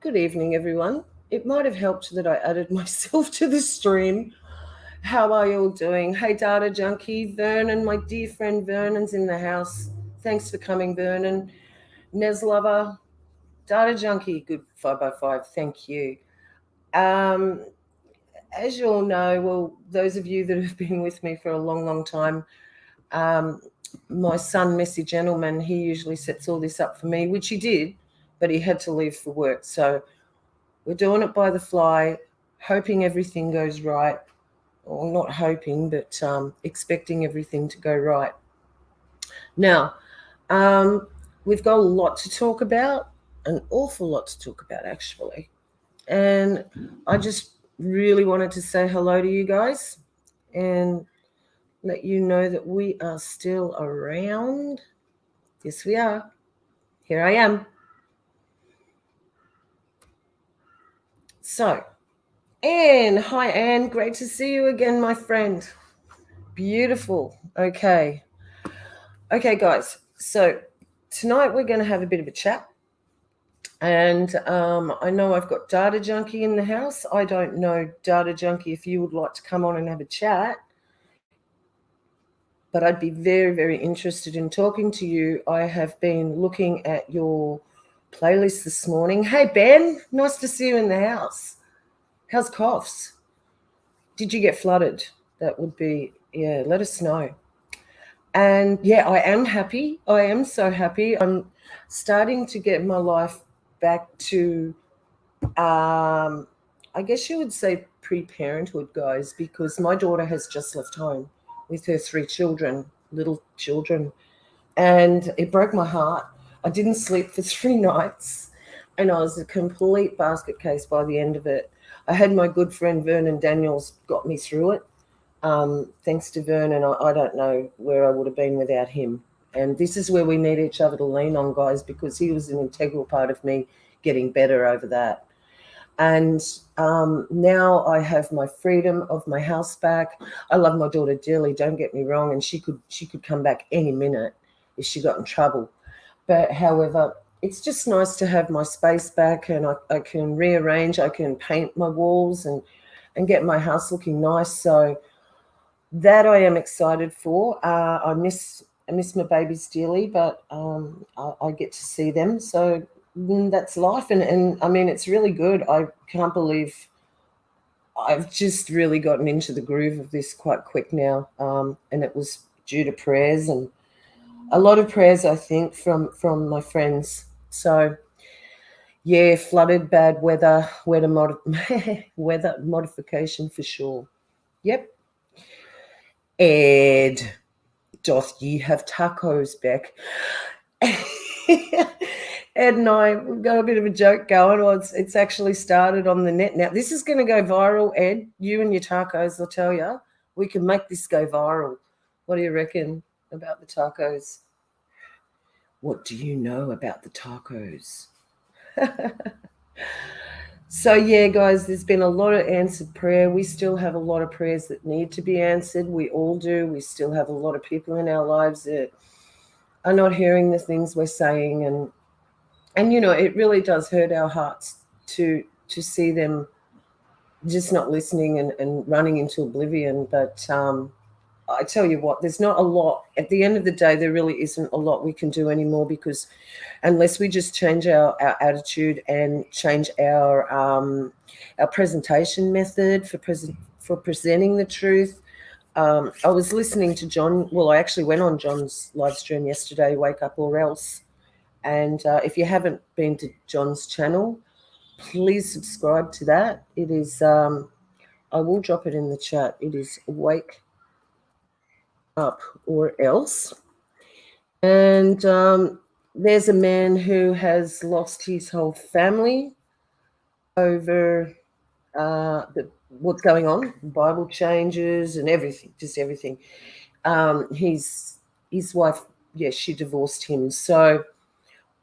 Good evening, everyone. It might have helped that I added myself to the stream. How are you all doing? Hey, Data Junkie, Vernon, my dear friend Vernon's in the house. Thanks for coming, Vernon. Nez Lover, Data Junkie, good 5x5, thank you. As you all know, well, those of you that have been with me for a long, long time, my son, Messy Gentleman, he usually sets all this up for me, which he did, but he had to leave for work. So we're doing it by the fly, hoping everything goes right. Or not hoping, but expecting everything to go right. Now, we've got a lot to talk about, an awful lot to talk about, actually. And I just really wanted to say hello to you guys and let you know that we are still around. Yes, we are. Here I am. So, Anne, hi Anne, great to see you again, my friend. Beautiful. Okay, guys. So tonight we're going to have a bit of a chat. And I know I've got Data Junkie in the house. I don't know, Data Junkie, if you would like to come on and have a chat. But I'd be very, very interested in talking to you. I have been looking at your playlist this morning. Hey, Ben, nice to see you in the house. How's coughs? Did you get flooded? That would be, yeah, let us know. And yeah, I am happy. I am so happy. I'm starting to get my life back to, I guess you would say pre-parenthood, guys, because my daughter has just left home with her 3 children, little children. And it broke my heart. I didn't sleep for 3 nights and I was a complete basket case by the end of it. I had my good friend Vernon Daniels got me through it. Thanks to Vernon, I don't know where I would have been without him. And this is where we need each other to lean on, guys, because he was an integral part of me getting better over that. And now I have my freedom of my house back. I love my daughter dearly, don't get me wrong, and she could come back any minute if she got in trouble. But however, it's just nice to have my space back, and I can rearrange, I can paint my walls and get my house looking nice. So that I am excited for. I miss my babies dearly, but I get to see them. So that's life. And I mean, it's really good. I can't believe I've just really gotten into the groove of this quite quick now. And it was due to prayers and a lot of prayers, I think, from my friends. So yeah, flooded, bad weather, weather modification for sure. Yep. Ed, doth ye have tacos, Beck? Ed and I, we've got a bit of a joke going. Well, it's actually started on the net now. This is going to go viral, Ed. You and your tacos, I'll tell you. We can make this go viral. What do you reckon about the tacos? What do you know about the tacos? So, yeah, guys, there's been a lot of answered prayer. We still have a lot of prayers that need to be answered. We all do. We still have a lot of people in our lives that are not hearing the things we're saying. And you know, it really does hurt our hearts to see them just not listening and running into oblivion. But I tell you what, there's not a lot. At the end of the day, there really isn't a lot we can do anymore, because unless we just change our attitude and change our presentation method for presenting the truth. I was listening to John. Well, I actually went on John's live stream yesterday, Wake Up or Else. And if you haven't been to John's channel, please subscribe to that. It is, I will drop it in the chat. It is Wake Up or Else. And there's a man who has lost his whole family over what's going on, Bible changes and everything, just everything. His wife, yes, she divorced him. So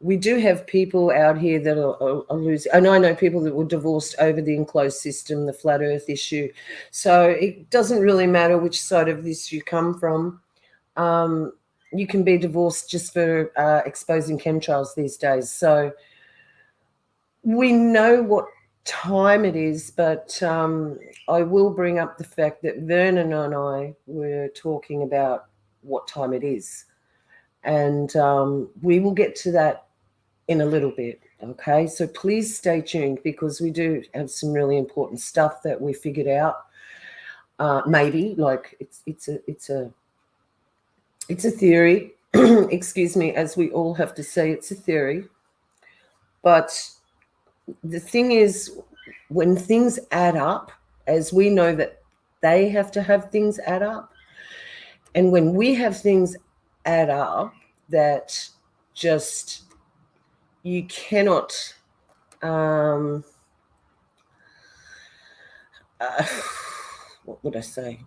we do have people out here that are losing. And I know people that were divorced over the enclosed system, the flat earth issue. So it doesn't really matter which side of this you come from. You can be divorced just for exposing chemtrails these days. So We know what time it is, but I will bring up the fact that Vernon and I were talking about what time it is. And we will get to that in a little bit. Okay, so please stay tuned because we do have some really important stuff that we figured out. Maybe like it's a theory. Excuse me, as we all have to say, it's a theory. But the thing is, when things add up, as we know that they have to have things add up, and when we have things add up that just you cannot what would I say?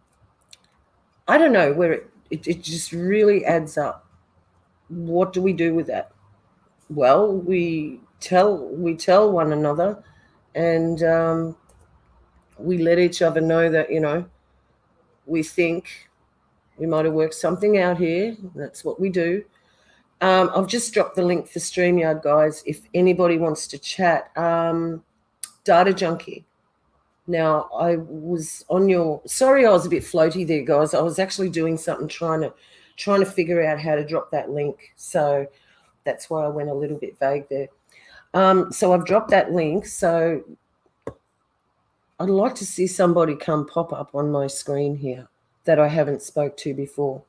I don't know where it just really adds up. What do we do with that? Well, we tell one another, and we let each other know that we think we might have worked something out here. That's what we do. I've just dropped the link for StreamYard, guys. If anybody wants to chat, Data Junkie. Now, I was on your. Sorry, I was a bit floaty there, guys. I was actually doing something trying to figure out how to drop that link. So that's why I went a little bit vague there. So I've dropped that link. So I'd like to see somebody come pop up on my screen here that I haven't spoke to before.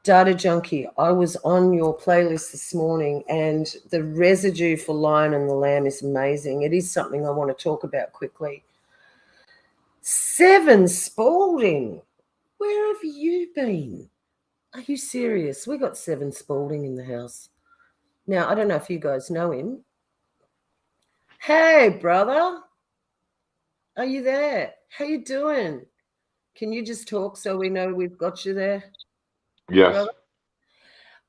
Data Junkie, I was on your playlist this morning, and the residue for Lion and the Lamb is amazing. It is something I want to talk about quickly. 7 Spalding, where have you been? Are you serious? We got 7 Spalding in the house. Now, I don't know if you guys know him. Hey, brother. Are you there? How you doing? Can you just talk so we know we've got you there? Yes. Brother?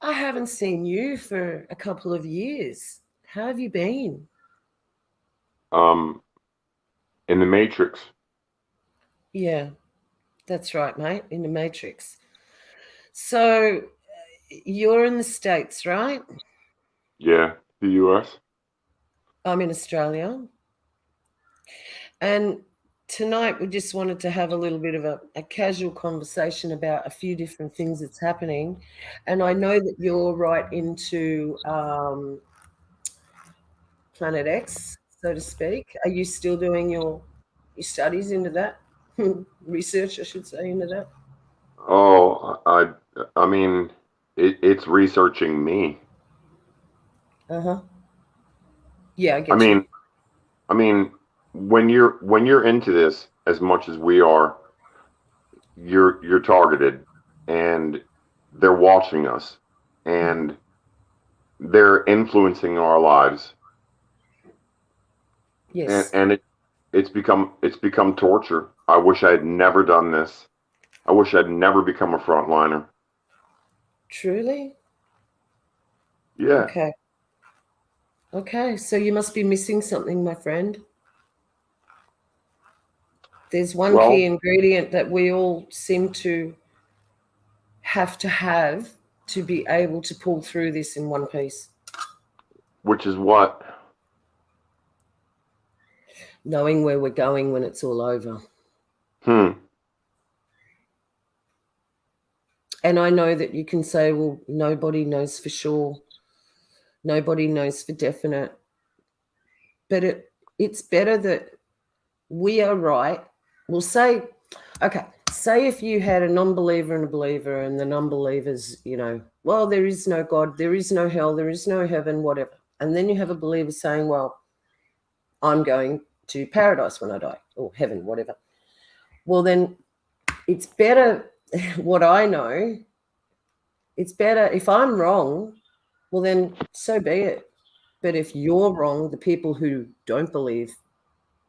I haven't seen you for a couple of years. How have you been? Um, in the Matrix. Yeah, that's right, mate, in the Matrix. So you're in the States, right? Yeah. The U.S. I'm in Australia. And tonight we just wanted to have a little bit of a casual conversation about a few different things that's happening. And I know that you're right into Planet X, so to speak. Are you still doing your studies into that? Research, I should say, into that? Oh, I mean, it's researching me. Uh-huh. Yeah, I I get you. mean, I mean, when you're into this as much as we are, you're targeted, and they're watching us, and they're influencing our lives, and Yes. it's become torture. I wish I had never done this. I wish I'd never become a frontliner. Truly? Yeah. Okay. Okay. So you must be missing something, my friend. There's one Well, key ingredient that we all seem to have to be able to pull through this in one piece. which is what? Knowing where we're going when it's all over. Hmm. And I know that you can say, well, nobody knows for sure. Nobody knows for definite. But it's better that we are right. We'll say, okay, say if you had a non-believer and a believer, and the non-believers, well, there is no God, there is no hell, there is no heaven, whatever. And then you have a believer saying, well, I'm going to paradise when I die, or heaven, whatever. Well, then it's better, what I know, it's better if I'm wrong, well, then so be it. But if you're wrong, the people who don't believe,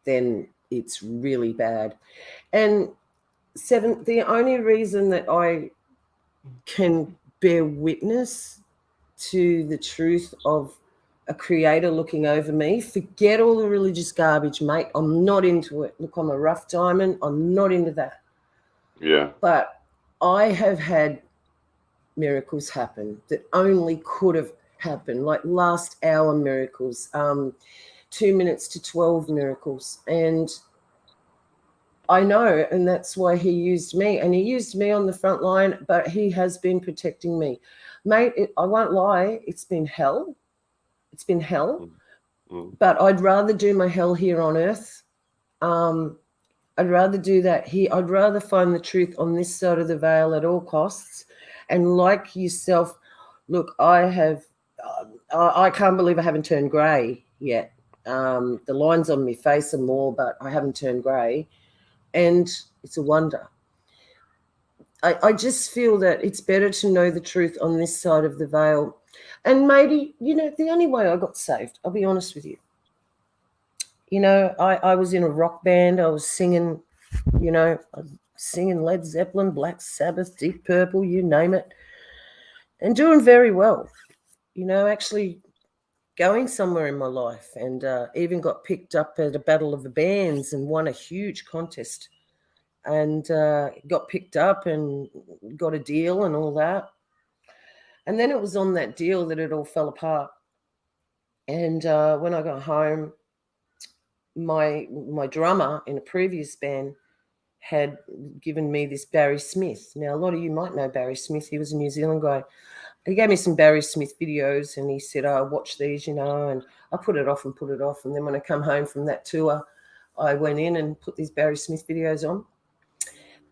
then it's really bad. And 7, the only reason that I can bear witness to the truth of a creator looking over me, forget all the religious garbage, mate. I'm not into it. Look, I'm a rough diamond. I'm not into that. Yeah. But I have had miracles happen that only could have happened, like last hour miracles. 2 minutes to 12 miracles. And I know, and that's why he used me. And he used me on the front line, but he has been protecting me. Mate, I won't lie, it's been hell. It's been hell. Mm. But I'd rather do my hell here on earth. I'd rather do that here. I'd rather find the truth on this side of the veil at all costs. And like yourself, look, I can't believe I haven't turned grey yet. The lines on my face are more, but I haven't turned grey. And it's a wonder. I just feel that it's better to know the truth on this side of the veil. And maybe, the only way I got saved, I'll be honest with you. I was in a rock band. I was singing, singing Led Zeppelin, Black Sabbath, Deep Purple, you name it, and doing very well. Actually going somewhere in my life, and even got picked up at a battle of the bands and won a huge contest, and got picked up and got a deal and all that. And then it was on that deal that it all fell apart. And when I got home, my drummer in a previous band had given me this Barry Smith. Now, a lot of you might know Barry Smith. He was a New Zealand guy. He gave me some Barry Smith videos, and he said, watch these, and I put it off. And then when I come home from that tour, I went in and put these Barry Smith videos on.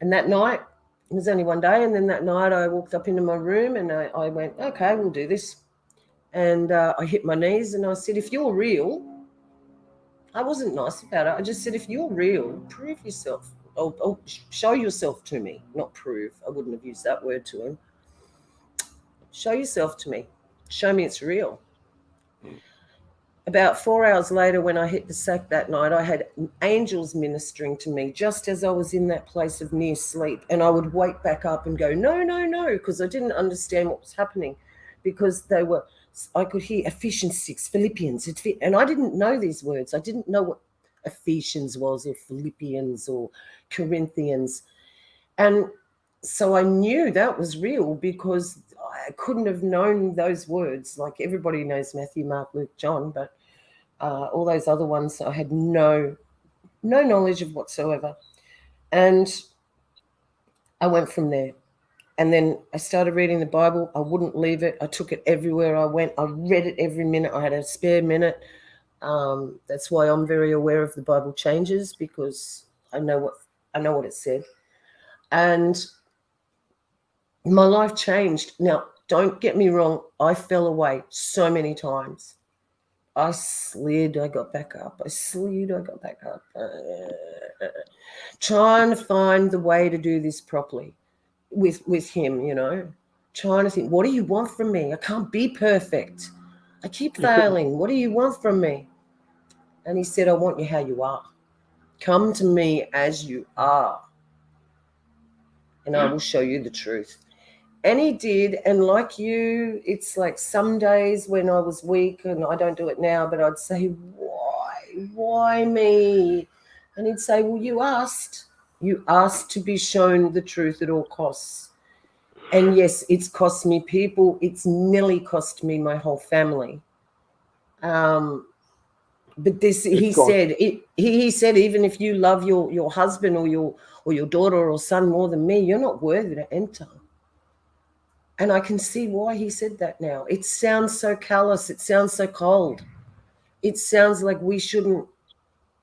And that night, it was only one day, and then that night I walked up into my room and I went, okay, we'll do this. And I hit my knees and I said, if you're real, I wasn't nice about it. I just said, if you're real, prove yourself. Or show yourself to me, not prove. I wouldn't have used that word to him. Show yourself to me. Show me it's real. About 4 hours later, when I hit the sack that night, I had angels ministering to me just as I was in that place of near sleep. And I would wake back up and go, no, because I didn't understand what was happening, because I could hear Ephesians 6, Philippians, and I didn't know these words. I didn't know what Ephesians was, or Philippians, or Corinthians. And so I knew that was real, because I couldn't have known those words. Like, everybody knows Matthew, Mark, Luke, John, but all those other ones I had no knowledge of whatsoever. And I went from there. And then I started reading the Bible. I wouldn't leave it. I took it everywhere I went. I read it every minute. I had a spare minute. That's why I'm very aware of the Bible changes, because I know what it said. And my life changed. Now, don't get me wrong. I fell away so many times. I slid, I got back up. I slid, I got back up. Trying to find the way to do this properly with him, trying to think, what do you want from me? I can't be perfect. I keep failing. What do you want from me? And he said, I want you how you are. Come to me as you are, and I will show you the truth. And he did. And like you, it's like some days when I was weak, and I don't do it now, but I'd say, why me? And he'd say, well, you asked to be shown the truth at all costs. And yes, it's cost me people. It's nearly cost me my whole family. But this, he said, even if you love your husband or your daughter or son more than me, you're not worthy to enter. And I can see why he said that now. It sounds so callous. It sounds so cold. It sounds like we shouldn't,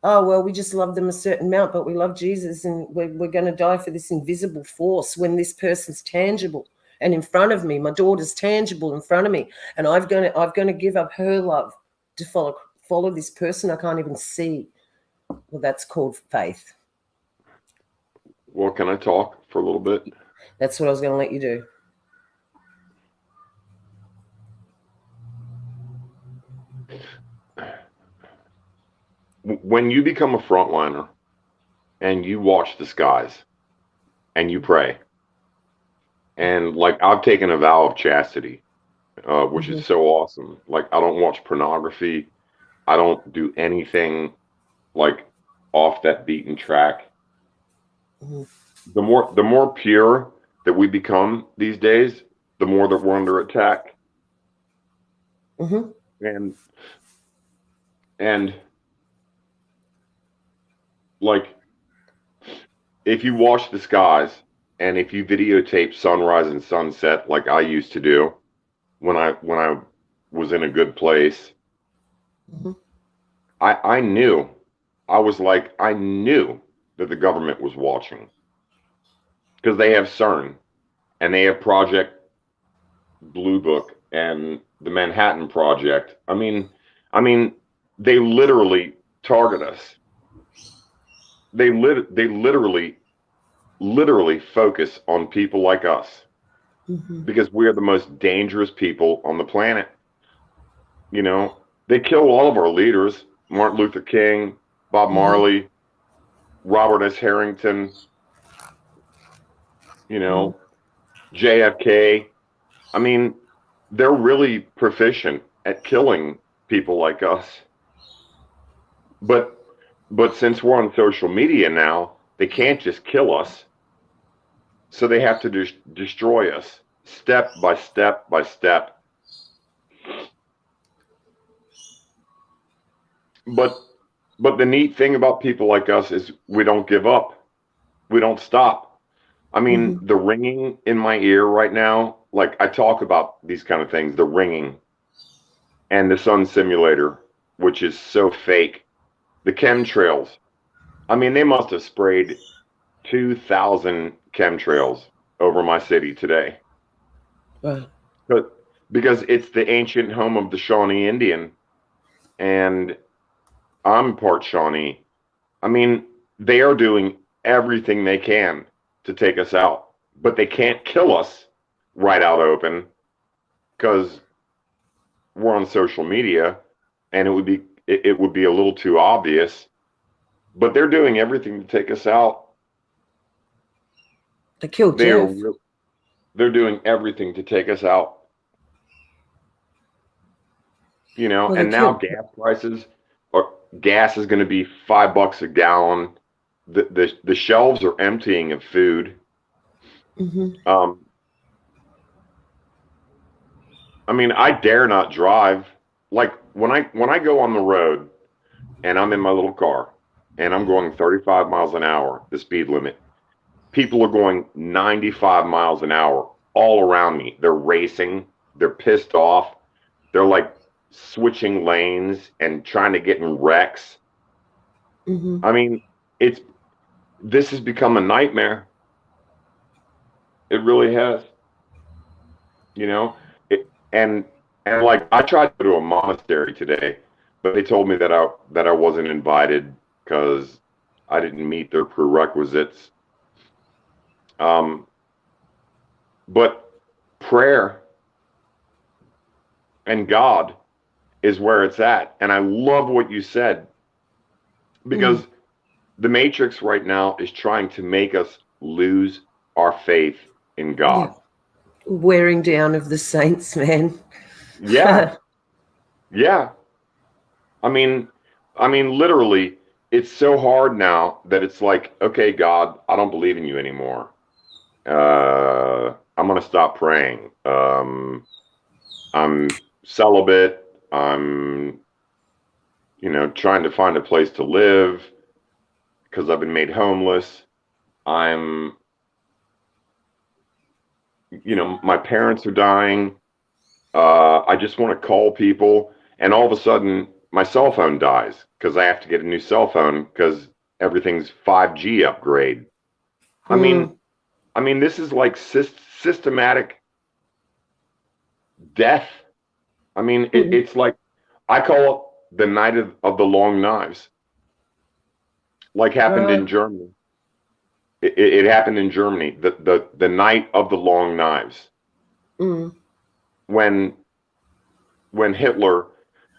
we just love them a certain amount, but we love Jesus, and we're going to die for this invisible force, when this person's tangible and in front of me. My daughter's tangible in front of me, and I'm going to give up her love to follow this person I can't even see. Well, that's called faith. Well, can I talk for a little bit? That's what I was going to let you do. When you become a frontliner and you watch the skies and you pray, and like, I've taken a vow of chastity, which is so awesome. Like, I don't watch pornography. I don't do anything like off that beaten track. The more pure that we become these days, the more that we're under attack. And like if you watch the skies and if you videotape sunrise and sunset like I used to do when I was in a good place, Mhm. I knew. I knew that the government was watching because they have CERN and they have Project Blue Book and the Manhattan Project. I mean, they literally target us. They literally focus on people like us Mhm. because we are the most dangerous people on the planet. You know, they kill all of our leaders: Martin Luther King, Bob Mhm. Marley, Robert S. Harrington, you Mhm. know, JFK. I mean, they're really proficient at killing people like us. But since we're on social media now, they can't just kill us. So they have to destroy us step by step by step. But the neat thing about people like us is we don't give up. We don't stop. I mean, Mhm. the ringing in my ear right now, like I talk about these kind of things, the ringing and the sun simulator, which is so fake. The chemtrails. I mean, they must have sprayed 2,000 chemtrails over my city today. Right. But because it's the ancient home of the Shawnee Indian, and I'm part Shawnee. I mean, they are doing everything they can to take us out, but they can't kill us right out open because we're on social media, and it would be a little too obvious. But they're doing everything to take us out. They killed They are Jeff. they're doing everything to take us out. Well, they And now killed. gas is going to be $5 a gallon. The shelves are emptying of food. Mhm. Um, I mean, I dare not drive. Like when I go on the road and I'm in my little car and I'm going 35 miles an hour, the speed limit. People are going 95 miles an hour all around me. They're racing. They're pissed off. They're like switching lanes and trying to get in wrecks. Mhm. I mean, it's this has become a nightmare. It really has, you know. And like I tried to go to a monastery today, but they told me that I wasn't invited because I didn't meet their prerequisites. Um, but prayer and God is where it's at, and I love what you said Mm. because the Matrix right now is trying to make us lose our faith in Yeah. God. Wearing down of the saints, man. Yeah, yeah. I mean, literally, it's so hard now that it's like, okay, God, I don't believe in you anymore. I'm gonna stop praying. I'm celibate. I'm, trying to find a place to live because I've been made homeless. I'm, my parents are dying. I just want to call people, and all of a sudden, my cell phone dies because I have to get a new cell phone because everything's 5G upgrade. I mean, Mm. this is like systematic death. I mean, Mm. it's like I call it the night of the long knives, like happened Right. in Germany. It happened in Germany, the night of the long knives, Mm. when Hitler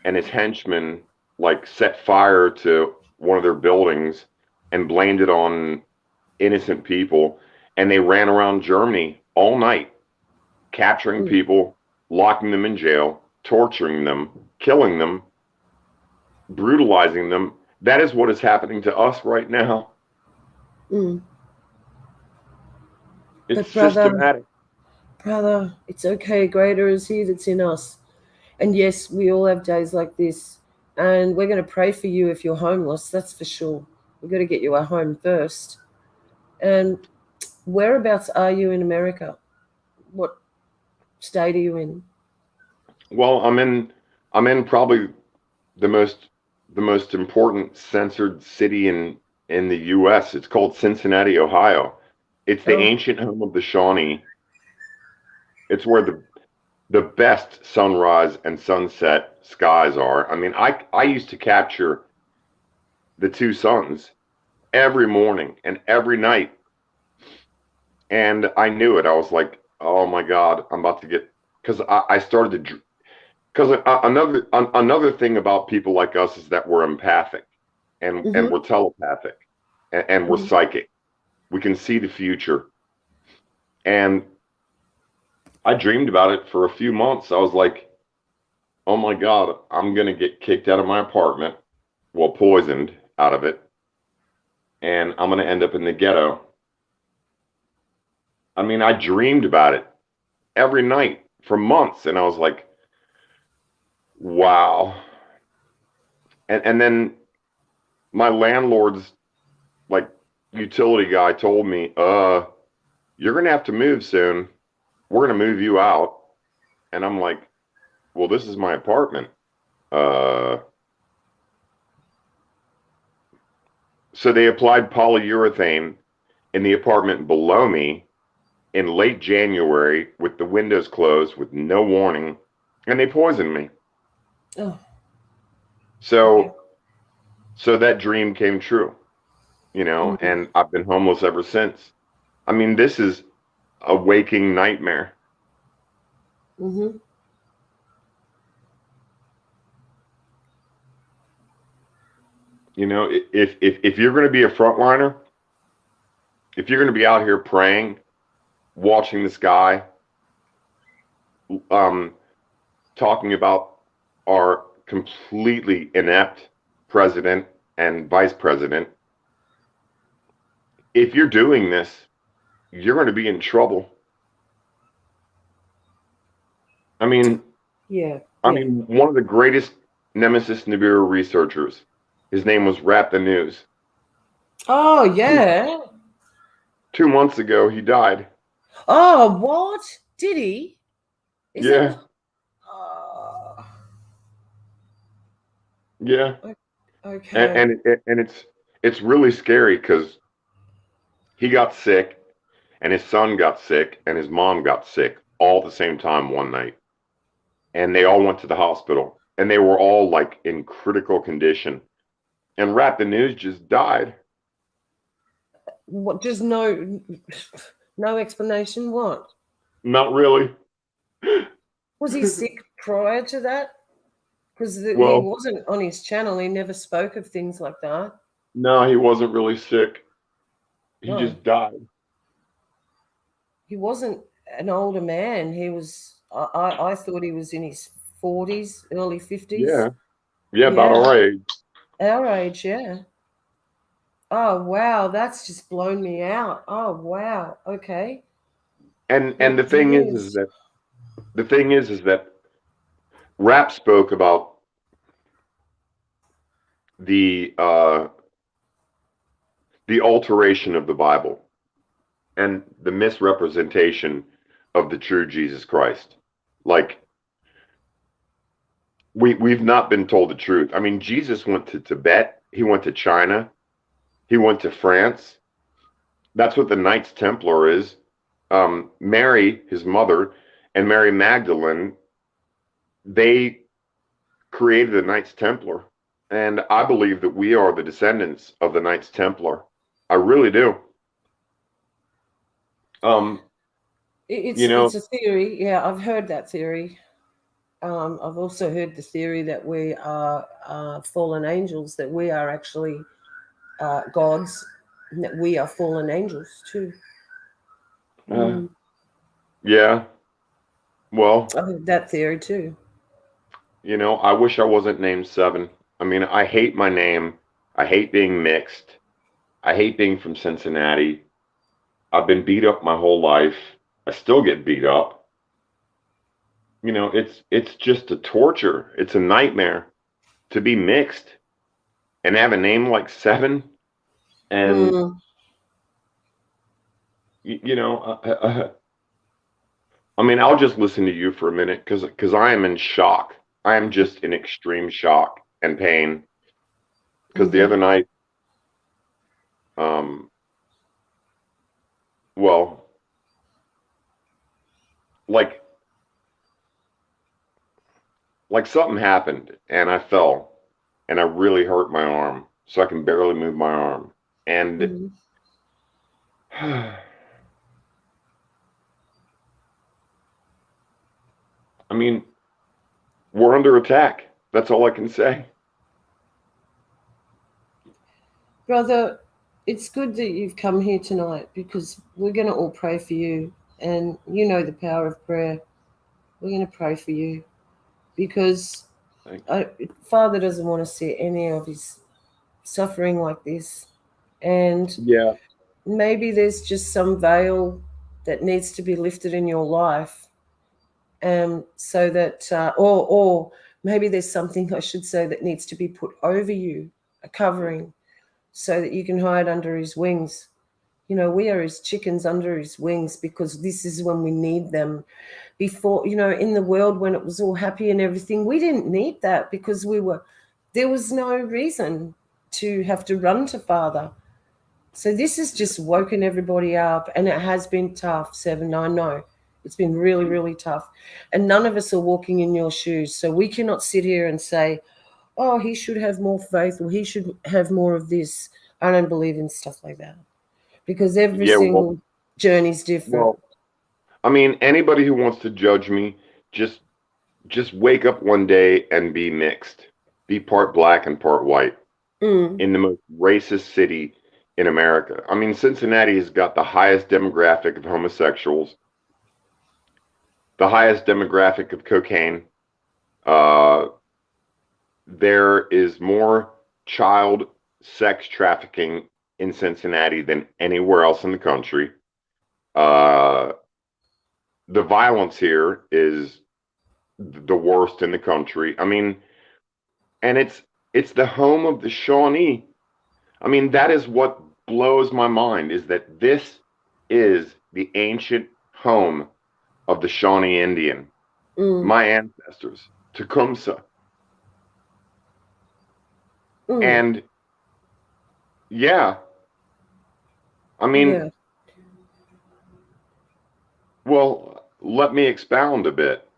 and his henchmen like set fire to one of their buildings and blamed it on innocent people, and they ran around Germany all night capturing Mm. people, locking them in jail, torturing them, killing them, brutalizing them. That is what is happening to us right now. Mm. It's But systematic. brother, it's okay. Greater is He that's in us. And yes, we all have days like this. And we're going to pray for you if you're homeless. That's for sure. We've got to get you a home first. And whereabouts are you in America? What state are you in? Well, I'm in probably the most important censored city in the U.S. It's called Cincinnati, Ohio. It's the Oh, ancient home of the Shawnee. It's where the best sunrise and sunset skies are. I mean, I used to capture the two suns every morning and every night, and I knew it. I was like, oh my God, I'm about to get, because I started to, because another thing about people like us is that we're empathic and mm-hmm, we're telepathic and we're mm-hmm. psychic. We can see the future. And I dreamed about it for a few months. I was like, oh my God, I'm going to get kicked out of my apartment, well, poisoned out of it, and I'm going to end up in the ghetto. I mean, I dreamed about it every night for months, and I was like, wow. And then my landlord's like utility guy told me, you're going to have to move soon. We're going to move you out. And I'm like, well, this is my apartment. Uh, so they applied polyurethane in the apartment below me in late January with the windows closed with no warning, and they poisoned me. Oh, okay. So that dream came true, Mm-hmm. and I've been homeless ever since. I mean, this is a waking nightmare. Mm-hmm. If you're going to be a frontliner, if you're going to be out here praying, watching the sky, um, talking about our completely inept president and vice president, if you're doing this, you're going to be in trouble. I mean, Yeah, I yeah. mean, one of the greatest Nemesis Nibiru researchers, his name was Rap the News. Oh, Two, yeah. 2 months ago, he died. Oh, what? Did he? Is that? Yeah, Oh, yeah, and okay. and, and it's really scary because he got sick, and his son got sick, and his mom got sick all at the same time one night, and they all went to the hospital, and they were all like in critical condition. And Rap the News just died. What? Just no explanation. What? Not really. Was he sick prior to that? Because he Well, wasn't on his channel. He never spoke of things like that. no, he wasn't really sick. He No, just died. he wasn't an older man. He was. I thought he was in his 40s, early 50s. Yeah, yeah, about Yeah, our age. our age. Yeah. Oh wow, that's just blown me out. Oh wow. Okay. And Well, the thing is geez. that Rap spoke about the uh, the alteration of the Bible and the misrepresentation of the true Jesus Christ. Like we've not been told the truth. I mean, Jesus went to Tibet. He went to China. He went to France. That's what the Knights Templar is. Mary, his mother, and Mary Magdalene, they created the Knights Templar. And I believe that we are the descendants of the Knights Templar. I really do. Um, you It's know, a theory. Yeah, I've heard that theory. I've also heard the theory that we are fallen angels, that we are actually gods, and that we are fallen angels too. uh, Mm. yeah. Well, I heard that theory too. I wish I wasn't named Seven. I mean, I hate my name. I hate being mixed. I hate being from Cincinnati. I've been beat up my whole life. I still get beat up. It's just a torture. It's a nightmare to be mixed and have a name like Seven. And you know, I mean, I'll just listen to you for a minute because I am in shock. I am just in extreme shock and pain. Because the other night, well, like something happened and I fell and I really hurt my arm, so I can barely move my arm. And I mean, we're under attack. That's all I can say. Brother, it's good that you've come here tonight because we're going to all pray for you. And you know the power of prayer. We're going to pray for you because Father doesn't want to see any of his suffering like this. And Yeah. maybe there's just some veil that needs to be lifted in your life. So that, or maybe there's something, I should say, that needs to be put over you, a covering, so that you can hide under his wings. You know, we are his chickens under his wings because this is when we need them. Before, you know, in the world when it was all happy and everything, we didn't need that because there was no reason to have to run to Father. So this has just woken everybody up, and it has been tough, Seven. I know. It's been really, really tough. And none of us are walking in your shoes. So we cannot sit here and say, oh, he should have more faith or he should have more of this. I don't believe in stuff like that because every single journey is different. Well, I mean, anybody who wants to judge me, just wake up one day and be mixed. Be part black and part white in the most racist city in America. I mean, Cincinnati has got the highest demographic of homosexuals, the highest demographic of cocaine. There is more child sex trafficking in Cincinnati than anywhere else in the country. The violence here is the worst in the country. I mean, and it's the home of the Shawnee. I mean, that is what blows my mind, is that this is the ancient home of the Shawnee Indian, my ancestors, Tecumseh. And yeah, I mean, well, let me expound a bit.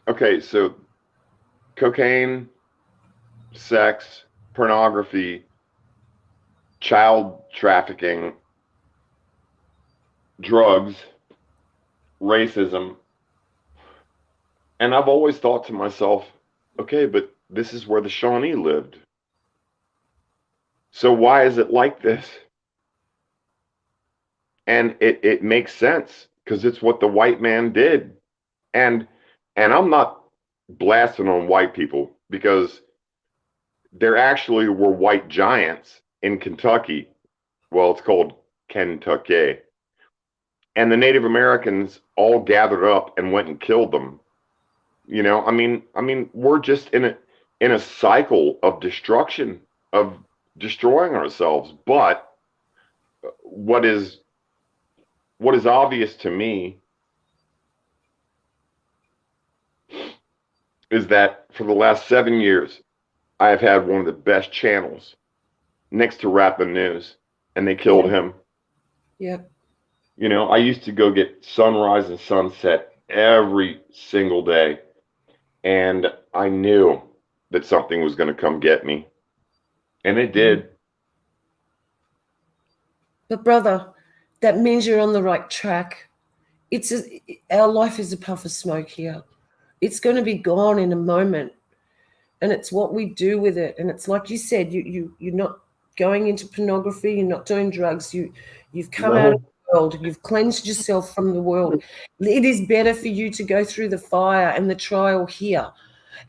Okay, so cocaine, sex, pornography, child trafficking, drugs, racism. And I've always thought to myself, okay, but this is where the Shawnee lived. So why is it like this? And it makes sense because it's what the white man did. And I'm not blasting on white people because there actually were white giants in Kentucky. Well, it's called Kentucky. And the Native Americans all gathered up and went and killed them. You know, I mean, we're just in a cycle of destruction, of destroying ourselves. But what is obvious to me is that for the last 7 years, I have had one of the best channels next to Rappin' News, and they killed him. Yep. You know, I used to go get sunrise and sunset every single day, and I knew that something was going to come get me, and it did. But brother, that means you're on the right track. Our life is a puff of smoke here. It's going to be gone in a moment, and it's what we do with it. And it's like you said, you're not going into pornography, you're not doing drugs, you've come out of the world, you've cleansed yourself from the world. It is better for you to go through the fire and the trial here.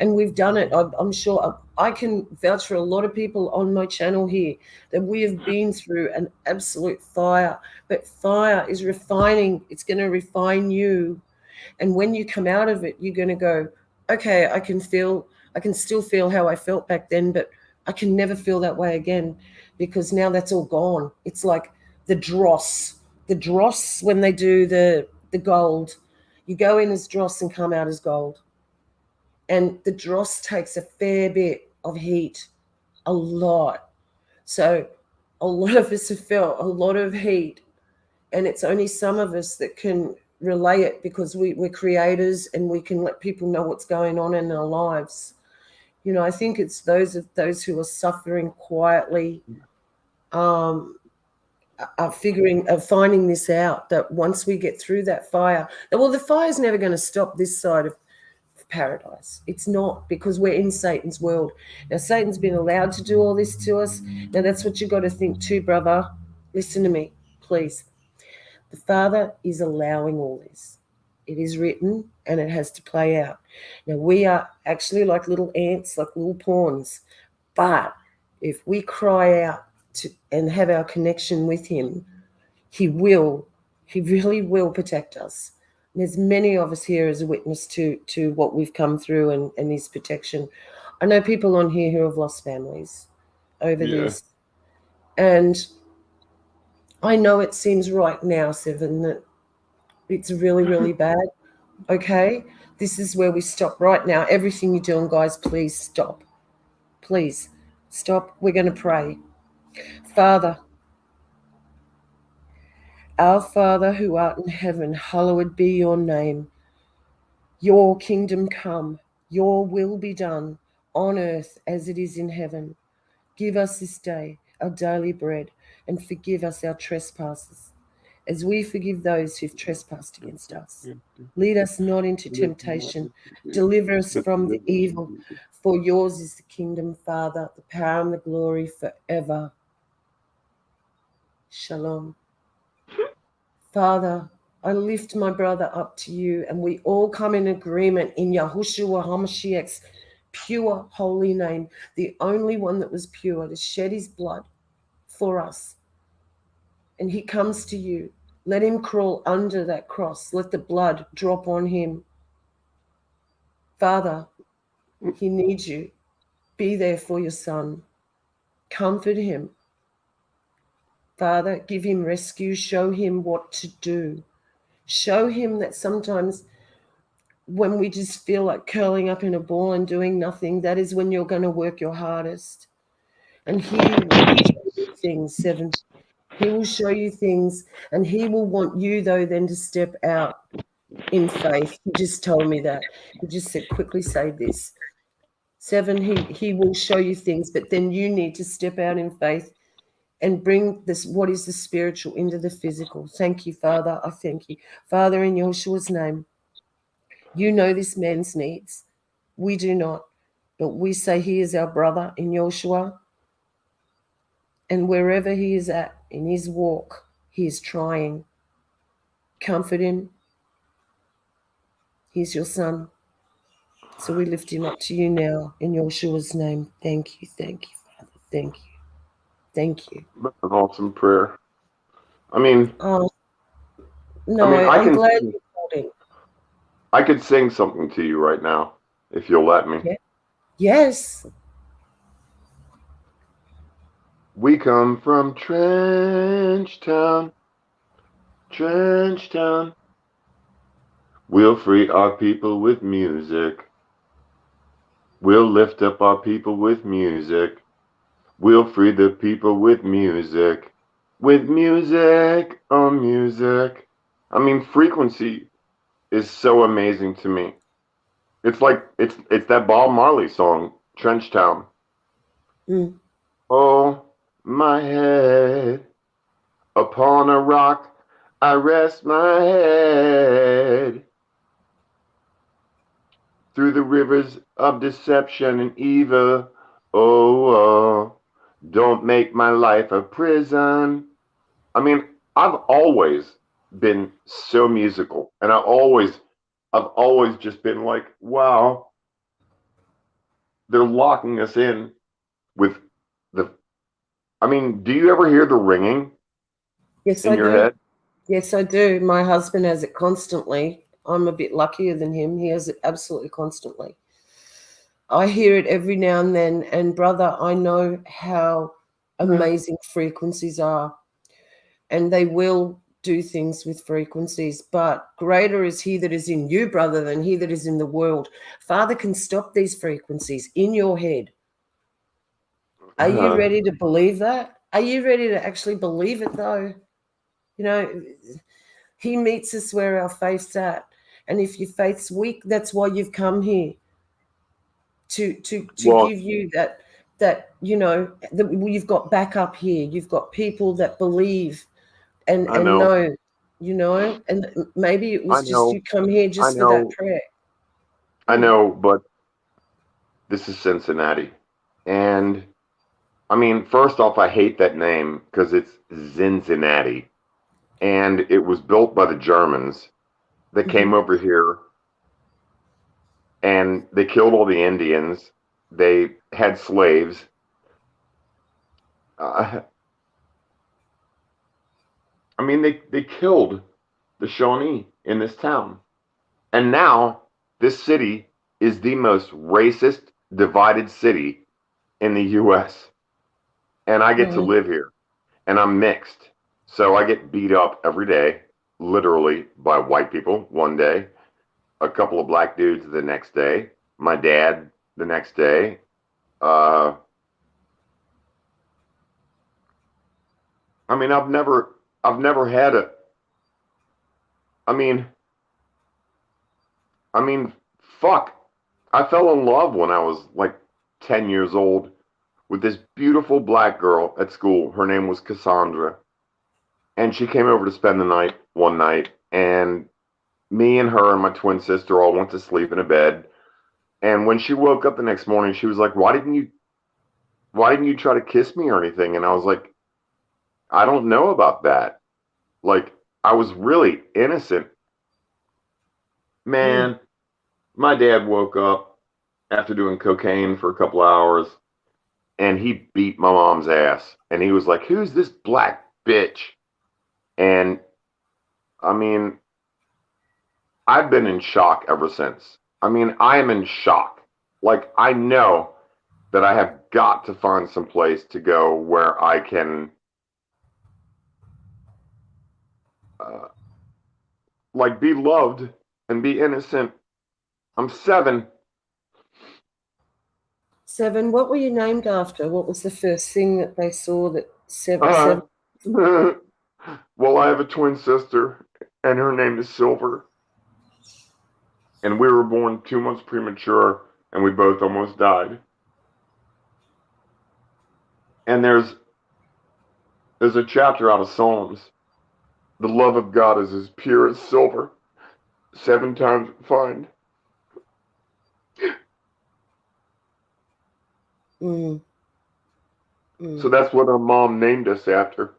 And we've done it. I'm sure I can vouch for a lot of people on my channel here that we have been through an absolute fire. But fire is refining. It's going to refine you. And when you come out of it, you're going to go, okay, I can feel I can still feel how I felt back then, but I can never feel that way again, because now that's all gone. It's like the dross. The dross, when they do the gold, you go in as dross and come out as gold. And the dross takes a fair bit of heat, a lot. So a lot of us have felt a lot of heat, and it's only some of us that can relay it, because we're creators and we can let people know what's going on in our lives. You know, I think it's those who are suffering quietly, are finding this out, that once we get through that fire, well, the fire's never going to stop this side of paradise. It's not, because we're in Satan's world. Now, Satan's been allowed to do all this to us. Now, that's what you got to think too, brother. Listen to me, please. The Father is allowing all this. It is written and it has to play out. Now, we are actually like little ants, like little pawns. But if we cry out and have our connection with him, he really will protect us. And there's many of us here as a witness to what we've come through and his protection. I know people on here who have lost families over this. And I know it seems right now, Seven, that it's really, really bad. Okay? This is where we stop right now. Everything you're doing, guys, please stop. Please stop. We're going to pray. Father, our Father who art in heaven, hallowed be your name. Your kingdom come, your will be done on earth as it is in heaven. Give us this day our daily bread, and forgive us our trespasses, as we forgive those who've trespassed against us. Lead us not into temptation. Deliver us from the evil. For yours is the kingdom, Father, the power and the glory forever. Shalom. Father, I lift my brother up to you, and we all come in agreement in Yahushua HaMashiach's pure holy name, the only one that was pure, to shed his blood for us. And he comes to you. Let him crawl under that cross. Let the blood drop on him. Father, he needs you. Be there for your son. Comfort him. Father, give him rescue. Show him what to do. Show him that sometimes when we just feel like curling up in a ball and doing nothing, that is when you're going to work your hardest. And he will show you things, Seven. He will show you things, and he will want you, though, then to step out in faith. He just told me that. He just said, quickly say this. Seven, he will show you things, but then you need to step out in faith and bring this, what is the spiritual, into the physical. Thank you, Father. I thank you. Father, in Yeshua's name, you know this man's needs. We do not, but we say he is our brother in Yeshua. And wherever he is at in his walk, he is trying. Comfort him. He's your son. So we lift him up to you now in Yeshua's name. Thank you, Father. Thank you. Thank you. That's an awesome prayer. I mean, no, I'm glad you're holding. I could sing something to you right now, if you'll let me. Yeah. Yes. We come from Trenchtown, Trenchtown. We'll free our people with music. We'll lift up our people with music. We'll free the people with music. With music, oh music. I mean, frequency is so amazing to me. It's like, it's that Bob Marley song, Trenchtown. Mm. Oh, my head upon a rock, I rest my head. Through the rivers of deception and evil, oh, don't make my life a prison. I mean, I've always been so musical, and I've always just been like, wow, they're locking us in with the, I mean, do you ever hear the ringing? Yes, in I your do. head? Yes, I do. My husband has it constantly. I'm a bit luckier than him. He has it absolutely constantly. I hear it every now and then, and brother, I know how amazing frequencies are, and they will do things with frequencies, but greater is he that is in you, brother, than he that is in the world. Father can stop these frequencies in your head. Are you ready to believe that? Are you ready to actually believe it, though? You know, he meets us where our faith's at. And if your faith's weak, that's why you've come here, to Well, give you that you've got backup here. You've got people that believe and I know, know, and maybe it I was just know, you come here I just for that know, prayer. I know, but this is Cincinnati. And I mean, first off, I hate that name because it's Cincinnati. And it was built by the Germans that came Mm-hmm. over here and they killed all the Indians. They had slaves. Uh, I mean, they killed the Shawnee in this town. And now this city is the most racist, divided city in the US. And I get to Mm-hmm. live here. And I'm mixed. So I get beat up every day, literally, by white people one day, a couple of black dudes the next day, my dad the next day. Uh, I mean, I've never had a, I mean, I mean, fuck. I fell in love when I was like 10 years old with this beautiful black girl at school. Her name was Cassandra. And she came over to spend the night one night. And me and her and my twin sister all went to sleep in a bed. And when she woke up the next morning, she was like, why didn't you try to kiss me or anything? And I was like, I don't know about that. Like, I was really innocent. Mm. Man, my dad woke up after doing cocaine for a couple hours and he beat my mom's ass. And he was like, who's this black bitch? And I mean, I've been in shock ever since. I mean, I am in shock. Like, I know that I have got to find some place to go where I can, uh, like, be loved and be innocent. I'm 7. 7. What were you named after? What was the first thing that they saw that Uh, seven? well, I have a twin sister, and her name is Silver. And we were born 2 months premature, and we both almost died. And there's a chapter out of Psalms. The love of God is as pure as silver, 7 times refined. Mm. So Mm. that's what our mom named us after.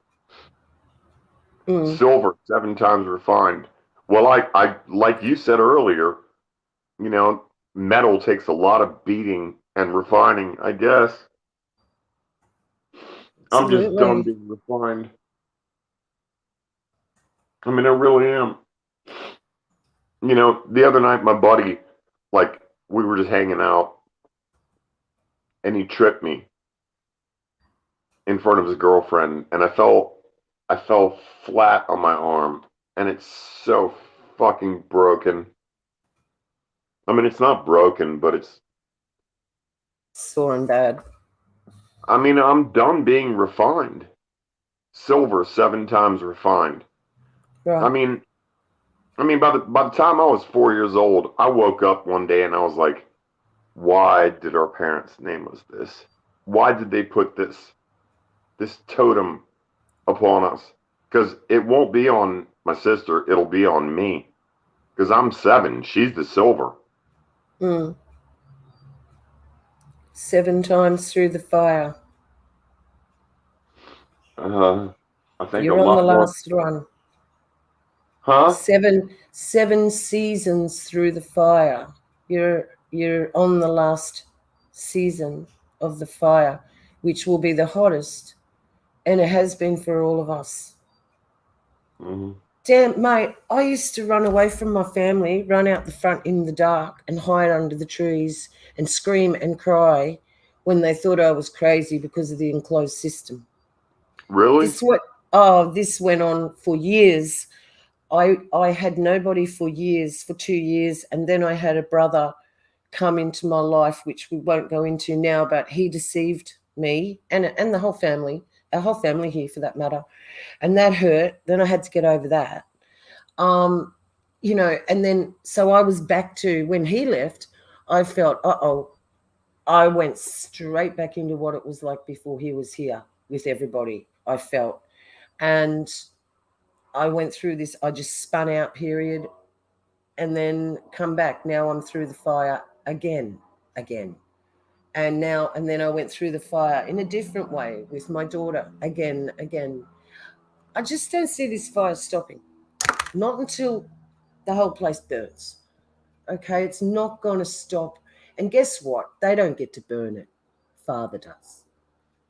Mm. Silver, 7 times refined. Well, I like you said earlier, you know, metal takes a lot of beating and refining, I guess. I'm just done Absolutely. being refined. I mean, I really am. You know, the other night, my buddy, like, we were just hanging out, and he tripped me in front of his girlfriend, and I fell flat on my arm, and it's so fucking broken. I mean, it's not broken, but it's. Sore and bad. I mean, I'm done being refined. Silver, 7 times refined. I Right. mean, by the time I was 4 years old, I woke up one day and I was like, why did our parents name us this? Why did they put this totem upon us? Because it won't be on my sister, it'll be on me. Because I'm 7, she's the silver. Mm. 7 times through the fire. Uh, I think a You're on the lot more. last run. Huh? 7 seasons through the fire. You're on the last season of the fire, which will be the hottest, and it has been for all of us. Mm-hmm. Damn, mate, I used to run away from my family, run out the front in the dark and hide under the trees and scream and cry when they thought I was crazy because of the enclosed system. Really? This went on for years. I had nobody for years, for 2 years, and then I had a brother come into my life, which we won't go into now, but he deceived me and the whole family, our whole family here for that matter. And that hurt. Then I had to get over that. Um, and then so I was back to when he left, I felt, I went straight back into what it was like before he was here with everybody, I felt. And I went through this, I just spun out period and then come back. Now I'm through the fire again. And then I went through the fire in a different way with my daughter again. I just don't see this fire stopping. Not until the whole place burns. Okay, it's not going to stop. And guess what? They don't get to burn it. Father does.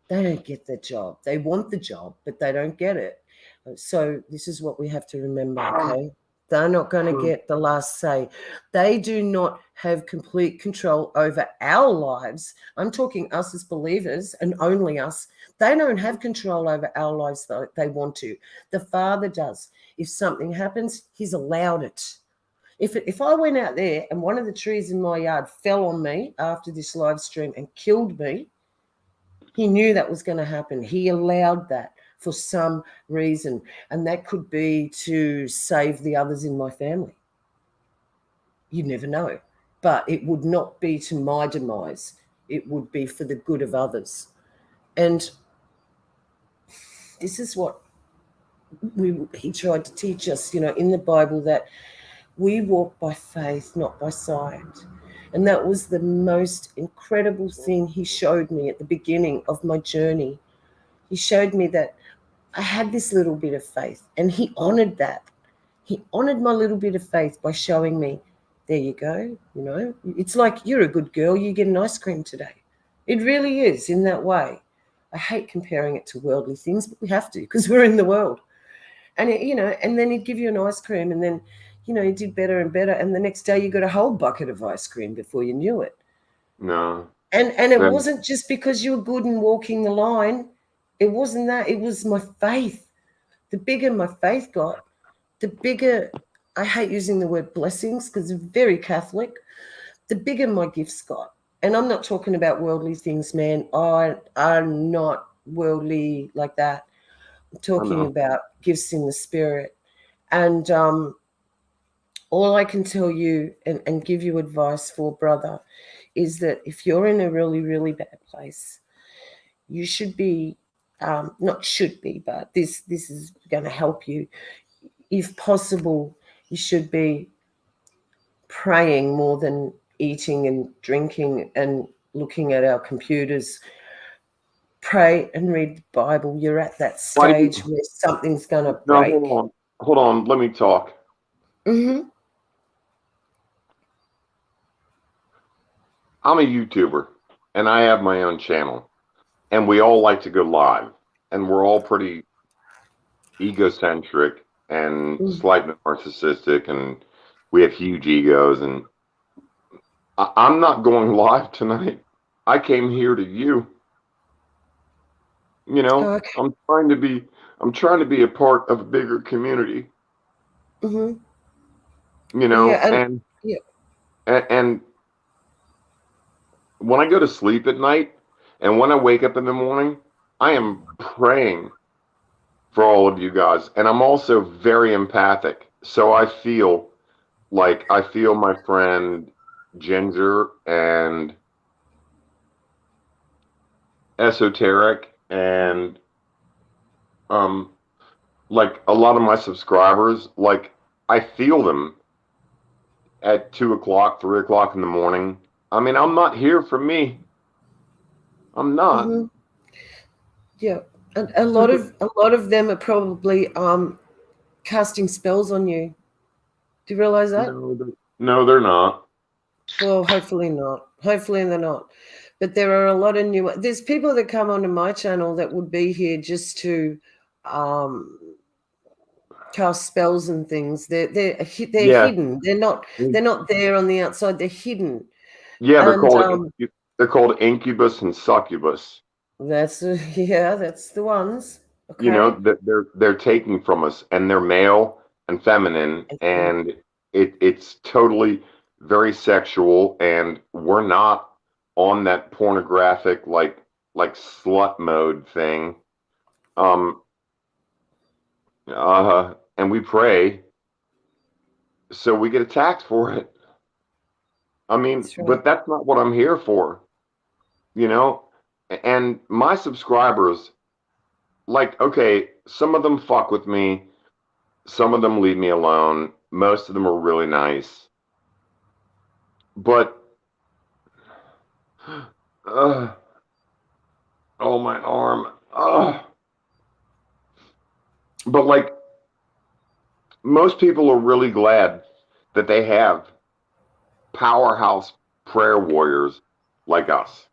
They don't get the job. They want the job, but they don't get it. So this is what we have to remember, okay? They're not going to get the last say. They do not have complete control over our lives. I'm talking us as believers and only us. They don't have control over our lives that they want to. The Father does. If something happens, he's allowed it. If I went out there and one of the trees in my yard fell on me after this live stream and killed me, he knew that was going to happen. He allowed that for some reason, and that could be to save the others in my family. You never know. But it would not be to my demise. It would be for the good of others. And this is what he tried to teach us, in the Bible, that we walk by faith, not by sight. And that was the most incredible thing he showed me at the beginning of my journey. He showed me that I had this little bit of faith, and he honored that. He honored my little bit of faith by showing me, there you go, It's like, you're a good girl, you get an ice cream today. It really is in that way. I hate comparing it to worldly things, but we have to because we're in the world. And, and then he'd give you an ice cream, and then, you did better and better. And the next day you got a whole bucket of ice cream before you knew it. No. And it wasn't just because you were good and walking the line. It wasn't that. It was my faith. The bigger my faith got, the bigger, I hate using the word blessings because it's very Catholic, the bigger my gifts got. And I'm not talking about worldly things, man. I'm not worldly like that. I'm talking about gifts in the spirit. And all I can tell you and give you advice for, brother, is that if you're in a really, really bad place, you should be, not should be, but this is going to help you. If possible, you should be praying more than eating and drinking and looking at our computers. Pray and read the Bible. You're at that stage where something's going to break. No, hold on. Let me talk. Mm-hmm. I'm a YouTuber, and I have my own channel, and we all like to go live, and we're all pretty egocentric and slightly narcissistic, and we have huge egos, and I'm not going live tonight. I came here to you. Okay. I'm trying to be a part of a bigger community. Mm-hmm. And when I go to sleep at night and when I wake up in the morning, I am praying for all of you guys. And I'm also very empathic. So I feel my friend Ginger and Esoteric and like a lot of my subscribers, like I feel them at 2 o'clock, 3 o'clock in the morning. I mean, I'm not here for me. I'm not. Mm-hmm. Yeah, and a lot of them are probably casting spells on you. Do you realize that? No, they're not. Well, hopefully not. Hopefully they're not. But there are a lot of there's people that come onto my channel that would be here just to cast spells and things. They're Yeah. hidden. They're not there on the outside. They're hidden. Yeah, And they're called incubus and succubus. that's that's the ones. You know, Okay. that they're taking from us, and they're male and feminine, Okay. and it's totally very sexual, and we're not on that pornographic like slut mode thing. Um and we pray so we get attacked for it. I mean, That's right. but that's not what I'm here for, you know? And my subscribers, like, okay, some of them fuck with me, some of them leave me alone, most of them are really nice. But, uh, oh, my arm. But, like, most people are really glad that they have powerhouse prayer warriors like us.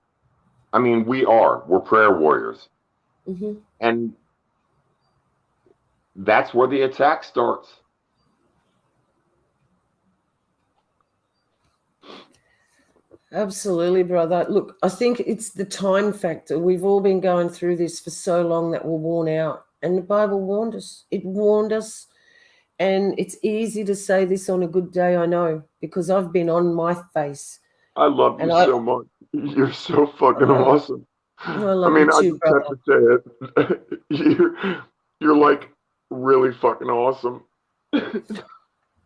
I mean, we're prayer warriors. Hmm. And that's where the attack starts. Absolutely, brother. Look, I think it's the time factor. We've all been going through this for so long that we're worn out. And the Bible warned us. It warned us. And it's easy to say this on a good day, I know, because I've been on my face. I love you And I so much. You're so fucking oh, awesome. I I love you mean, I too, just have brother. to say it. You're like really fucking awesome.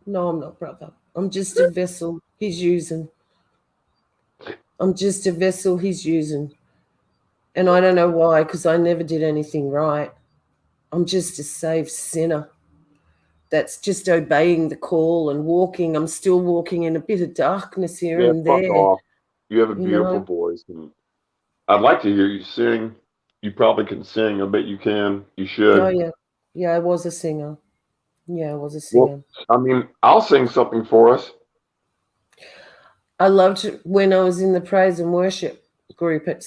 No, I'm not, brother. I'm just a vessel he's using. I'm just a vessel he's using. And I don't know why, because I never did anything right. I'm just a saved sinner that's just obeying the call and walking. I'm still walking in a bit of darkness here Yeah, and fuck there, off. You have a you beautiful know. voice, and I'd like to hear you sing. You probably can sing. I bet you can. You Oh, should. yeah. Yeah, I was a singer. Yeah, I was a Well, singer. I mean, I'll sing something for us. I loved when I was in the praise and worship group at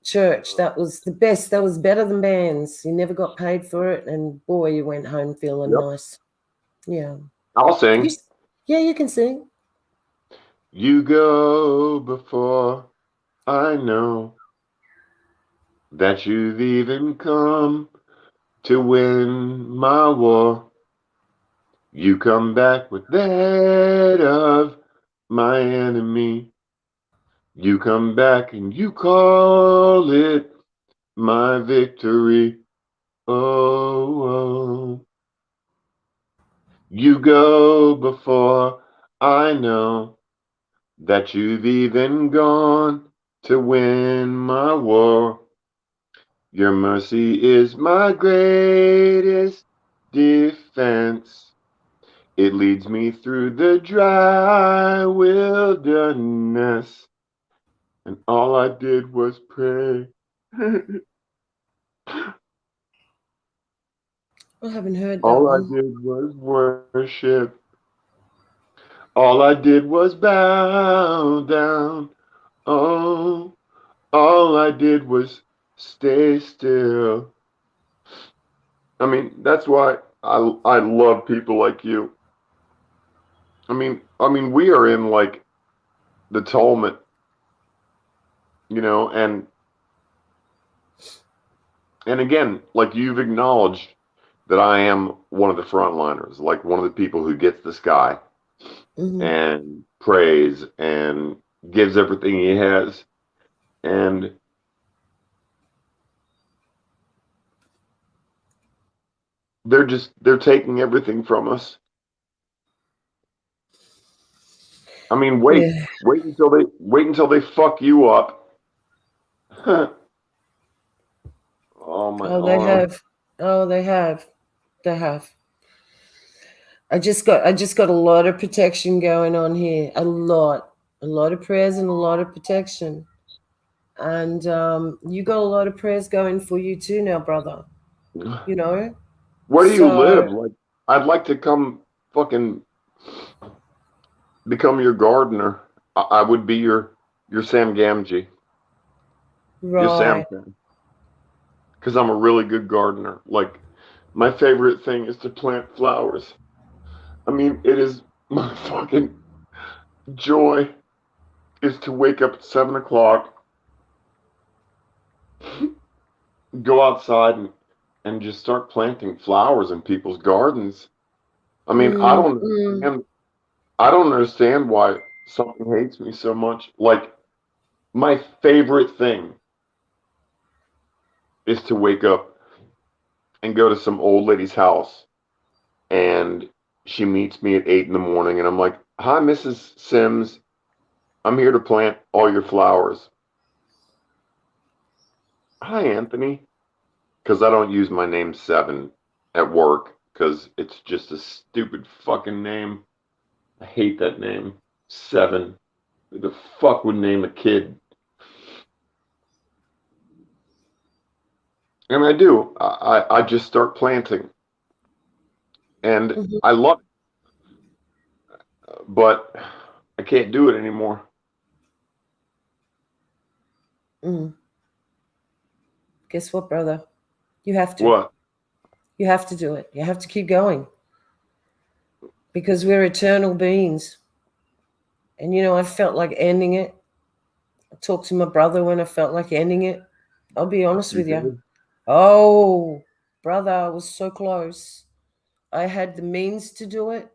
church. That was the best. That was better than bands. You never got paid for it, and boy, you went home feeling Yep. nice. Yeah. I'll You, sing. yeah, you can sing. You go before I know that you've even come to win my war. You come back with that of my enemy. You come back and you call it my victory. Oh, oh. You go before I know that you've even gone to win my war. Your mercy is my greatest defense. It leads me through the dry wilderness. And all I did was pray. I haven't heard that All I one. did was worship. All I did was bow down. Oh, all I did was stay still. I mean, that's why I love people like you. I mean, we are in like the Talmud, and again, like you've acknowledged that I am one of the frontliners, like one of the people who gets the sky Hmm. and prays and gives everything he has. And they're taking everything from us. I mean, Yeah. wait until they fuck you up. Oh, my Oh, they arm. have. Oh, they have. They have. I just got a lot of protection going on here. A lot of prayers and a lot of protection. And you got a lot of prayers going for you too now, brother. You know. Where do you live? So Like, I'd like to come fucking become your gardener. I would be your Sam Gamgee, your Sam right. Sam, because I'm a really good gardener. Like My favorite thing is to plant flowers. I mean, it is my fucking joy is to wake up at 7 o'clock, go outside and just start planting flowers in people's gardens. I mean, Mm. I don't understand why something hates me so much. Like, my favorite thing is to wake up and go to some old lady's house, and she meets me at 8 in the morning, and I'm like, "Hi, Mrs. Sims. I'm here to plant all your flowers." "Hi, Anthony." Because I don't use my name Seven at work because it's just a stupid fucking name. I hate that name. Seven. Who the fuck would name a kid? And I do. I just start planting. And Mhm. I love it, but I can't do it anymore. Mm. Guess what, brother? You have to. What? You have to do it. You have to keep going because we're eternal beings. And I felt like ending it. I talked to my brother when I felt like ending it. I'll be honest You with you. did? Oh, brother, I was so close. I had the means to do it,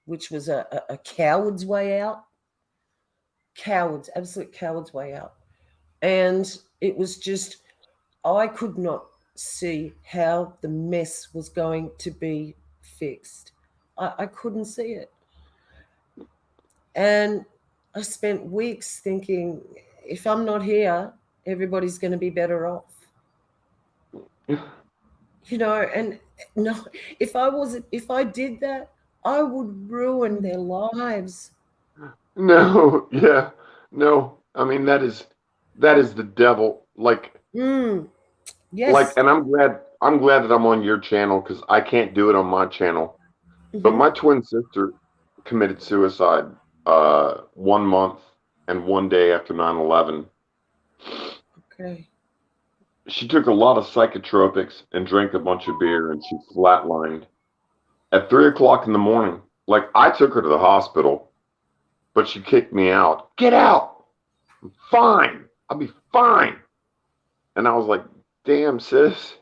which was a coward's way out. Cowards, absolute coward's way out. And it was just, I could not see how the mess was going to be fixed. I couldn't see it. And I spent weeks thinking, if I'm not here, everybody's going to be better off. And no, if I did that, I would ruin their lives. No, yeah, no. I mean, that is the devil. Mm, yes. And I'm glad that I'm on your channel because I can't do it on my channel. But Hmm. my twin sister committed suicide 1 month and 1 day after 9/11. Okay. She took a lot of psychotropics and drank a bunch of beer, and she flatlined at 3 o'clock in the morning. Like, I took her to the hospital, but she kicked me out. "Get out! I'm fine. I'll be fine." And I was like, "Damn, sis."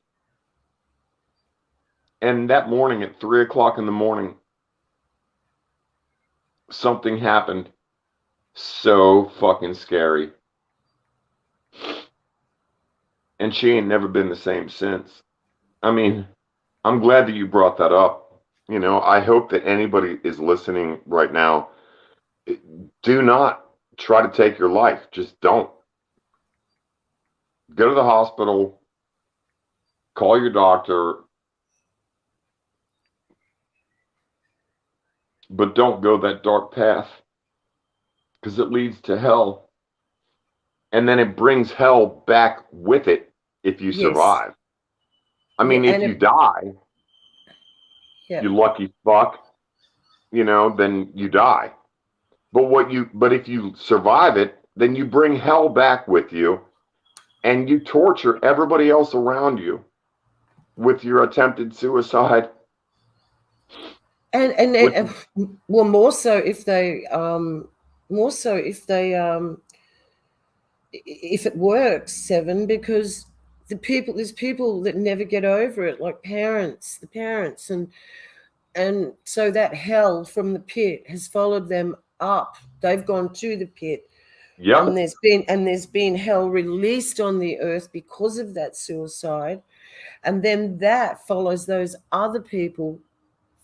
And that morning at 3 o'clock in the morning, something happened so fucking scary. And she ain't never been the same since. I mean, I'm glad that you brought that up. I hope that anybody is listening right now. Do not try to take your life. Just don't. Go to the hospital, call your doctor, but don't go that dark path because it leads to hell. And then it brings hell back with it if you Yes. survive. I Yeah. mean, if And you die, yeah. you lucky fuck, then you die. But if you survive it, then you bring hell back with you and you torture everybody else around you with your attempted suicide. And Which well, more so if it works, Seven, because there's people that never get over it, like the parents, and so that hell from the pit has followed them up. They've gone to the pit, and Yep. there's been hell released on the earth because of that suicide, and then that follows those other people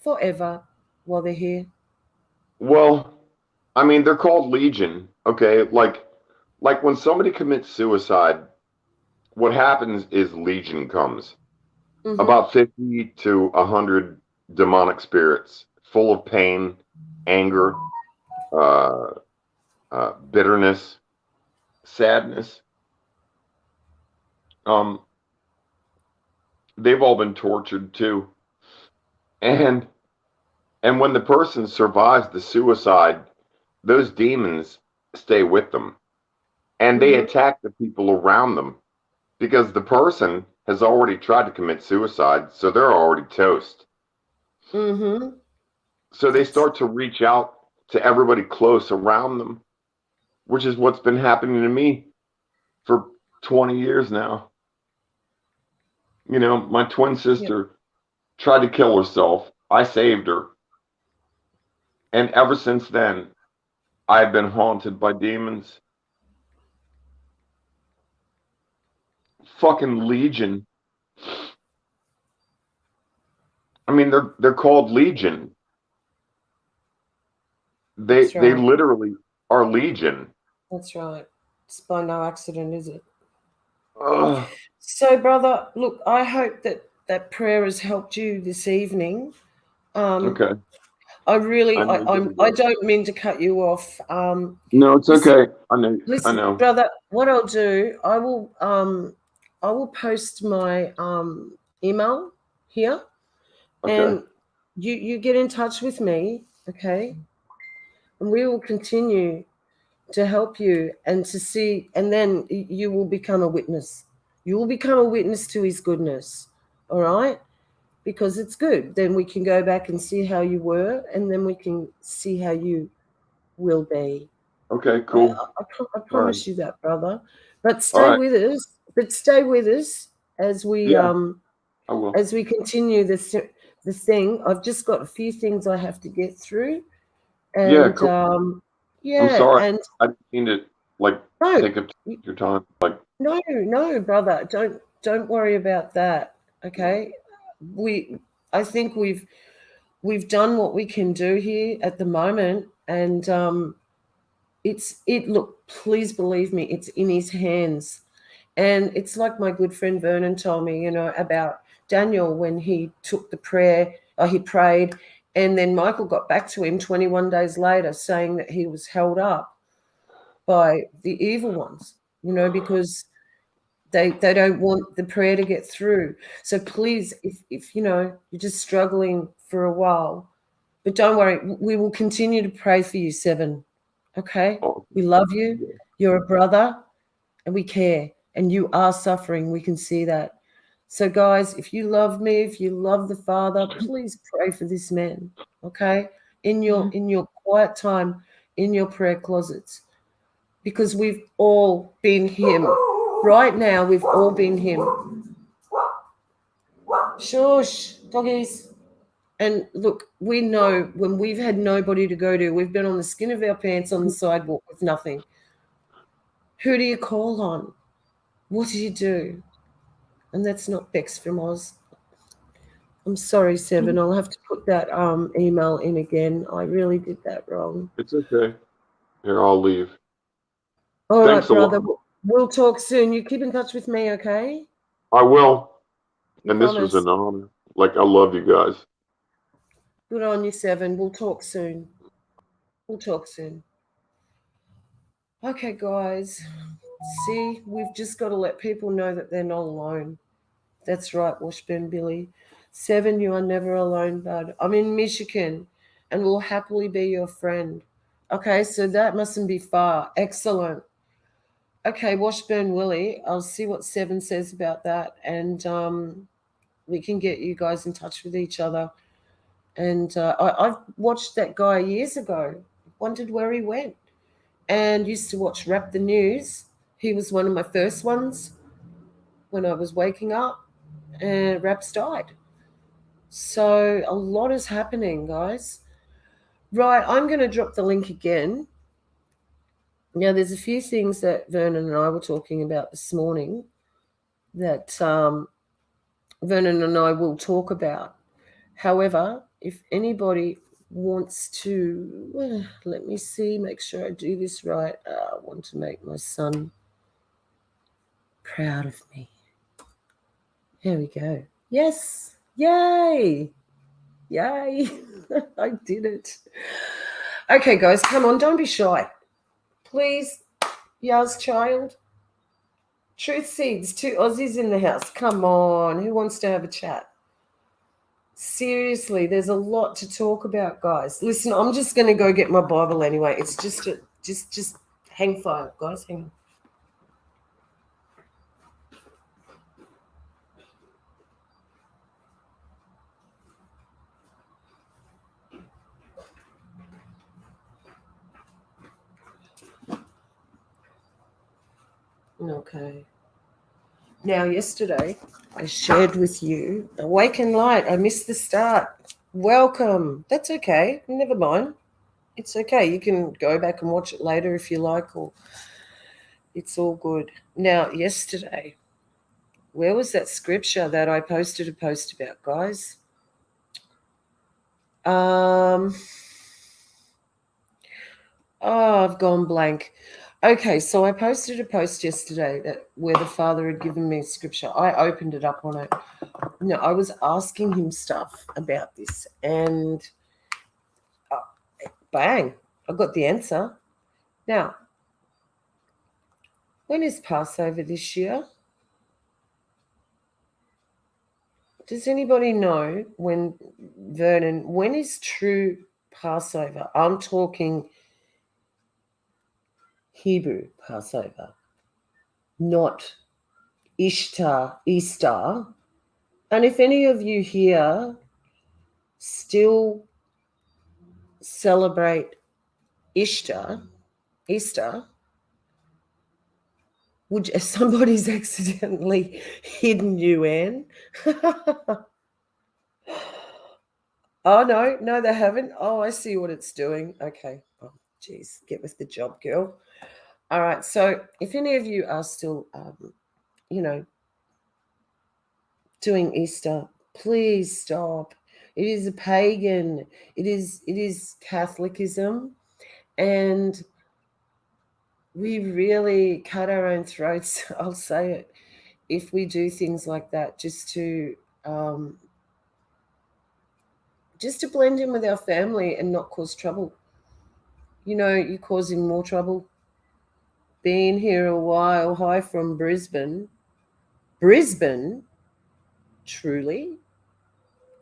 forever while they're here. Well, I mean, they're called legion. Okay, like when somebody commits suicide, what happens is legion comes. Mm-hmm. About 50 to 100 demonic spirits, full of pain, anger, uh, bitterness, sadness. Um, they've all been tortured too, and and when the person survives the suicide, those demons stay with them, and they Mm-hmm. attack the people around them. because the person has already tried to commit suicide, so they're already toast. Mm-hmm. So they start to reach out to everybody close around them, which is what's been happening to me for 20 years now. You know, my twin Yep. sister tried to kill herself. I saved her. And ever since then, I've been haunted by demons. Fucking Legion. I mean, they're called Legion. They That's they right. literally are Legion. That's right. It's by no accident, is it? Ugh. So, brother, look, I hope that that prayer has helped you this evening. Um, Okay. I really, I know that it I is. don't mean to cut you off. No, it's Listen, okay. I know. I listen, know. brother. What I'll do, I will post my email here, Okay. and you get in touch with me, okay? And we will continue to help you and to see, and then you will become a witness. You will become a witness to His goodness. All right. Because it's good. Then we can go back and see how you were, and then we can see how you will be. Okay. I, Cool. I All right. promise you that, brother. But All stay right. with us. But stay with us Yeah, I will. as we continue the thing. I've just got a few things I have to get through, Yeah. and Cool. I'm yeah, sorry. and I didn't mean to like no, take up your time. Like. no, brother, don't worry about that. Okay, we, I think we've done what we can do here at the moment, and look, please believe me, it's in His hands. And it's like my good friend Vernon told me, about Daniel when he took the prayer, he prayed, and then Michael got back to him 21 days later saying that he was held up by the evil ones, because they don't want the prayer to get through. So please, if you're just struggling for a while, but don't worry, we will continue to pray for you, Seven. Okay? Oh, We love you. yeah. You're a brother, and we care. And you are suffering. We can see that. So, guys, if you love me, if you love the Father, please pray for this man. Okay? In your quiet time, in your prayer closets. Because we've all been him. Right now, we've all been him. Shush, doggies. And look, we know when we've had nobody to go to, we've been on the skin of our pants on the sidewalk with nothing. Who do you call on? What do you do? And that's not Bex from Oz. I'm sorry, Seven. I'll have to put that email in again. I really did that wrong. It's okay. Here, I'll leave. All right, Thanks a brother. lot. We'll talk soon. You keep in touch with me, okay? I will. You And this was promise. an honor. Like, I love you guys. Good on you, Seven. We'll talk soon. We'll talk soon. Okay, guys. See, we've just got to let people know that they're not alone. That's right, Washburn Billy. Seven, you are never alone, bud. I'm in Michigan and will happily be your friend. Okay, so that mustn't be far. Excellent. Okay, Washburn Willie, I'll see what Seven says about that, and we can get you guys in touch with each other. And I've watched that guy years ago, wondered where he went, and used to watch Rap the News. He was one of my first ones when I was waking up, and Rap's died. So a lot is happening, guys. Right, I'm going to drop the link again. Now, there's a few things that Vernon and I were talking about this morning that Vernon and I will talk about. However, if anybody wants to, well, let me see, make sure I do this right. I want to make my son proud of me. Here we go. Yes. Yay. Yay. I did it. Okay, guys, come on. Don't be shy. Please, Yaz child. Truth Seeds, 2 Aussies in the house. Come on. Who wants to have a chat? Seriously, there's a lot to talk about, guys. Listen, I'm just going to go get my Bible anyway. It's just hang fire, guys. Hang on. Okay. Now, yesterday, I shared with you Awaken Light. I missed the start. Welcome. That's okay. Never mind. It's okay. You can go back and watch it later if you like, or it's all good. Now, yesterday, where was that scripture that I posted a post about, guys? Oh, I've gone blank. Okay, so I posted a post yesterday where the Father had given me scripture. I opened it up on it. No, I was asking him stuff about this, and bang, I got the answer. Now, when is Passover this year? Does anybody know Vernon, when is true Passover? I'm talking Hebrew Passover, not Ishtar, Easter. And if any of you here still celebrate Easter, somebody's accidentally hidden you, Anne. Oh, no, they haven't. Oh, I see what it's doing. Okay. Oh, geez, get with the job, girl. All right. So if any of you are still, doing Easter, please stop. It is a pagan. It is Catholicism, and we really cut our own throats. I'll say it, if we do things like that, just to blend in with our family and not cause trouble. You're causing more trouble. Been here a while. Hi from Brisbane. Brisbane? Truly?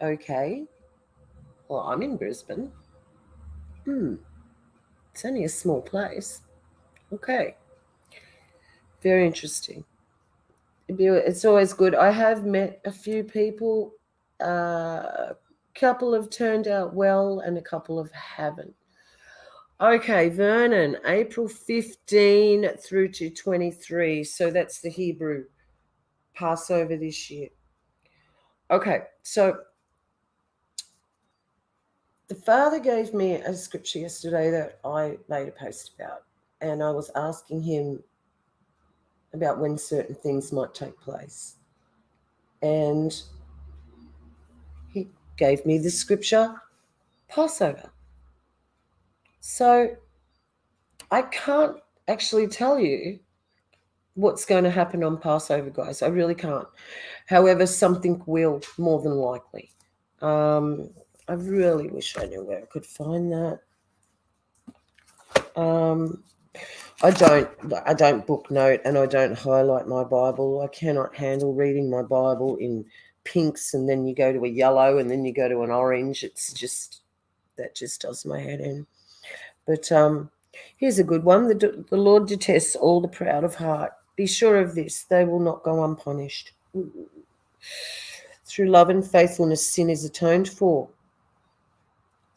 Okay. Well, I'm in Brisbane. It's only a small place. Okay. Very interesting. It's always good. I have met a few people. A couple have turned out well and a couple haven't. Okay, Vernon, April 15 through to 23. So that's the Hebrew Passover this year. Okay, so the Father gave me a scripture yesterday that I made a post about, and I was asking him about when certain things might take place. And he gave me the scripture, Passover. So I can't actually tell you what's going to happen on Passover, guys. I really can't. However, something will, more than likely. I really wish I knew where I could find that. I don't book note, and I don't highlight my Bible. I cannot handle reading my Bible in pinks, and then you go to a yellow, and then you go to an orange. That just does my head in. But here's a good one. The Lord detests all the proud of heart. Be sure of this, they will not go unpunished. Through love and faithfulness, sin is atoned for.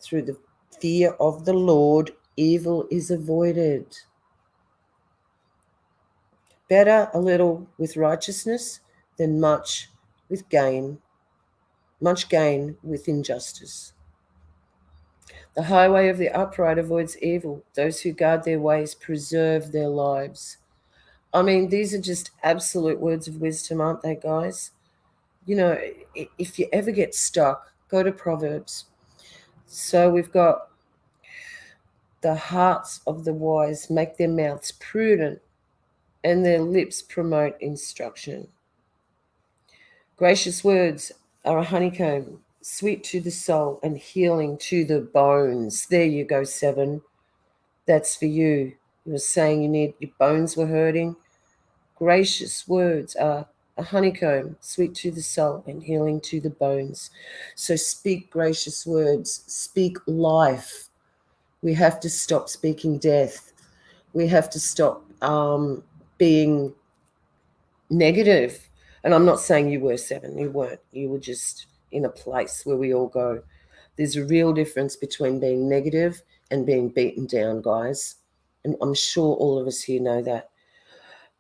Through the fear of the Lord, evil is avoided. Better a little with righteousness than much gain with injustice. The highway of the upright avoids evil. Those who guard their ways preserve their lives. I mean, these are just absolute words of wisdom, aren't they, guys? If you ever get stuck, go to Proverbs. So we've got the hearts of the wise make their mouths prudent, and their lips promote instruction. Gracious words are a honeycomb, sweet to the soul and healing to the bones. There you go, 7. That's for you. You were saying your bones were hurting. Gracious words are a honeycomb, sweet to the soul and healing to the bones. So speak gracious words, speak life. We have to stop speaking death. We have to stop being negative. And I'm not saying you were, 7. You weren't. You were just in a place where we all go. There's a real difference between being negative and being beaten down, guys. And I'm sure all of us here know that.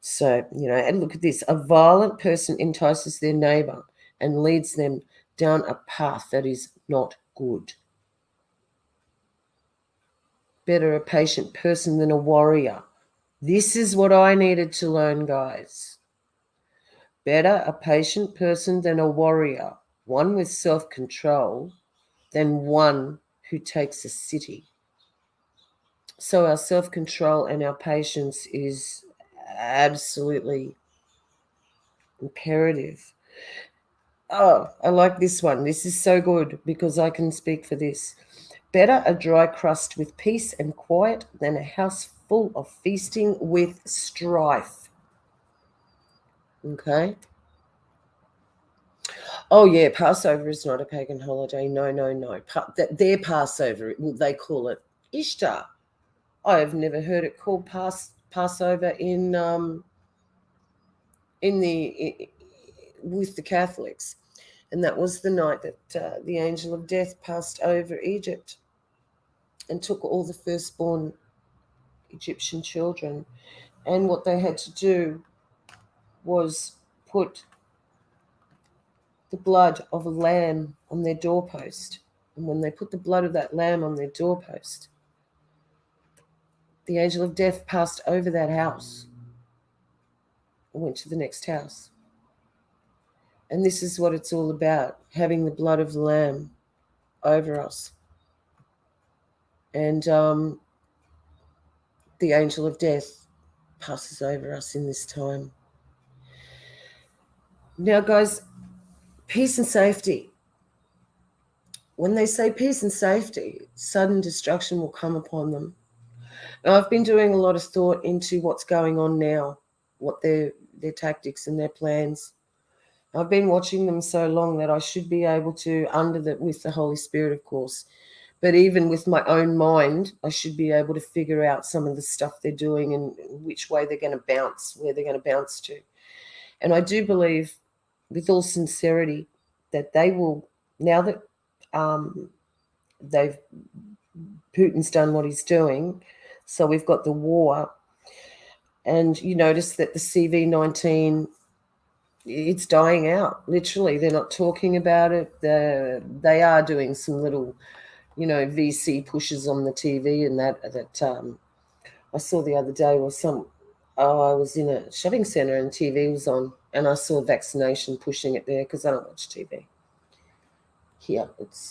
So, and look at this. A violent person entices their neighbor and leads them down a path that is not good. Better a patient person than a warrior. This is what I needed to learn, guys. Better a patient person than a warrior, one with self-control, than one who takes a city. So our self-control and our patience is absolutely imperative. Oh, I like this one. This is so good because I can speak for this. Better a dry crust with peace and quiet than a house full of feasting with strife. Okay? Oh, yeah, Passover is not a pagan holiday. No. Their Passover, well, they call it Ishtar. I have never heard it called Passover with the Catholics. And that was the night that the angel of death passed over Egypt and took all the firstborn Egyptian children. And what they had to do was put the blood of a lamb on their doorpost. And when they put the blood of that lamb on their doorpost, the angel of death passed over that house and went to the next house. And this is what it's all about, having the blood of the lamb over us. And the angel of death passes over us in this time. Now, guys, peace and safety. When they say peace and safety, sudden destruction will come upon them. Now, I've been doing a lot of thought into what's going on now, what their tactics and their plans. I've been watching them so long that I should be able to, with the Holy Spirit, of course, but even with my own mind, I should be able to figure out some of the stuff they're doing and which way they're going to bounce, where they're going to bounce to. And I do believe, with all sincerity, that they will, now that Putin's done what he's doing, so we've got the war, and you notice that the CV-19, it's dying out. Literally, they're not talking about it. They are doing some little, VC pushes on the TV, and that I saw the other day was I was in a shopping centre and TV was on, and I saw vaccination pushing it there because I don't watch TV. Here,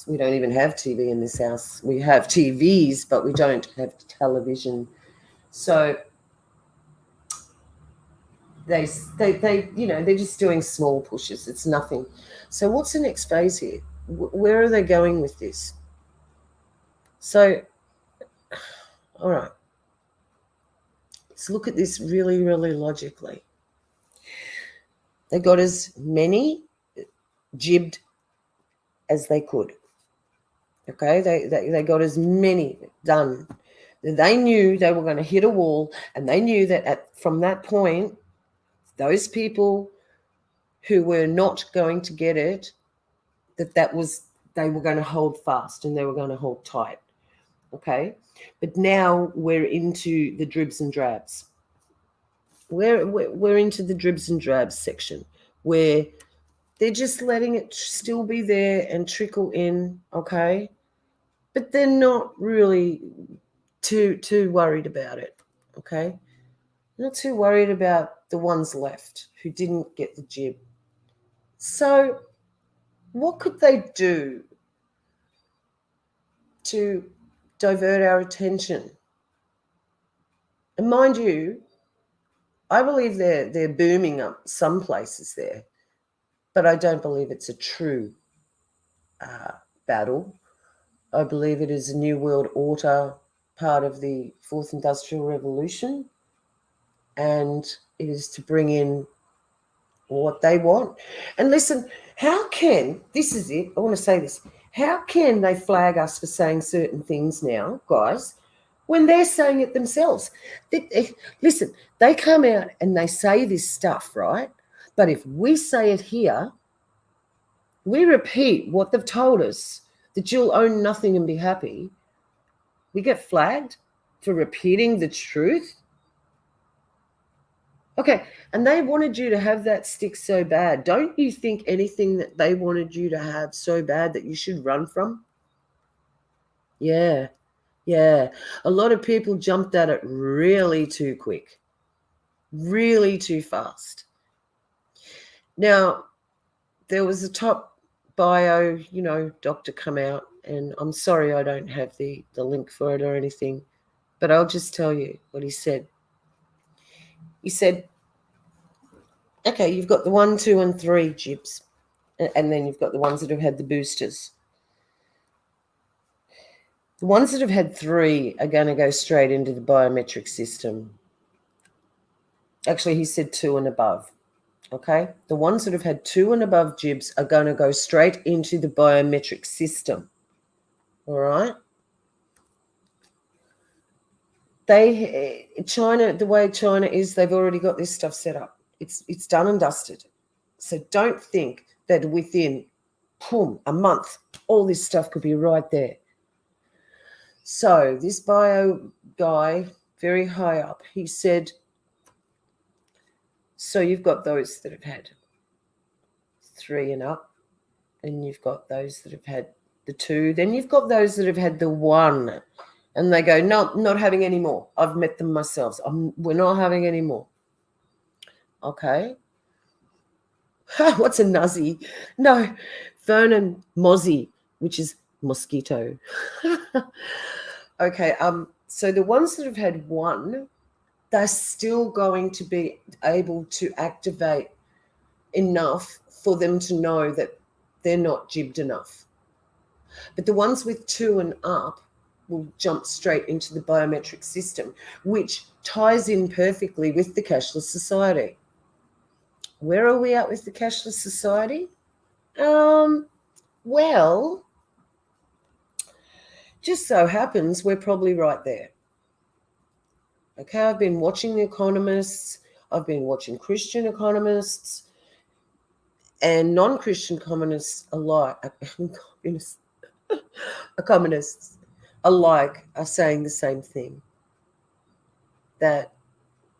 we don't even have TV in this house. We have TVs, but we don't have television. So they're just doing small pushes. It's nothing. So what's the next phase here? Where are they going with this? So, all right, let's look at this really, really logically. They got as many jibbed as they could. Okay, they got as many done. They knew they were going to hit a wall, and they knew that from that point, those people who were not going to get it, they were going to hold fast and they were going to hold tight. Okay, but now we're into the dribs and drabs. We're into the dribs and drabs section where they're just letting it still be there and trickle in, okay? But they're not really too worried about it, okay? Not too worried about the ones left who didn't get the jib. So what could they do to divert our attention? And mind you, I believe they're booming up some places there, but I don't believe it's a true battle. I believe it is a New World Order, part of the Fourth Industrial Revolution, and it is to bring in what they want. And listen, this is it, I want to say this, how can they flag us for saying certain things now, guys, when they're saying it themselves? Listen, they come out and they say this stuff, right? But if we say it here, we repeat what they've told us, that you'll own nothing and be happy, we get flagged for repeating the truth. Okay, and they wanted you to have that stick so bad. Don't you think anything that they wanted you to have so bad that you should run from? Yeah, yeah. A lot of people jumped at it really too quick, really too fast. Now, there was a top bio, doctor come out, and I'm sorry I don't have the link for it or anything, but I'll just tell you what he said. He said, okay, you've got the 1, 2, and 3 jibs, and then you've got the ones that have had the boosters. The ones that have had 3 are going to go straight into the biometric system. Actually, he said 2 and above. Okay, the ones that have had 2 and above jibs are going to go straight into the biometric system. All right. China, the way China is, they've already got this stuff set up. It's done and dusted. So don't think that within, a month, all this stuff could be right there. So this bio guy, very high up, he said, so you've got those that have had 3 and up, and you've got those that have had the 2, then you've got those that have had the 1. And they go, no, not having any more. I've met them myself. We're not having any more. Okay. What's a nuzzy? No, Vernon Mozzie, which is mosquito. Okay. So the ones that have had 1, they're still going to be able to activate enough for them to know that they're not jibbed enough. But the ones with 2 and up will jump straight into the biometric system, which ties in perfectly with the cashless society. Where are we at with the cashless society? Well, just so happens we're probably right there. Okay, I've been watching the economists, I've been watching Christian economists and non-Christian economists alike. Economists alike are saying the same thing, that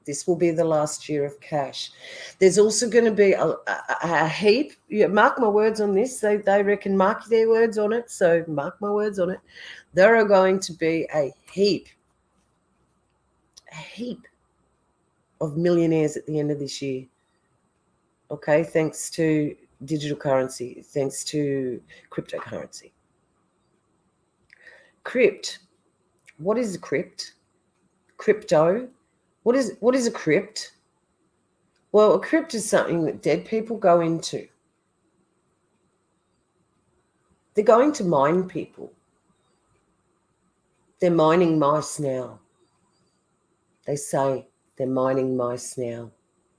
this will be the last year of cash. There's also going to be a heap. Mark my words on this. They reckon mark their words on it. So mark my words on it. There are going to be a heap of millionaires at the end of this year. Okay, thanks to digital currency, thanks to cryptocurrency. Crypt. What is a crypt? Crypto. What is a crypt? Well, a crypt is something that dead people go into. They're going to mine people. They're mining mice now. They say they're mining mice now.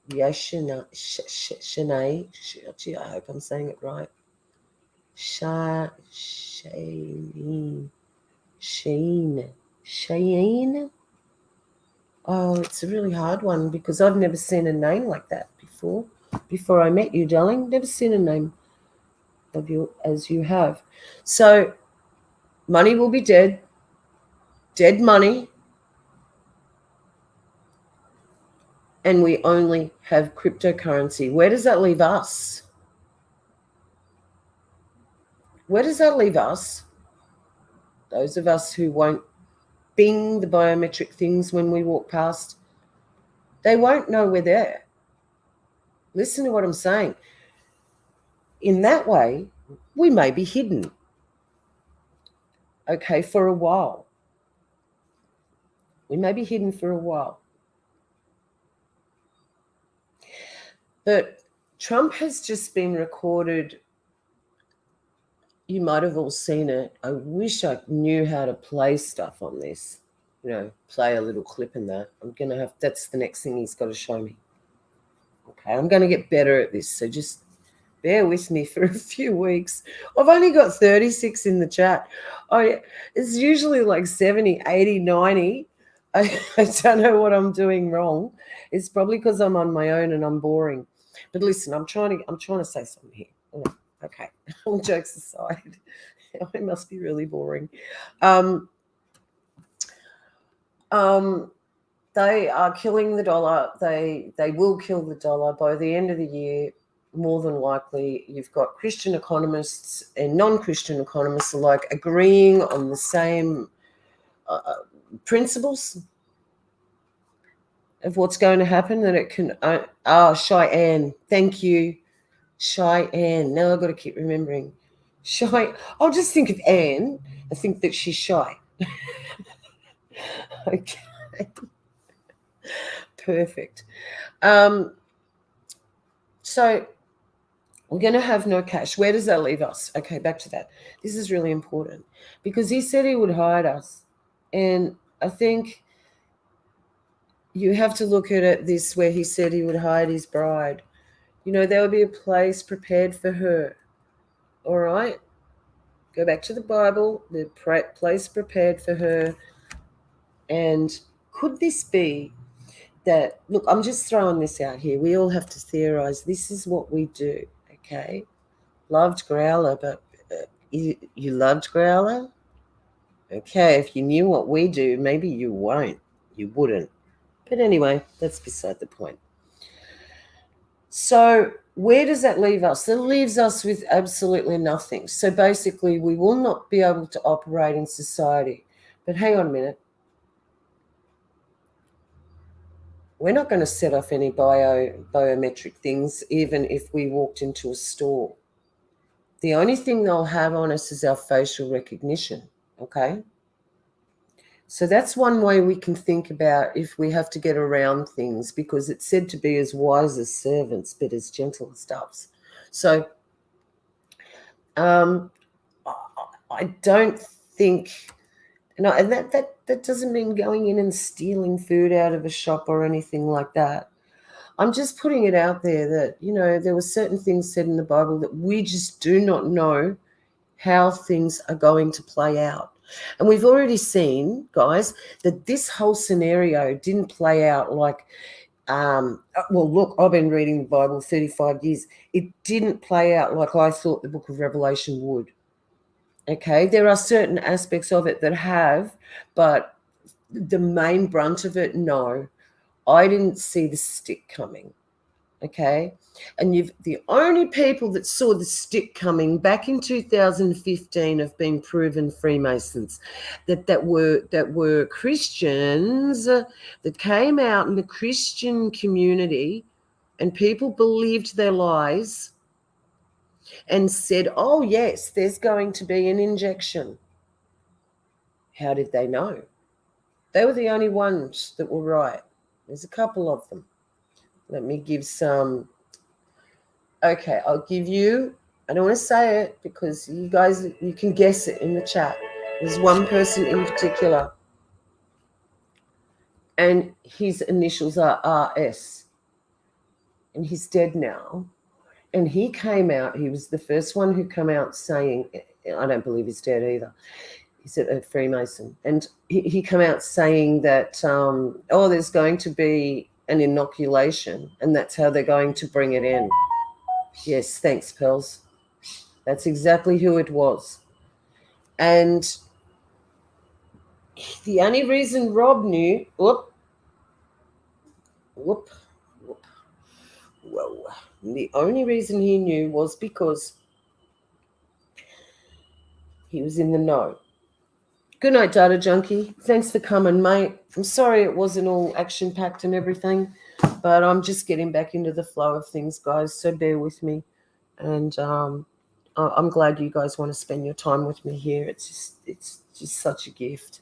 Yes, Shanae. I hope I'm saying it right. Shane. Oh, it's a really hard one because I've never seen a name like that before. Before I met you, darling, never seen a name of you as you have. So money will be dead money, and we only have cryptocurrency. Where does that leave us? Where does that leave us? Those of us who won't bing the biometric things when we walk past, they won't know we're there. Listen to what I'm saying. In that way, we may be hidden, okay, for a while. We may be hidden for a while. But Trump has just been recorded. You might have all seen it. I wish I knew how to play stuff on this. Play a little clip in that. That's the next thing he's got to show me. Okay, I'm going to get better at this. So just bear with me for a few weeks. I've only got 36 in the chat. It's usually like 70, 80, 90. I don't know what I'm doing wrong. It's probably because I'm on my own and I'm boring. But listen, I'm trying to say something here. Okay, all jokes aside, it must be really boring. They they are killing the dollar. They will kill the dollar by the end of the year. More than likely, you've got Christian economists and non-Christian economists alike agreeing on the same principles of what's going to happen, that it can. Cheyenne, thank you, Cheyenne. Now I've got to keep remembering. I'll just think of Anne. I think that she's shy. Okay. Perfect. So we're going to have no cash. Where does that leave us? Okay, back to that. This is really important because he said he would hide us. And I think you have to look at it this where he said he would hide his bride. You know, there will be a place prepared for her. All right? Go back to the Bible, the place prepared for her. And could this be that, look, I'm just throwing this out here. We all have to theorize. This is what we do, okay? Loved Growler, but you loved Growler? Okay, if you knew what we do, maybe you won't. You wouldn't. But anyway, that's beside the point. So where does that leave us? That leaves us with absolutely nothing. So basically, we will not be able to operate in society. But hang on a minute. We're not going to set off any biometric things, even if we walked into a store. The only thing they'll have on us is our facial recognition, okay? So that's one way we can think about if we have to get around things, because it's said to be as wise as servants, but as gentle as doves. So I don't think, and that doesn't mean going in and stealing food out of a shop or anything like that. I'm just putting it out there that, you know, there were certain things said in the Bible that we just do not know how things are going to play out. And we've already seen, guys, that this whole scenario didn't play out like, well, look, I've been reading the Bible 35 years. It didn't play out like I thought the book of Revelation would. Okay, there are certain aspects of it that have, but the main brunt of it, no. I didn't see the stick coming, okay? And the only people that saw the stick coming back in 2015 have been proven Freemasons, that were Christians that came out in the Christian community, and people believed their lies and said, oh, yes, there's going to be an injection. How did they know? They were the only ones that were right. There's a couple of them. Let me give some. Okay, I'll give you, I don't want to say it because you guys, you can guess it in the chat. There's one person in particular, and his initials are RS, and he's dead now. And he came out, he was the first one who came out saying, I don't believe he's dead either. He's a Freemason. And he came out saying that, there's going to be an inoculation, and that's how they're going to bring it in. Yes, thanks, Pels. That's exactly who it was. And the only reason Rob knew, the only reason he knew was because he was in the know. Good night, Data Junkie. Thanks for coming, mate. I'm sorry it wasn't all action-packed and everything, but I'm just getting back into the flow of things, guys, so bear with me. And I'm glad you guys want to spend your time with me here. It's just such a gift.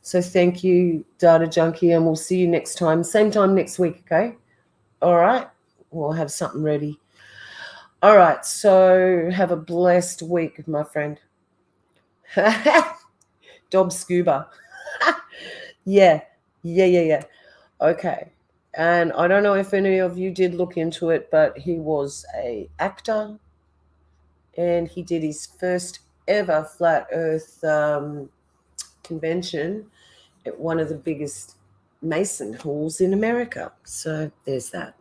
So thank you, Data Junkie, and we'll see you next time. Same time next week, okay? All right? We'll have something ready. All right, so have a blessed week, my friend. Dob Scuba. Yeah. Okay. And I don't know if any of you did look into it, but he was an actor, and he did his first ever Flat Earth convention at one of the biggest Mason halls in America. So there's that.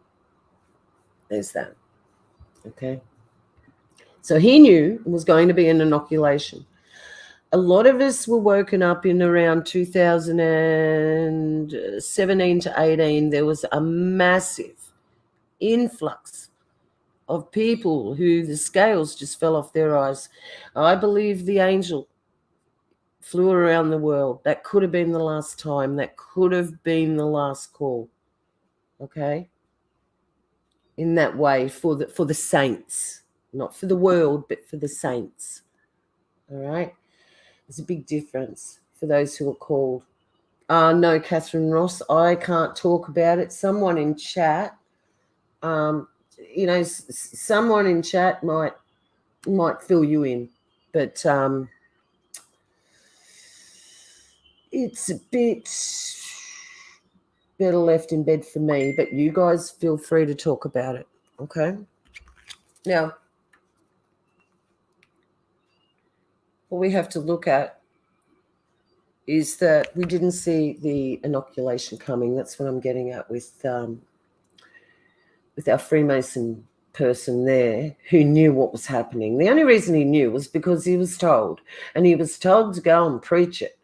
Okay. So he knew it was going to be an inoculation. a lot of us were woken up in around 2017 to 18. There was a massive influx of people who the scales just fell off their eyes. I believe the angel flew around the world. That could have been the last time. That could have been the last call. Okay? In that way, for the saints. Not for the world, but for the saints. All right? There's a big difference for those who are called. No, Catherine Ross, I can't talk about it. Someone in chat, someone in chat might fill you in, but it's a bit better left in bed for me. But you guys feel free to talk about it, okay? Now, what we have to look at is that we didn't see the inoculation coming. That's what I'm getting at with our Freemason person there who knew what was happening. The only reason he knew was because he was told, and he was told to go and preach it,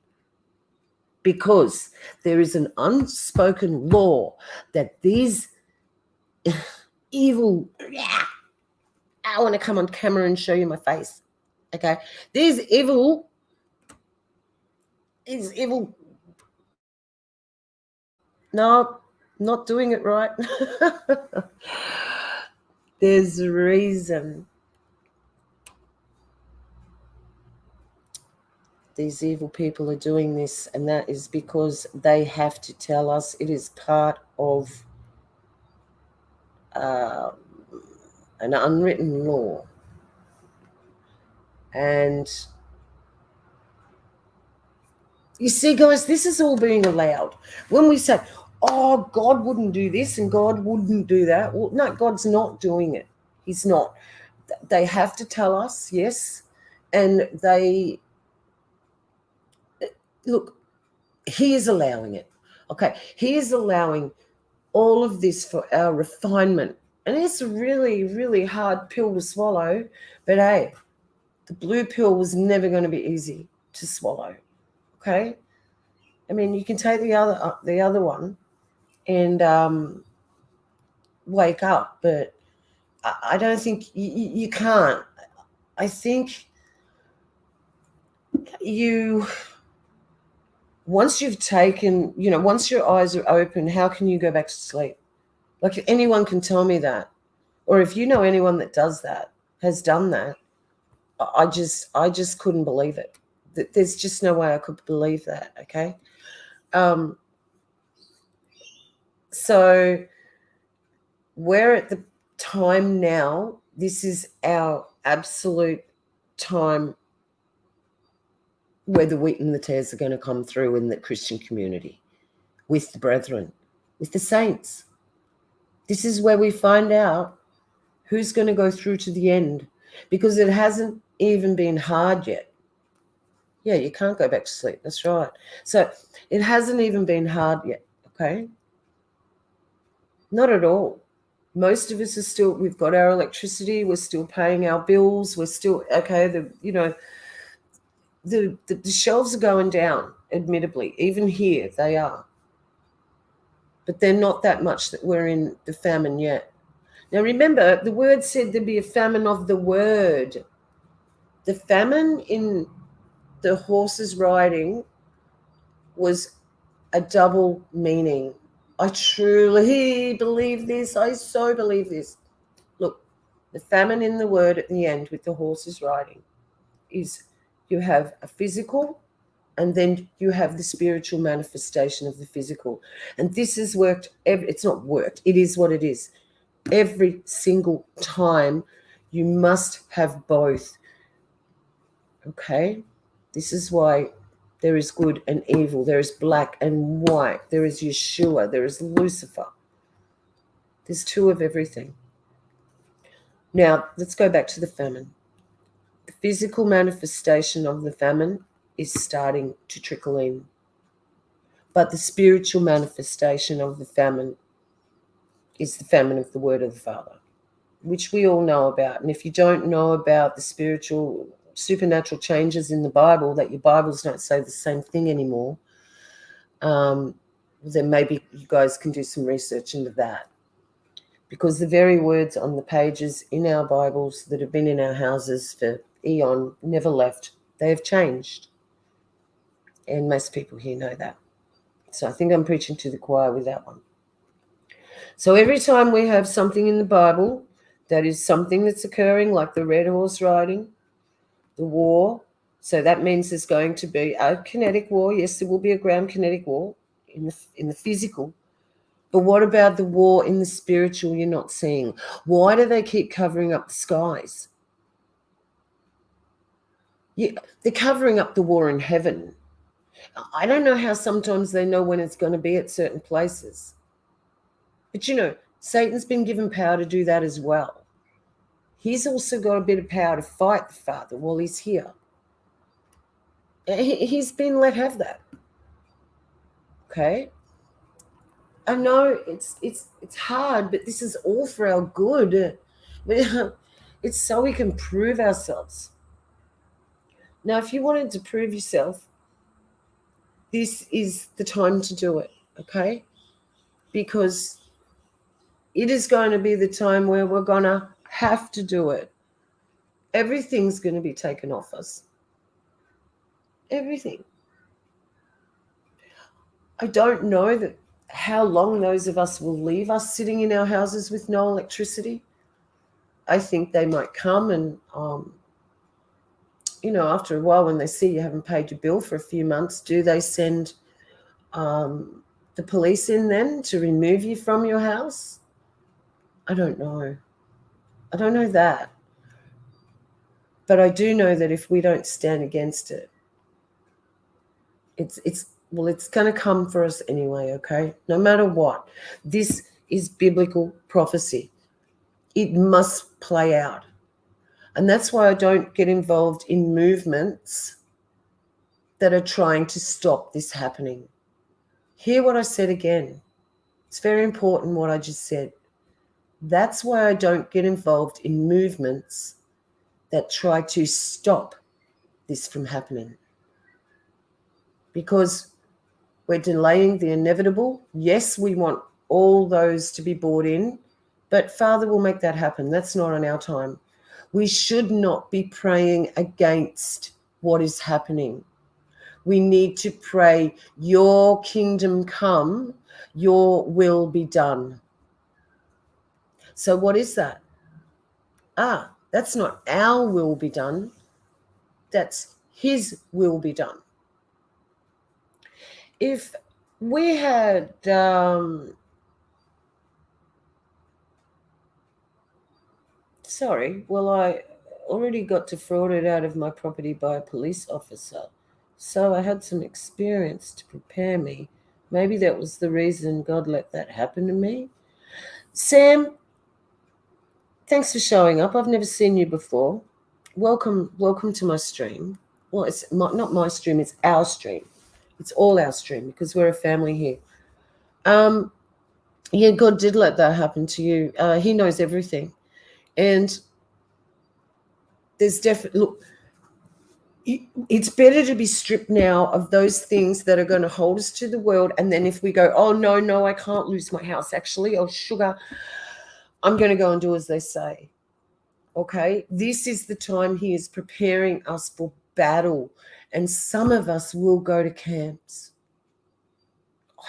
because there is an unspoken law that these evil, I want to come on camera and show you my face, okay? These evil, no, not doing it right. There's a reason these evil people are doing this, and that is because they have to tell us. It is part of an unwritten law. And you see, guys, this is all being allowed. When we say, oh, God wouldn't do this and God wouldn't do that. Well, no, God's not doing it. He's not. They have to tell us, yes. And look, he is allowing it. Okay, he is allowing all of this for our refinement. And it's a really, really hard pill to swallow. But hey, the blue pill was never going to be easy to swallow. Okay? I mean, you can take the other one and wake up, but I don't think you can't. I think once you've taken, once your eyes are open, how can you go back to sleep? Like, if anyone can tell me that, or if you know anyone that does that, has done that, I just couldn't believe it. There's just no way I could believe that, okay? So we're at the time now. This is our absolute time where the wheat and the tares are going to come through in the Christian community, with the brethren, with the saints. This is where we find out who's going to go through to the end, because it hasn't even been hard yet. Yeah, you can't go back to sleep. That's right. So it hasn't even been hard yet, okay? Not at all. Most of us are still, we've got our electricity, we're still paying our bills, we're still, okay, the shelves are going down, admittedly. Even here, they are. But they're not that much that we're in the famine yet. Now, remember, the word said there'd be a famine of the word. The famine in the horses riding was a double meaning. I truly believe this. I so believe this. Look, the famine in the word at the end with the horses riding is you have a physical, and then you have the spiritual manifestation of the physical. And this has worked. It's not worked. It is what it is. Every single time you must have both. Okay? This is why there is good and evil. There is black and white. There is Yeshua. There is Lucifer. There's two of everything. Now, let's go back to the famine. The physical manifestation of the famine is starting to trickle in. But the spiritual manifestation of the famine is the famine of the word of the Father, which we all know about. And if you don't know about the spiritual, supernatural changes in the Bible, that your Bibles don't say the same thing anymore, then maybe you guys can do some research into that. Because the very words on the pages in our Bibles that have been in our houses for eon never left. They have changed. And most people here know that. So I think I'm preaching to the choir with that one. So every time we have something in the Bible that is something that's occurring, like the red horse riding, the war, so that means there's going to be a kinetic war. Yes, there will be a ground kinetic war in the physical. But what about the war in the spiritual you're not seeing? Why do they keep covering up the skies? They're covering up the war in heaven. I don't know how sometimes they know when it's going to be at certain places. But, Satan's been given power to do that as well. He's also got a bit of power to fight the Father while he's here. He's been let have that. Okay? I know it's hard, but this is all for our good. It's so we can prove ourselves. Now, if you wanted to prove yourself, this is the time to do it, okay? Because it is going to be the time where we're going to have to do it. Everything's going to be taken off us. Everything. I don't know how long those of us will leave us sitting in our houses with no electricity. I think they might come and, after a while when they see you haven't paid your bill for a few months, do they send the police in then to remove you from your house? I don't know. I don't know that. But I do know that if we don't stand against it, it's going to come for us anyway, okay? No matter what. This is biblical prophecy. It must play out. And that's why I don't get involved in movements that are trying to stop this happening. Hear what I said again. It's very important what I just said. That's why I don't get involved in movements that try to stop this from happening. Because we're delaying the inevitable. Yes, we want all those to be brought in, but Father will make that happen. That's not on our time. We should not be praying against what is happening. We need to pray, your kingdom come, your will be done. So what is that? That's not our will be done. That's his will be done. If we had I already got defrauded out of my property by a police officer. So I had some experience to prepare me. Maybe that was the reason God let that happen to me. Sam, thanks for showing up. I've never seen you before. Welcome to my stream. Well, it's not my stream, it's our stream. It's all our stream because we're a family here. Yeah, God did let that happen to you. He knows everything. And there's definitely, look, it's better to be stripped now of those things that are going to hold us to the world. And then if we go, oh, no, I can't lose my house. Actually, oh, sugar, I'm going to go and do as they say. Okay? This is the time he is preparing us for battle. And some of us will go to camps.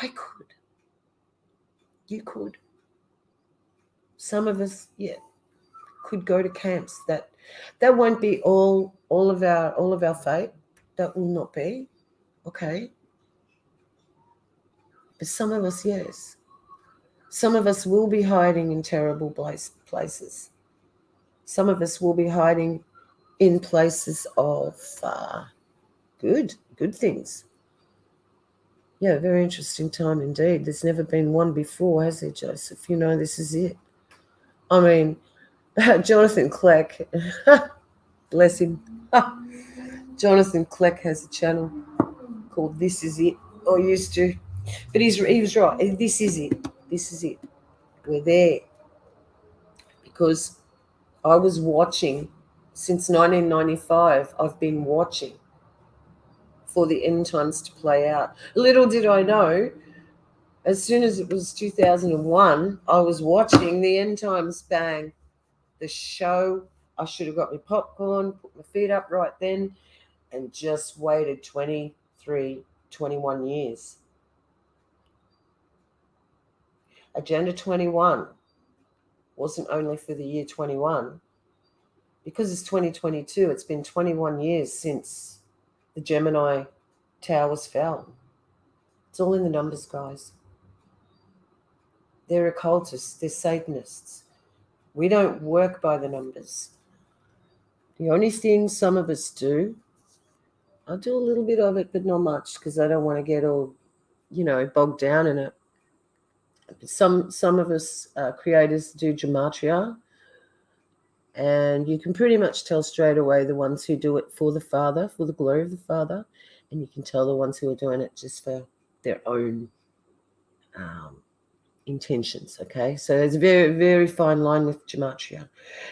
I could. You could. Some of us, could go to camps. That won't be all of our fate. That will not be. Okay. But some of us, yes. Some of us will be hiding in terrible places. Some of us will be hiding in places of good things. Yeah, very interesting time indeed. There's never been one before, has there, Joseph? This is it. I mean, Jonathan Kleck, bless him. Jonathan Kleck has a channel called This Is It, or used to. But he was right. This is it. This is it. We're there. Because I was watching Since 1995, I've been watching for the end times to play out. Little did I know, as soon as it was 2001, I was watching the end times bang, the show. I should have got my popcorn, put my feet up right then, and just waited 23, 21 years. Agenda 21 wasn't only for the year 21. Because it's 2022, it's been 21 years since the Gemini towers fell. It's all in the numbers, guys. They're occultists. They're Satanists. We don't work by the numbers. The only thing some of us do, I do a little bit of it, but not much, because I don't want to get all, bogged down in it. Some of us creators do gematria, and you can pretty much tell straight away the ones who do it for the Father, for the glory of the Father, and you can tell the ones who are doing it just for their own intentions. Okay, so there's a very, very fine line with gematria,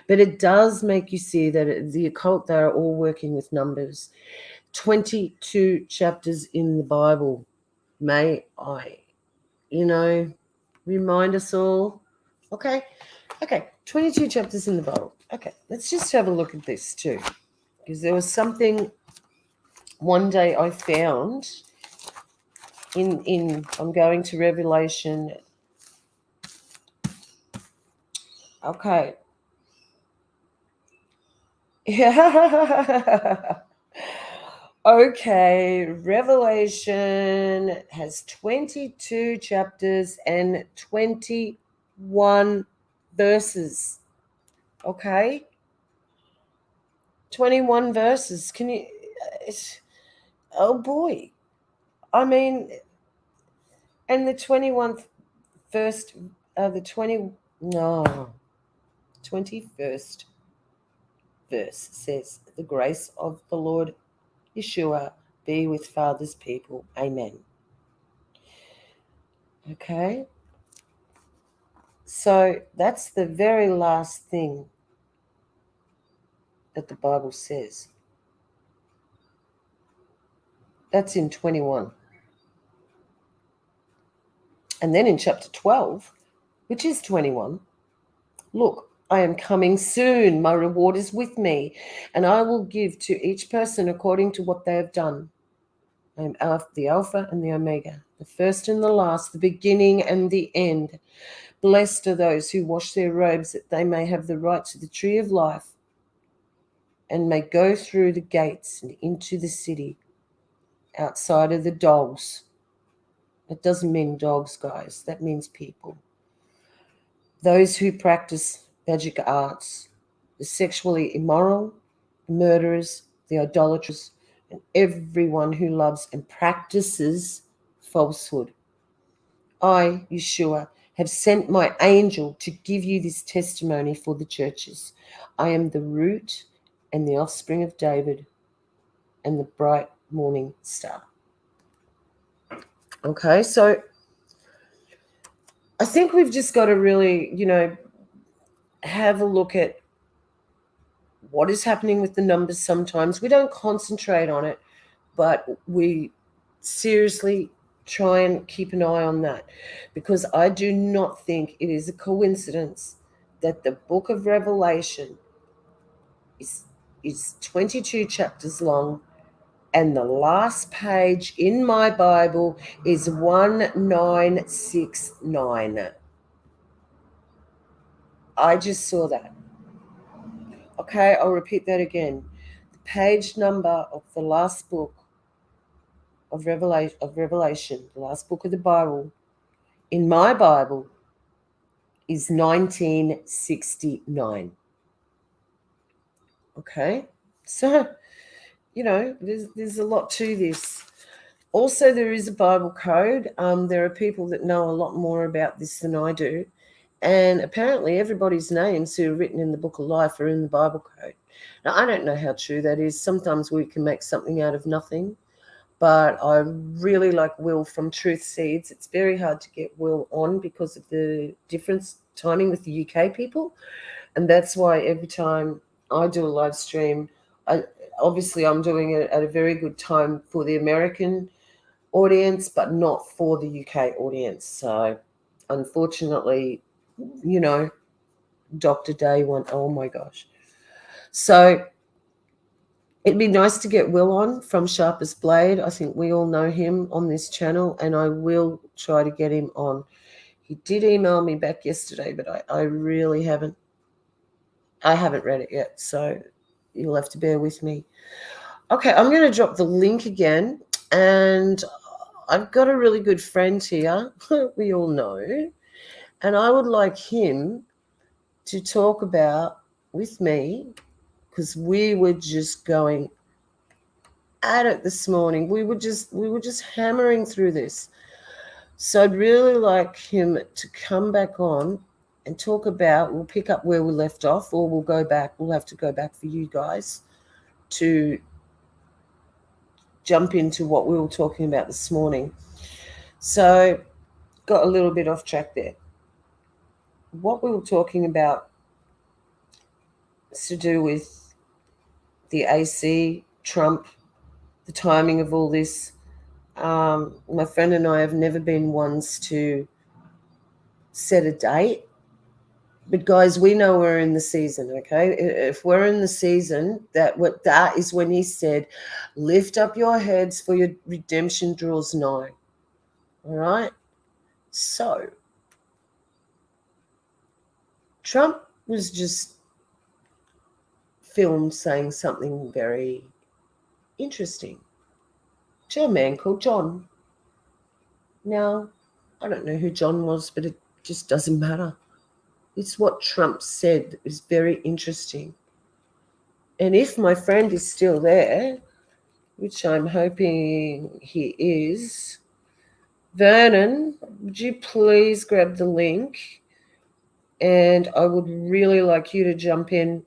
but it does make you see that the occult, they are all working with numbers. 22 chapters in the Bible. May I, remind us all. Okay, 22 chapters in the Bible. Okay, let's just have a look at this too, because there was something one day I found in I'm going to Revelation. Okay. Yeah. Okay, Revelation has 22 chapters and 21 verses. Okay? 21 verses. Can you oh boy. I mean, and the 21st first the 21st verse says, the grace of the Lord Yeshua be with Father's people. Amen. Okay? So that's the very last thing that the Bible says. That's in 21. And then in chapter 12, which is 21, look, I am coming soon. My reward is with me, and I will give to each person according to what they have done. I am the Alpha and the Omega, the first and the last, the beginning and the end. Blessed are those who wash their robes, that they may have the right to the tree of life and may go through the gates and into the city outside of the dogs. It doesn't mean dogs, guys. That means people. Those who practice magic arts, the sexually immoral, the murderers, the idolaters, and everyone who loves and practices falsehood. I, Yeshua, have sent my angel to give you this testimony for the churches. I am the root and the offspring of David and the bright morning star. Okay, so I think we've just got to really, have a look at what is happening with the numbers sometimes. We don't concentrate on it, but we seriously try and keep an eye on that, because I do not think it is a coincidence that the book of Revelation is 22 chapters long, and the last page in my Bible is 1969. I just saw that. Okay, I'll repeat that again. The page number of the last book of Revelation, the last book of the Bible, in my Bible, is 1969. Okay, so there's a lot to this. Also, there is a Bible code. There are people that know a lot more about this than I do, and apparently everybody's names who are written in the book of life are in the Bible code. Now, I don't know how true that is. Sometimes we can make something out of nothing, but I really like Will from Truth Seeds. It's very hard to get Will on because of the difference timing with the UK people, and that's why every time I do a live stream. Obviously, I'm doing it at a very good time for the American audience, but not for the UK audience. So, unfortunately, you know, Dr. Day went, oh my gosh. So, it'd be nice to get Will on from Sharpest Blade. I think we all know him on this channel, and I will try to get him on. He did email me back yesterday, but I really haven't read it yet, so you'll have to bear with me. Okay, I'm going to drop the link again, and I've got a really good friend here, we all know, and I would like him to talk about with me, because we were just going at it this morning. We were just hammering through this. So I'd really like him to come back on and talk about, we'll pick up where we left off, or we'll go back. We'll have to go back for you guys to jump into what we were talking about this morning. So got a little bit off track there. What we were talking about is to do with the AC, Trump, the timing of all this. My friend and I have never been ones to set a date. But guys, we know we're in the season, okay? If we're in the season, that is when he said, lift up your heads for your redemption draws nigh. All right? So Trump was just filmed saying something very interesting to a man called John. Now, I don't know who John was, but it just doesn't matter. It's what Trump said that was very interesting. And if my friend is still there, which I'm hoping he is, Vernon, would you please grab the link? And I would really like you to jump in,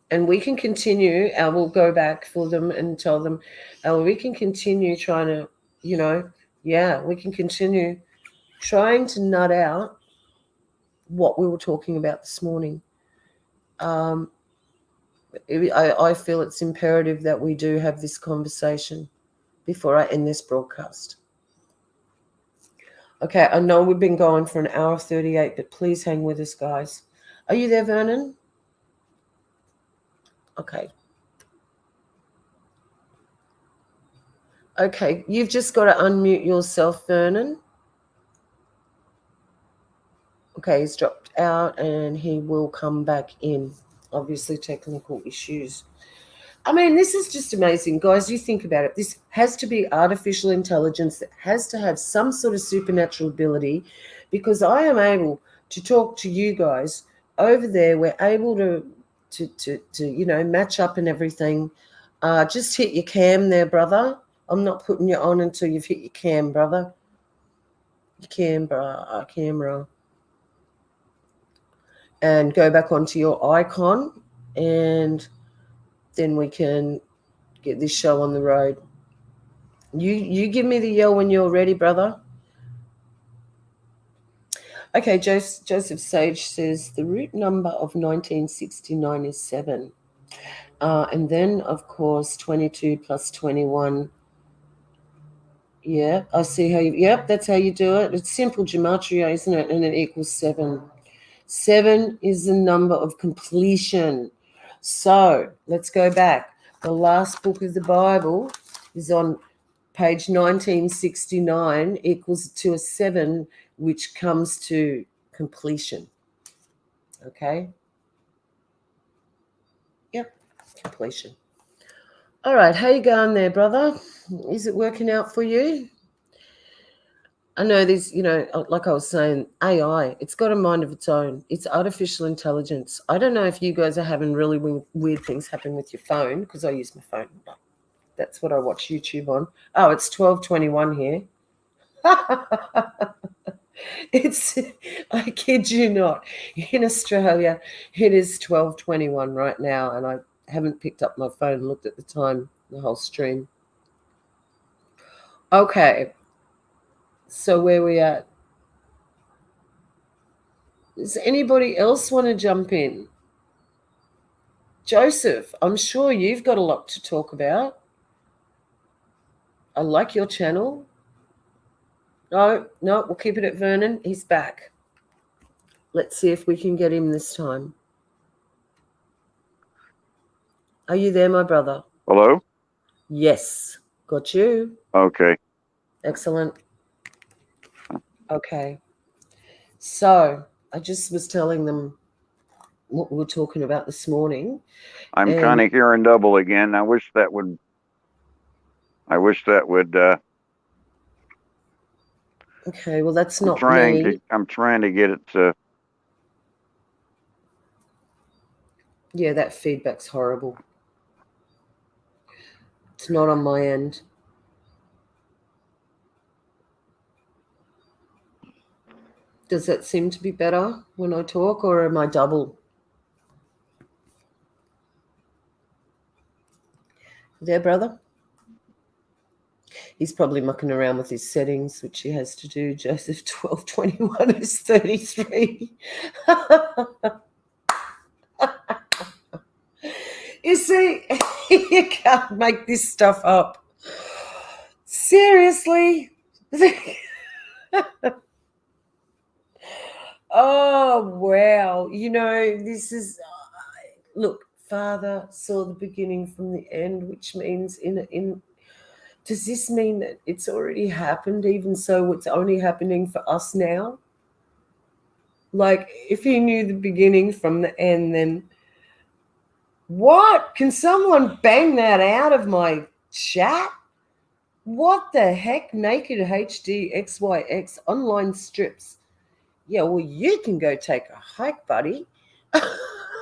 and we can continue. I will go back for them and tell them, we can continue trying to, we can continue trying to nut out what we were talking about this morning. I feel it's imperative that we do have this conversation before I end this broadcast. Okay, I know we've been going for an hour 38, but please hang with us, guys. Are you there, Vernon? Okay. Okay, you've just got to unmute yourself, Vernon. Okay, he's dropped out and he will come back in. Obviously, technical issues. I mean, this is just amazing. Guys, you think about it. This has to be artificial intelligence that has to have some sort of supernatural ability, because I am able to talk to you guys over there. We're able to match up and everything. Just hit your cam there, brother. I'm not putting you on until you've hit your cam, brother. Your camera. And go back onto your icon, and then we can get this show on the road. You give me the yell when you're ready, brother. Okay, Joseph Sage says the root number of 1969 is 7. And then, of course, 22 plus 21. Yeah, I see how you... Yep, that's how you do it. It's simple gematria, isn't it? And it equals 7. 7 is the number of completion. So let's go back. The last book of the Bible is on page 1969, equals to a 7, which comes to completion. Okay? Yep, completion. All right, how you going there, brother? Is it working out for you? I know this, like I was saying, AI, it's got a mind of its own. It's artificial intelligence. I don't know if you guys are having really weird things happen with your phone, because I use my phone. That's what I watch YouTube on. Oh, it's 12:21 here. I kid you not. In Australia, it is 12:21 right now, and I haven't picked up my phone and looked at the time the whole stream. Okay. So where we at? Does anybody else want to jump in? Joseph, I'm sure you've got a lot to talk about. I like your channel. No, we'll keep it at Vernon. He's back. Let's see if we can get him this time. Are you there, my brother? Hello? Yes. Got you. Okay. Excellent. Okay. So I just was telling them what we were talking about this morning. I'm kind of hearing double again. I wish that would. Okay, well, that's not me. I'm trying to get it to. Yeah, that feedback's horrible. It's not on my end. Does that seem to be better when I talk, or am I double? There, brother? He's probably mucking around with his settings, which he has to do. Joseph 1221 is 33. You see, you can't make this stuff up. Seriously? Oh, wow. You know, this is, look, Father saw the beginning from the end, which means does this mean that it's already happened, even so it's only happening for us now? Like, if he knew the beginning from the end, then what? Can someone bang that out of my chat? What the heck? Naked HD XYX online strips. Yeah, well, you can go take a hike, buddy.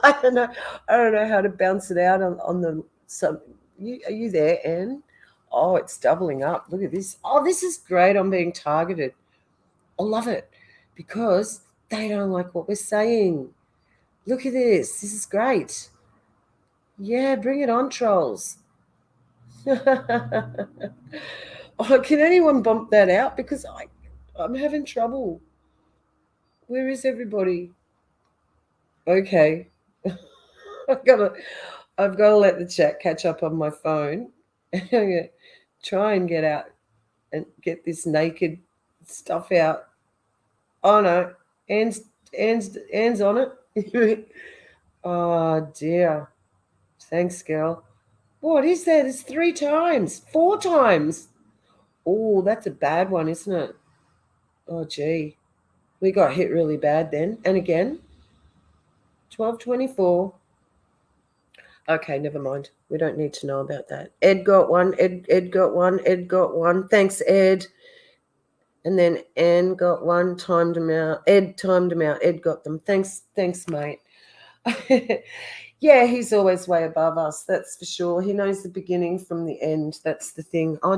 I don't know how to bounce it out on the some. Are you there, Anne? Oh, it's doubling up. Look at this. Oh, this is great. I'm being targeted. I love it because they don't like what we're saying. Look at this. This is great. Yeah, bring it on, trolls. Oh, can anyone bump that out? Because I'm having trouble. Where is everybody? Okay. I've got to let the chat catch up on my phone. I'm going to try and get out and get this naked stuff out. Oh no, Anne's on it. Oh dear. Thanks, girl. What is that? It's 3 times, 4 times. Oh, that's a bad one, isn't it? Oh gee. We got hit really bad then. And again. 1224. Okay, never mind. We don't need to know about that. Ed got one. Ed got one. Ed got one. Thanks, Ed. And then Anne got one. Timed him out. Ed timed him out. Ed got them. Thanks, mate. Yeah, he's always way above us. That's for sure. He knows the beginning from the end. That's the thing. I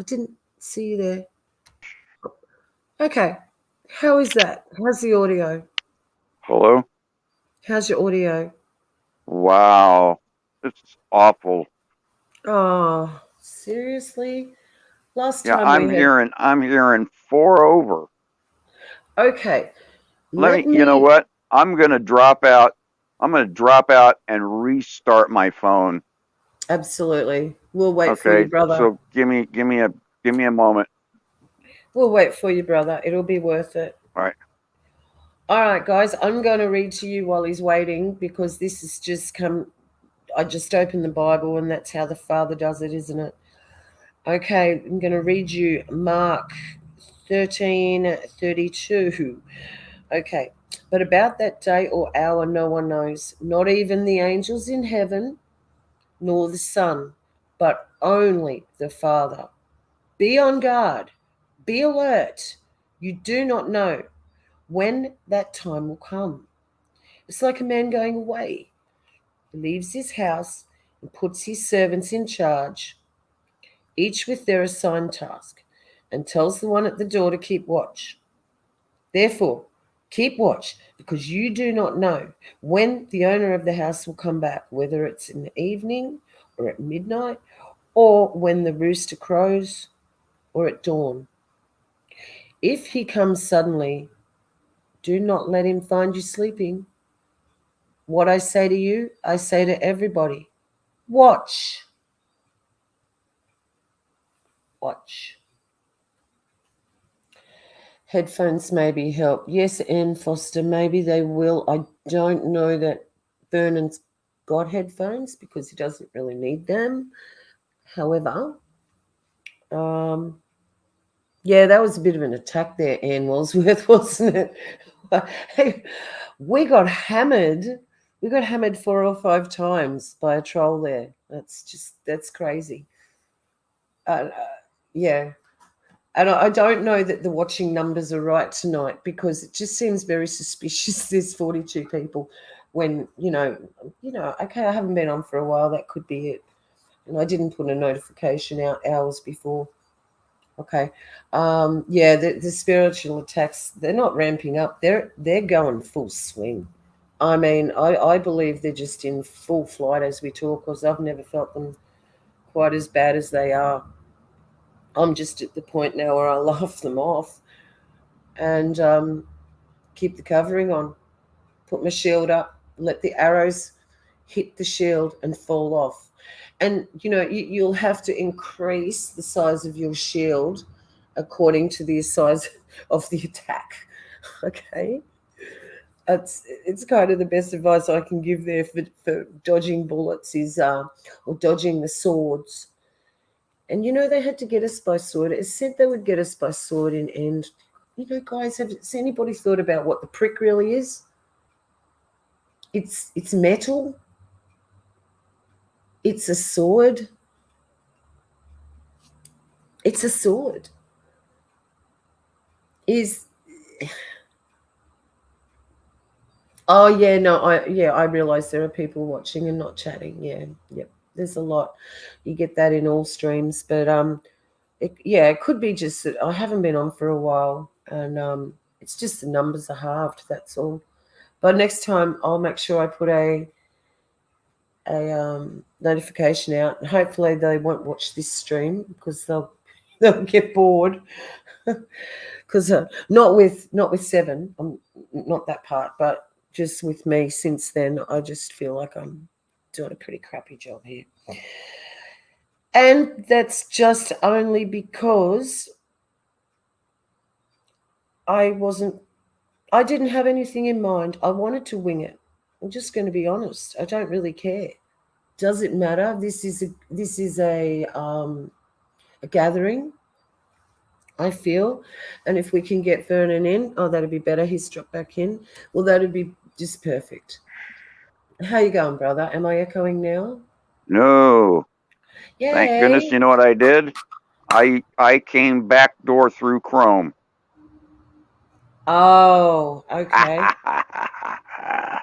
didn't see you there. Okay. How is that? How's the audio? Hello? How's your audio? Wow. This is awful. Oh, seriously? Last Yeah, time I'm hearing 4 over. Okay. You know what? I'm going to drop out. I'm going to drop out and restart my phone. Absolutely. We'll wait for you, brother. So give me a moment. We'll wait for you, brother. It'll be worth it. All right, guys. I'm going to read to you while he's waiting because this has just come. I just opened the Bible and that's how the Father does it, isn't it? Okay. I'm going to read you Mark 13:32. Okay. But about that day or hour no one knows, not even the angels in heaven, nor the Son, but only the Father. Be on guard. Be alert. You do not know when that time will come. It's like a man going away. He leaves his house and puts his servants in charge, each with their assigned task, and tells the one at the door to keep watch. Therefore, keep watch, because you do not know when the owner of the house will come back, whether it's in the evening or at midnight, or when the rooster crows, or at dawn. If he comes suddenly, do not let him find you sleeping. what I say to you, I say to everybody, watch. Watch. Headphones maybe help. Yes, Anne Foster, maybe they will. I don't know that Vernon's got headphones because he doesn't really need them. However, yeah, that was a bit of an attack there, Anne Walsworth, wasn't it? Hey, we got hammered. We got hammered 4 or 5 times by a troll there. That's crazy. Yeah. And I don't know that the watching numbers are right tonight because it just seems very suspicious. There's 42 people when, okay, I haven't been on for a while. That could be it. And I didn't put a notification out hours before. Okay. Yeah, the spiritual attacks, they're not ramping up. They're going full swing. I mean, I believe they're just in full flight as we talk because I've never felt them quite as bad as they are. I'm just at the point now where I laugh them off and keep the covering on, put my shield up, let the arrows hit the shield and fall off. And, you'll have to increase the size of your shield according to the size of the attack. Okay? It's kind of the best advice I can give there for dodging bullets or dodging the swords. And they had to get us by sword. It said they would get us by sword in end. Guys, has anybody thought about what the prick really is? It's metal. It's a sword. It's a sword. Oh yeah, no, I realize there are people watching and not chatting. Yeah, yep. There's a lot. You get that in all streams, but it could be just that I haven't been on for a while, and it's just the numbers are halved. That's all. But next time I'll make sure I put a notification out, and hopefully they won't watch this stream because they'll get bored. Because not with Seven, not that part, but just with me. Since then, I just feel like I'm doing a pretty crappy job here. And that's just only because I didn't have anything in mind. I wanted to wing it. I'm just going to be honest. I don't really care. Does it matter? This is a gathering, I feel. And if we can get Vernon in, that'd be better. He's dropped back in. Well, that'd be just perfect. How you going, brother? Am I echoing now? No. Yay. Thank goodness. You know what I did? I came backdoor through Chrome. Oh, okay.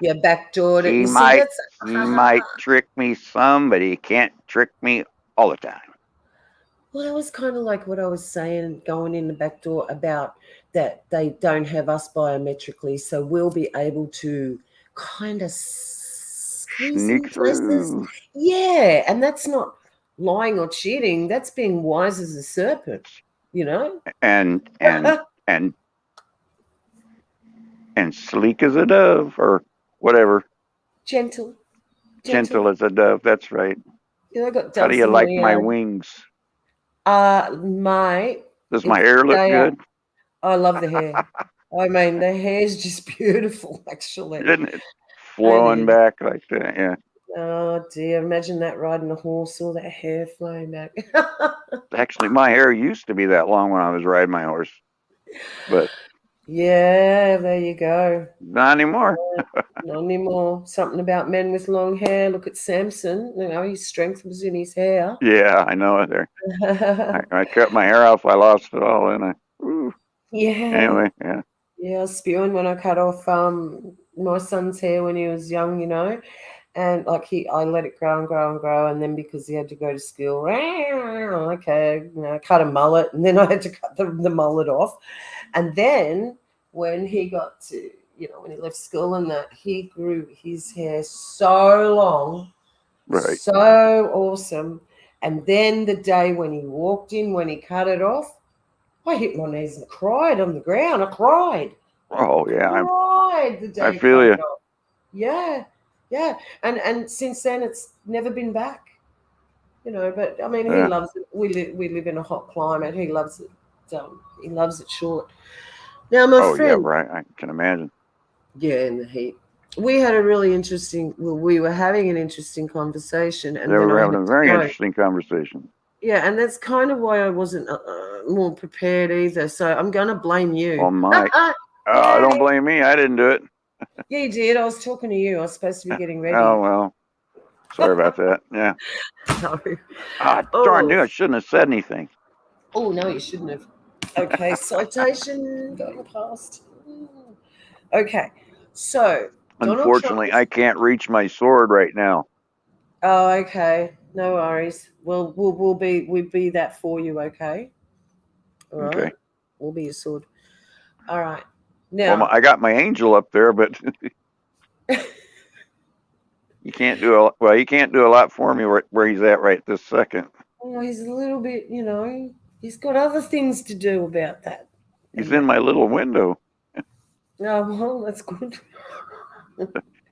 Yeah, backdoor. He might trick me some, but he can't trick me all the time. Well, that was kind of like what I was saying going in the back door about that they don't have us biometrically, so we'll be able to kind of sneak through. Yeah, and that's not lying or cheating. That's being wise as a serpent, And sleek as a dove, or whatever. Gentle as a dove. That's right. I got doves. How do you like my wings? Does my hair look good? I love the hair. I mean, the hair is just beautiful, actually. Isn't it? Flowing back like that, yeah. Oh, dear. Imagine that riding a horse, all that hair flowing back. Actually, my hair used to be that long when I was riding my horse. But yeah, there you go. Not anymore. Not anymore. Something about men with long hair. Look at Samson. His strength was in his hair. Yeah, I know it there. I cut my hair off. I lost it all, and yeah. Anyway, yeah. Yeah, I was spewing when I cut off my son's hair when he was young, and I let it grow and grow and grow, and then because he had to go to school, okay, I cut a mullet, and then I had to cut the mullet off, and then when he got to, when he left school and that, he grew his hair so long, right, so awesome, and then the day when he walked in, when he cut it off, I hit my knees and cried on the ground. I cried. Oh yeah, I cried the day. I feel you. Yeah, Yeah, and since then it's never been back. But I mean, he Yeah. loves it. We live in a hot climate. He loves it. He loves it short. Now, my Oh yeah, friend, right. I can imagine. yeah, in the heat. We had a really interesting. Well, we were having an interesting conversation, They and then were I having had a to very go. interesting conversation. Yeah, and that's kind of why I wasn't more prepared either. So I'm going to blame Oh you. my. Don't Yay! blame me. I didn't do it. Yeah, you did. I was talking to you. I was supposed to be getting Oh ready. well. Sorry about that. Yeah. No. Darn Oh, you! I shouldn't have said anything. oh no, you shouldn't have. Okay, citation going past. Okay, so Donald Trump. Unfortunately, I can't reach my sword right now. Oh, okay, no worries. We'll be that for you. Okay, all right. Okay. We'll be your sword. All right. Well, Now, I got my angel up there, but you can't do a well. You can't do a lot for me where he's at right this second. oh, he's a little bit. He's got other things to do about that. He's And in that. my little window. Oh, well, that's good.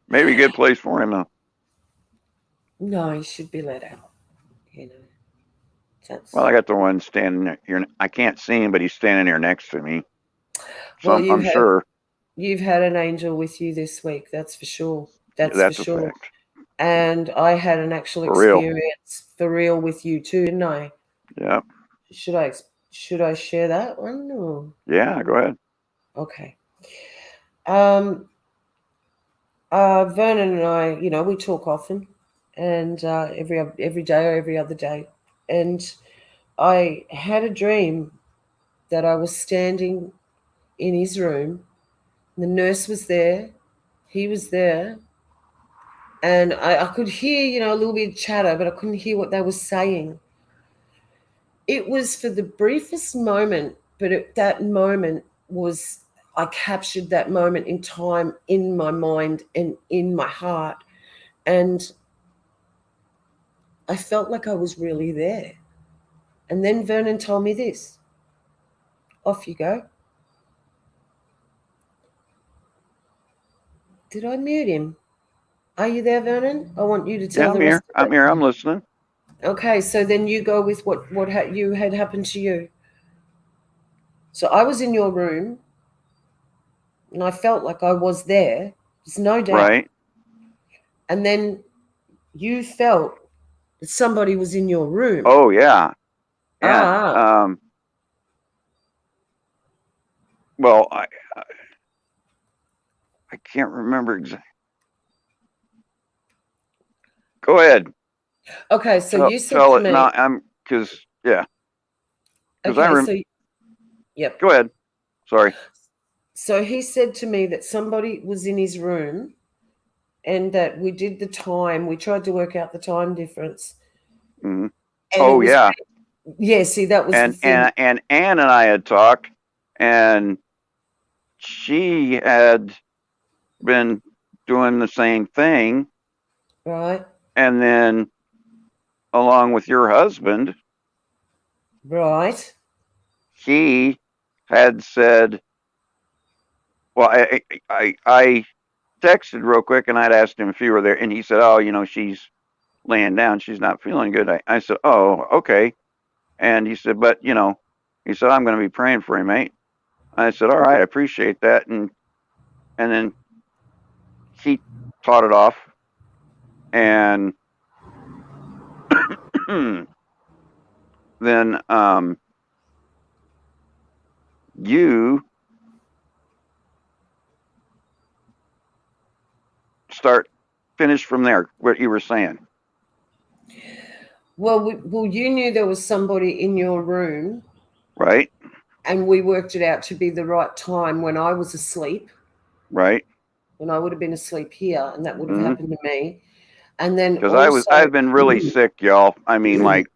Maybe a good place for him though. No, he should be let out. You know, Well, that's I got the one standing here. I can't see him, but he's standing here next to me. So well. I'm sure You've had an angel with you this week. That's for sure. That's for that's a sure. fact. And I had an actual For real. experience for real with you too, didn't I? Yeah. Should I share that one? Or? Yeah. Go ahead. Okay. Vernon and I, we talk often, and every day or every other day, and I had a dream that I was standing in his room. The nurse was there, he was there, and I could hear, a little bit of chatter, but I couldn't hear what they were saying. It was for the briefest moment, but that moment was, I captured that moment in time in my mind and in my heart. And I felt like I was really there. And then Vernon told me this. Off you go. Did I mute him? Are you there, Vernon? I want you to Yeah, tell I'm the here. rest of I'm it. here. I'm listening. Okay, so then you go with what you had happened to you. So I was in your room, and I felt like I was there. There's no doubt. Right. And then you felt that somebody was in your room. Oh yeah. Yeah. Ah. Well, I can't remember exactly. Go ahead. Okay, so you said Tell to it. me. No, yeah. Okay, so yep. Go ahead. Sorry. So he said to me that somebody was in his room, and that we did the time. We tried to work out the time difference. Mm-hmm. And it was, yeah. Yeah, see, that was the thing. And Ann and I had talked, and she had been doing the same thing. Right. And then, along with your husband, right, he had said, well, I texted real quick, and I'd asked him if he were there, and he said, oh, she's laying down. She's not feeling good. I said, oh, okay. And he said, but, he said, I'm going to be praying for him, mate. I said, all right, I appreciate that. And then he taught it off. And then you finish from there, what you were saying. Well, you knew there was somebody in your room. Right. And we worked it out to be the right time when I was asleep. Right. When I would have been asleep here, and that would have happened to me. And then because I've been really sick, y'all. I mean, like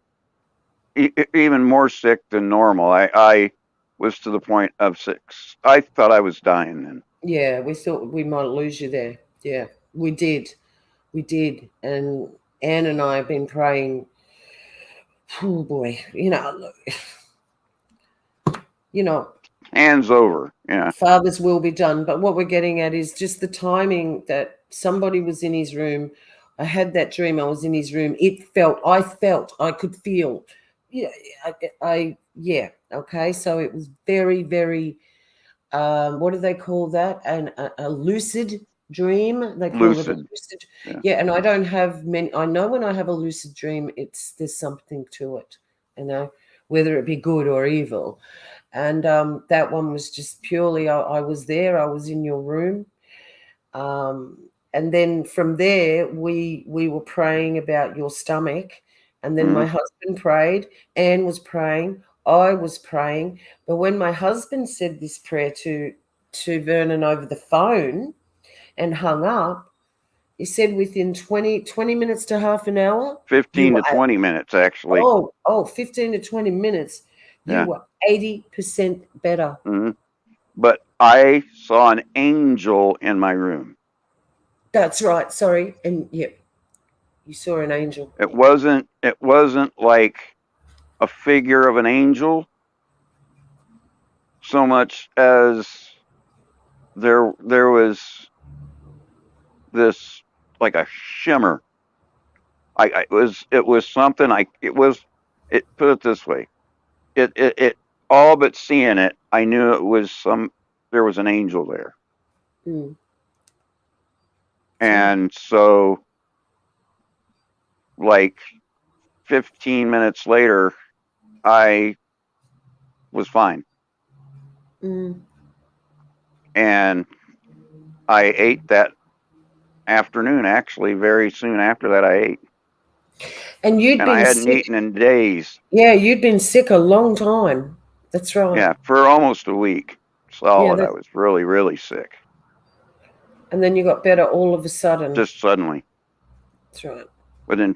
even more sick than normal. I was to the point of 6. I thought I was dying then. Yeah, we thought we might lose you there. Yeah, we did. And Anne and I have been praying. Oh boy, hands over. Yeah. Father's will be done. But what we're getting at is just the timing that somebody was in his room. I had that dream. I was in his room. I could feel. Yeah, yeah. Okay, so it was very, very. What do they call that? A lucid dream. They call it a Lucid. lucid. Yeah. Yeah, and I don't have many. I know when I have a lucid dream, there's something to it. You know, whether it be good or evil. And that one was just purely. I was there. I was in your room. And then from there, we were praying about your stomach, and then my husband prayed. Anne was praying. I was praying. But when my husband said this prayer to Vernon over the phone and hung up, he said within 20 minutes to half an hour, 15 to 20 minutes, actually. 15 to 20 minutes, you Yeah. were 80% better. But I saw an angel in my room. That's right. Sorry. And yep, you saw an angel. It wasn't like a figure of an angel so much as there was this like a shimmer. It was something it put it this way. It all but seeing it, I knew there was an angel there. Mm. And so like 15 minutes later, I was fine. And I ate that afternoon. Actually, very soon after that, I ate. And I hadn't eaten in days. Yeah, you'd been sick a long time. That's right. Yeah, for almost a week solid. Yeah, I was really, really sick. And then you got better all of a sudden. Just suddenly. That's right. Within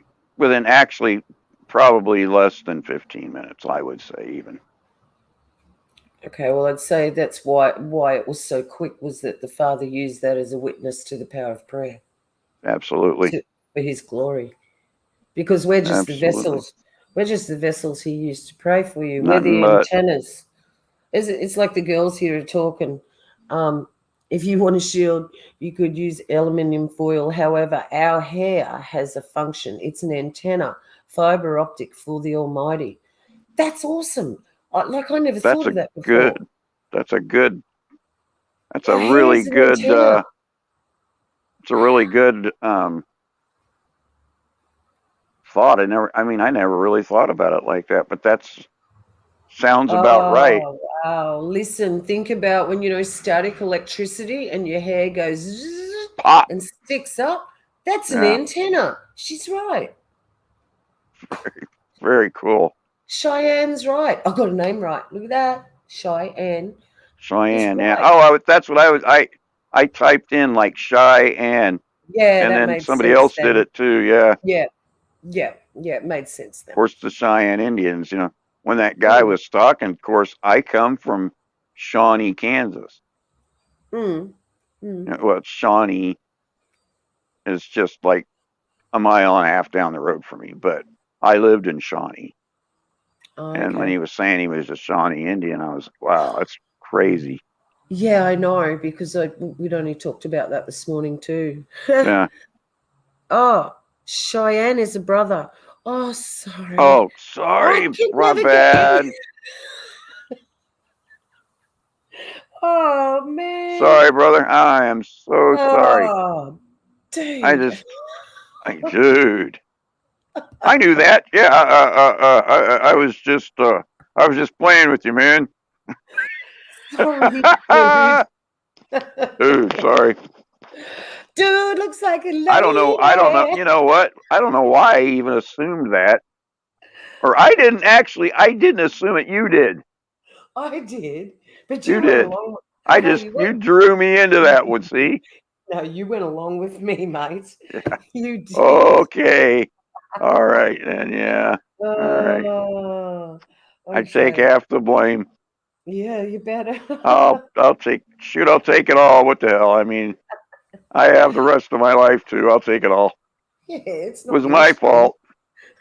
actually probably less than 15 minutes, I would say even. Okay, well, I'd say that's why it was so quick, was that the Father used that as a witness to the power of prayer. Absolutely. For his glory. Because we're just Absolutely. the vessels. We're just the vessels he used to pray for you. Nothing we're the but antennas. It's like the girls here are talking. If you want a shield, you could use aluminium foil. However, our hair has a function. It's an antenna, fiber optic for the Almighty. That's awesome. I never thought of that before. That's a Your really hair's an good. antenna. It's a really good thought. I never really thought about it like that, but sounds about right. Wow. Listen, think about when static electricity and your hair goes zzz, Pop. and sticks up. That's an antenna. She's right. Very, very cool. Cheyenne's right. I got a name right. Look at that. Cheyenne. Cheyenne, right. yeah. Oh, that's what I typed in like Cheyenne. Yeah, and that then made somebody sense else then. did it too. Yeah. Yeah. It made sense then. Of course, the Cheyenne Indians. When that guy was talking, of course, I come from Shawnee, Kansas. Well, Shawnee is just like a mile and a half down the road from me, but I lived in Shawnee. And when he was saying he was a Shawnee Indian, I was like, wow, that's crazy. Yeah, I know, because we'd only talked about that this morning too. Yeah. Oh, Cheyenne is a brother. Oh, sorry. Oh, sorry. My bad. Oh, man. Sorry, brother. I am so sorry. Oh, dude. Dude. I knew that. Yeah. I was just playing with you, man. Sorry, dude, sorry. Dude looks like a lady. I don't know. You know what? I don't know why I even assumed that. Or I didn't assume it. You did. I did. But you did. You drew me into that one, see? No, you went along with me, mate. Yeah. You did. Okay. All right, then, yeah. All right. Okay. I take half the blame. Yeah, you better. I'll take it all. What the hell? I mean, I have the rest of my life too. I'll take it all. Yeah, it was my fault.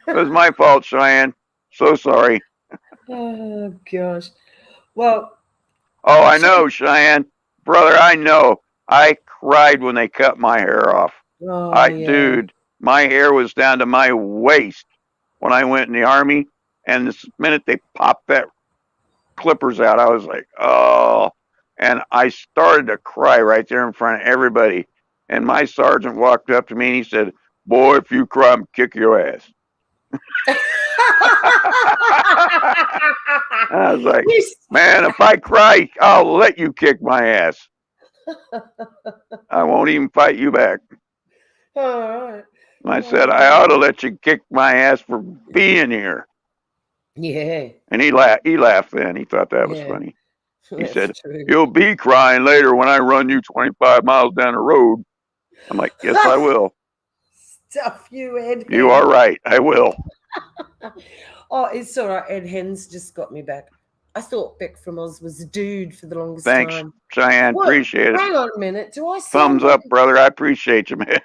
It was my fault, Cheyenne. So sorry. Oh gosh. Well. Oh, I know, Cheyenne, brother. I know. I cried when they cut my hair off. Oh, yeah. Dude, my hair was down to my waist when I went in the Army, and the minute they popped that clippers out, I was like, oh, and I started to cry right there in front of everybody. And my sergeant walked up to me and he said, "Boy, if you cry, I'm kick your ass." I was like, man, if I cry, I'll let you kick my ass. I won't even fight you back. All right. I said, I ought to let you kick my ass for being here. Yeah. And he laughed then. He thought that was funny. He said, "You'll be crying later when I run you 25 miles down the road." I'm like, yes, I will. Stuff you, Ed. You are right. I will. Oh, it's all right. Ed Hens just got me back. I thought Beck from Oz was a dude for the longest Thanks, time. Cheyenne. What? Appreciate it. Hang on a minute. Do I sound Thumbs like up, brother. I appreciate you, man.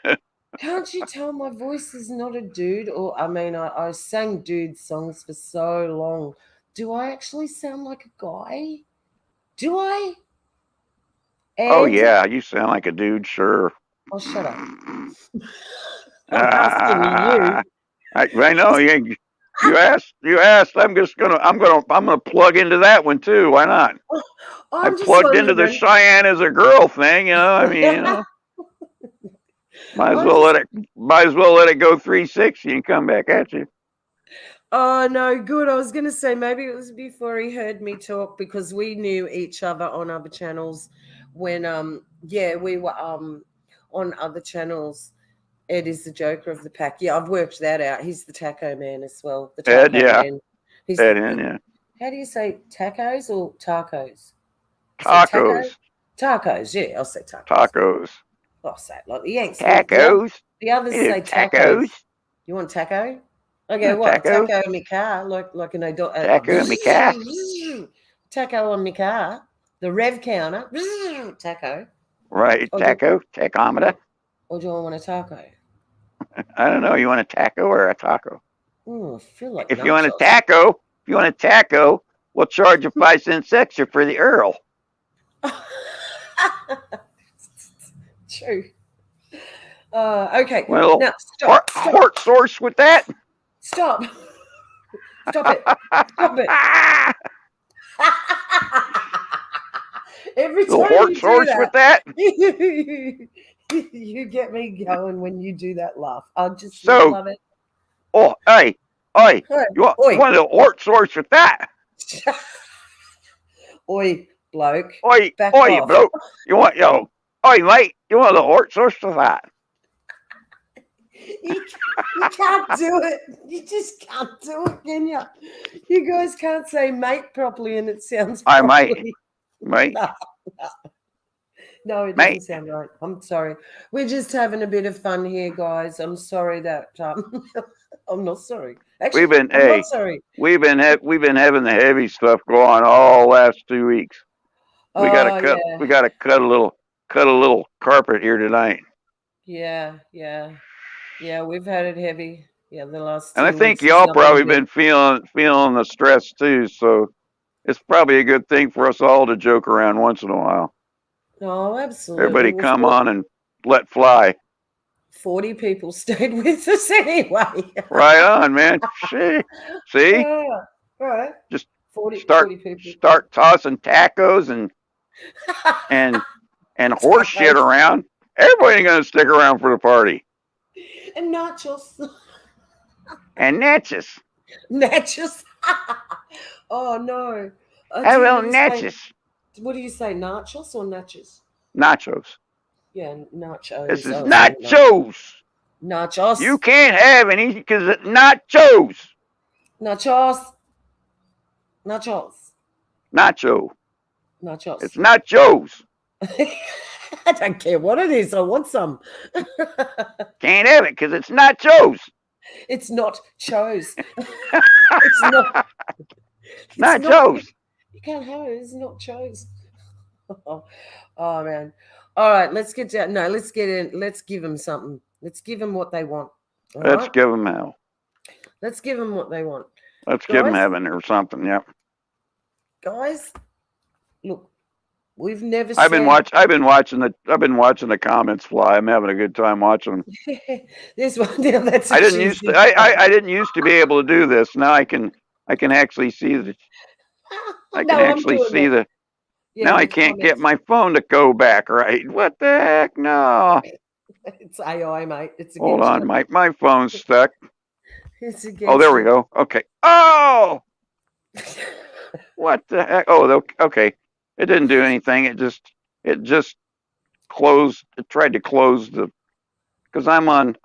Can't you tell my voice is not a dude? Or, I mean, I sang dude songs for so long. Do I actually sound like a guy? Do I? Ed? Oh, yeah. You sound like a dude, sure. Oh, shut up. I'm asking you. I know. You asked. I'm gonna plug into that one too. Why not? I plugged into the Cheyenne as a girl thing, I mean, might as well let it go 360 and come back at you. Oh, no, good. I was going to say maybe it was before he heard me talk, because we knew each other on other channels when, we were on other channels. Ed is the Joker of the pack. Yeah, I've worked that out. He's the taco man as well. The taco man. He's yeah. How do you say tacos or tacos? Tacos. Tacos, yeah, I'll say tacos. Tacos. I'll say it like the Yanks. Tacos. The others say tacos. You want taco? Okay, what? Taco in my car, like an adult. Taco in my car. Taco on my car. The rev counter. Taco. Right, taco, tachometer. Or do I want a taco? I don't know. You want a taco or a taco? I feel like if you want a taco, we'll charge you 5 cents extra for the Earl. True. Okay. Well, now stop. Hort source with that. Stop. Stop it. Stop it. Every time Hort source with that. You get me going when you do that laugh. I just love it. Oh, hey, you want a Hort source with that? Oi, bloke. Oi, bloke. Oi, mate. You want a Hort source with that? You can't do it. You just can't do it, can you? You guys can't say mate properly and it sounds properly. Mate. No, it doesn't sound right. I'm sorry. We're just having a bit of fun here, guys. I'm sorry that I'm not sorry. Actually, I'm not sorry. We've been having the heavy stuff going all last 2 weeks. We gotta cut a little carpet here tonight. Yeah. We've had it heavy. Yeah, the last. And I think y'all probably been feeling the stress too. So it's probably a good thing for us all to joke around once in a while. Oh, absolutely. Everybody come on and let fly. 40 people stayed with us anyway. Right on, man. See? All right. Just 40 people. Start tossing tacos and horse shit around. Everybody ain't gonna stick around for the party. And nachos. And nachos. Nachos. Oh no. I will nachos. What do you say, nachos or nachos? Nachos. Yeah, nachos. This is nachos. Nachos. You can't have any because it's nachos. Nachos. Nacho. Nachos. It's nachos. I don't care what it is. I want some. Can't have it because it's nachos. It's not chose. It's not. It's nachos. You can't have it. It's not chose. Oh man. All right, let's get down. No, let's get in. Let's give them something. Let's give them what they want. Let's give them hell. Let's give them what they want. Let's give them heaven or something. Yep. Guys, look, We've never I've been said. watching the comments fly. I'm having a good time watching them. This one now. That's I a didn't used to. cheesy. I didn't used to be able to do this. Now I can actually see the. I can No, I'm actually doing see it. the. Yeah, Now I the can't get comments. my phone to go back right. What the heck? No. It's AI, mate. It's Hold against on. you. My phone's stuck. It's Oh, there against we you. go. Okay. Oh, what the heck? Oh, okay. It didn't do anything. It just closed. It tried to close the. Because I'm on.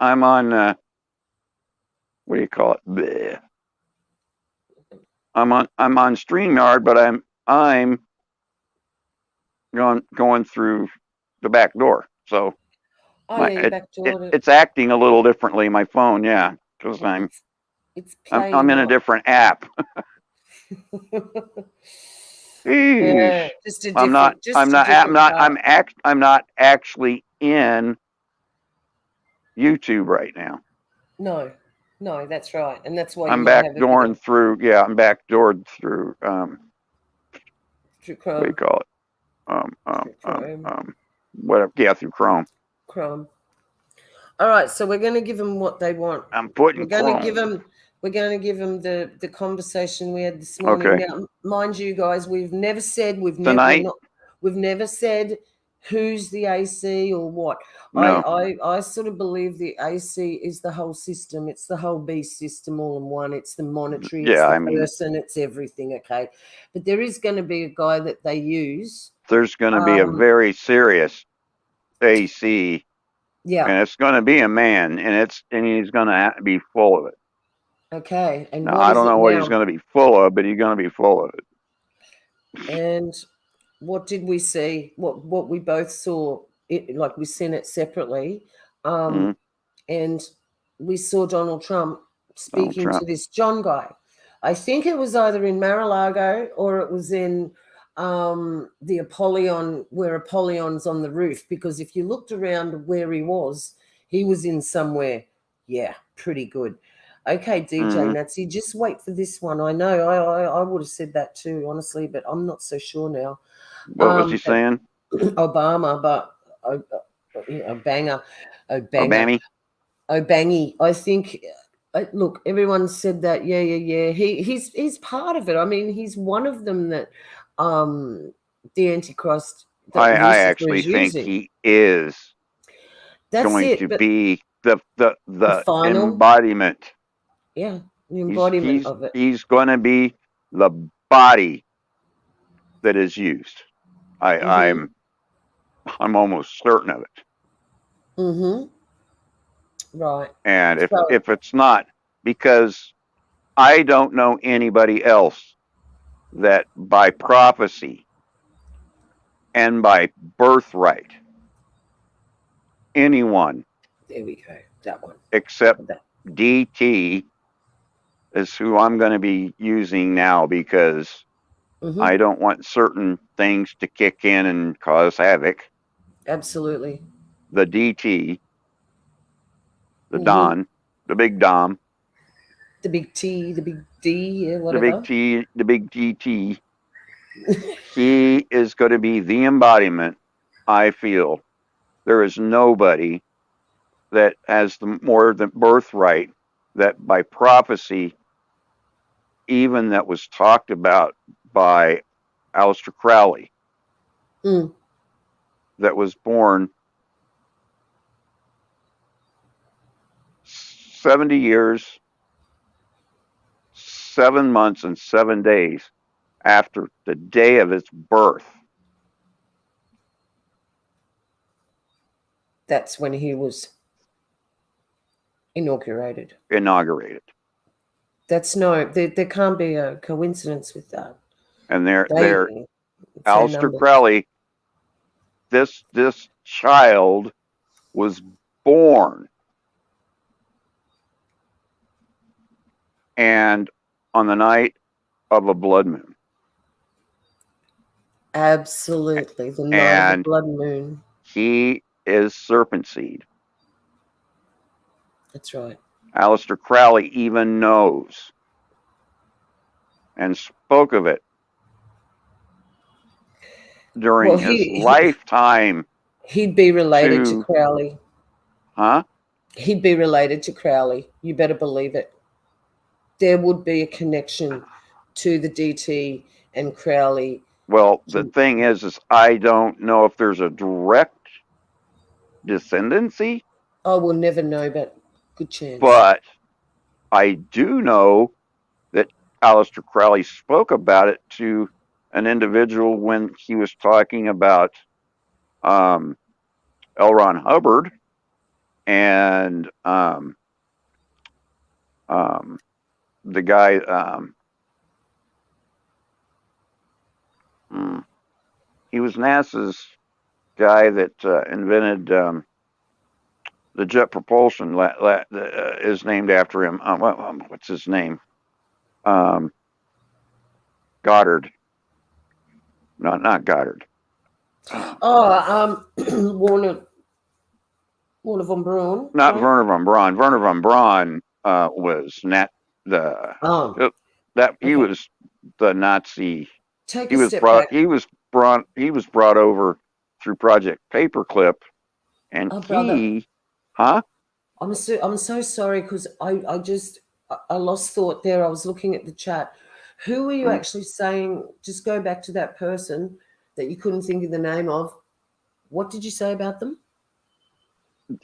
What do you call it? Bleh. I'm on StreamYard, but I'm going through the back door. So Oh yeah, you it backdoored it. it's acting a little differently. My phone, yeah, because I'm It's it's I'm I'm playing in a up. different app. Yeah, Eesh. just a I'm not different, just I'm a not I'm different not part. I'm not actually in YouTube right now. No, no, that's right, and that's why you I'm got to have a bit of I'm backdoored through through what do you Chrome, call it? through Chrome, Whatever, yeah, through Chrome. Chrome. All right, so we're going to give them what they want. I'm We're putting going to give Chrome. them. We're going to give them the conversation we had this morning. Okay. Now, mind you, guys, we've never said Tonight? we've never said who's the AC or what. No. I sort of believe the AC is the whole system. It's the whole beast system all in one. It's the monetary. It's Yeah, the I mean, person. It's everything. Okay, but there is going to be a guy that they use. there's going to be a very serious AC, Yeah. and it's going to be a man, and he's going to be full of it. Okay. And Now, what I is don't it know what he's now? going to be full of, but he's going to be full of it. And what did we see? What we both saw, it like we seen it separately, Mhm. and we saw Donald Trump Donald speaking to Trump. this John guy. I think it was either in Mar-a-Lago or it was in the Apollyon, where Apollyon's on the roof. Because if you looked around where he was in somewhere, yeah, pretty good. Okay, DJ Mhm. Nazi, just wait for this one. I know I would have said that too, honestly, but I'm not so sure now. What was he But saying? Obama, but a banger, Obama? Obangy. I think. Look, everyone said that. Yeah. He's part of it. I mean, he's one of them that the Antichrist that I Lucifer actually is think using. he is That's going it. to But be the the final, embodiment. yeah, the He's embodiment he's of it. he's going to be the body that is used. I, Mm-hmm. I'm I'm almost certain of it. Mm-hmm. Right. And So if it's not, because I don't know anybody else that by prophecy and by birthright, anyone there we go. That one. except That. DT is who I'm going to be using now, because Mm-hmm. I don't want certain things to kick in and cause havoc. Absolutely. The DT, the Mm-hmm. Don, the big Dom, The big T, the big D, yeah, the big whatever. T, the big DT, he is going to be the embodiment. I feel there is nobody that has the more than birthright, that by prophecy, even that was talked about by Aleister Crowley, Mm. that was born 70 years, 7 months, and 7 days after the day of his birth. That's when he was inaugurated. That's no, there can't be a coincidence with that. And They, it's their Aleister numbers. Crowley, this child was born, and on the night of a blood moon. Absolutely. The night of the And blood moon. he is serpent seed. That's right. Aleister Crowley even knows and spoke of it. during his lifetime. He'd be related to Crowley. Huh? He'd be related to Crowley. You better believe it. There would be a connection to the DT and Crowley. Well, the thing is I don't know if there's a direct descendancy. Oh, we'll never know, but good chance. But I do know that Aleister Crowley spoke about it to an individual when he was talking about L. Ron Hubbard and the guy he was NASA's guy that invented the jet propulsion is named after him. What's his name? Goddard. No, not Goddard. Warner von Braun. Not right? Werner von Braun. Werner von Braun was he was the Nazi. Take a step back. He was brought over through Project Paperclip, and I'm so sorry because I lost thought there. I was looking at the chat. Who were you actually saying? Just go back to that person that you couldn't think of the name of. What did you say about them?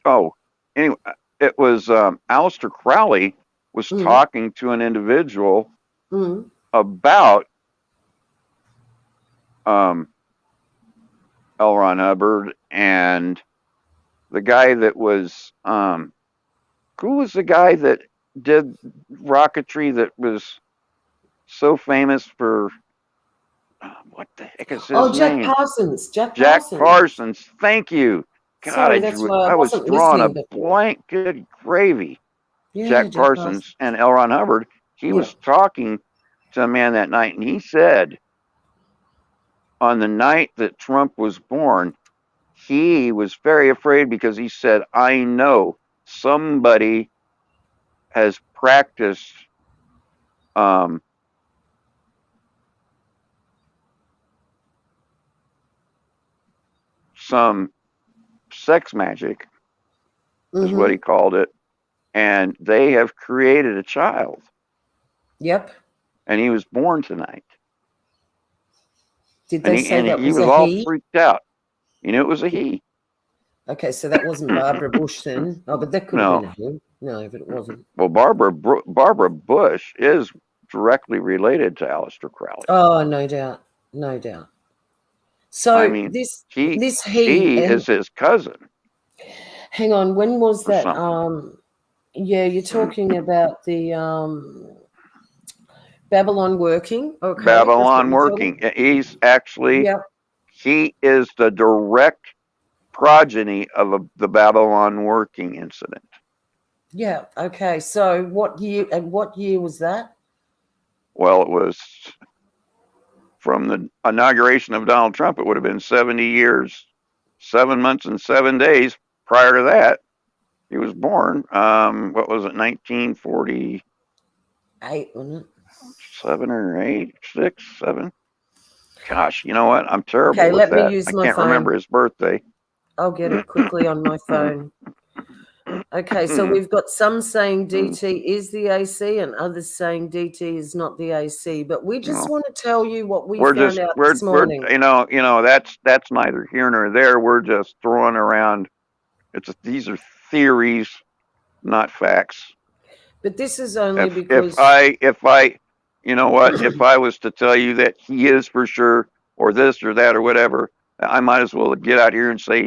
Oh, anyway, it was Aleister Crowley was talking to an individual about L. Ron Hubbard and the guy that was who was the guy that did rocketry that was so famous for what the heck is his name? Jack Parsons. Jack Parsons. Thank you. God, sorry, that's why I was drawing a blank. Good gravy. Yeah, Jack Parsons and L. Ron Hubbard. He was talking to a man that night, and he said on the night that Trump was born, he was very afraid because he said, I know somebody has practiced some sex magic, is what he called it, and they have created a child. Yep. And he was born tonight. Did they say that he was all freaked out. You knew it was a he. Okay, so that wasn't Barbara Bush then. Oh, but that could have been a he. No, but it wasn't. Well, Barbara Bush is directly related to Aleister Crowley. Oh, no doubt. No doubt. So I mean, he is his cousin. Hang on, when was that? You're talking about the Babylon Working. Okay. Babylon Working. He's actually he is the direct progeny of the Babylon Working incident. Yeah. Okay. So what year was that? Well, it was from the inauguration of Donald Trump. It would have been 70 years, 7 months, and 7 days prior to that. He was born. What was it? 1948, wasn't it? 7 or 8, 6, 7. Gosh, you know what? I'm terrible with that. I can't remember his birthday. I'll get it quickly on my phone. Okay, so we've got some saying DT is the AC and others saying DT is not the AC. But we just want to tell you what we found out this morning. That's neither here nor there. We're just throwing around. These are theories, not facts. But this is only because if I was to tell you that he is for sure, or this or that or whatever, I might as well get out here and say,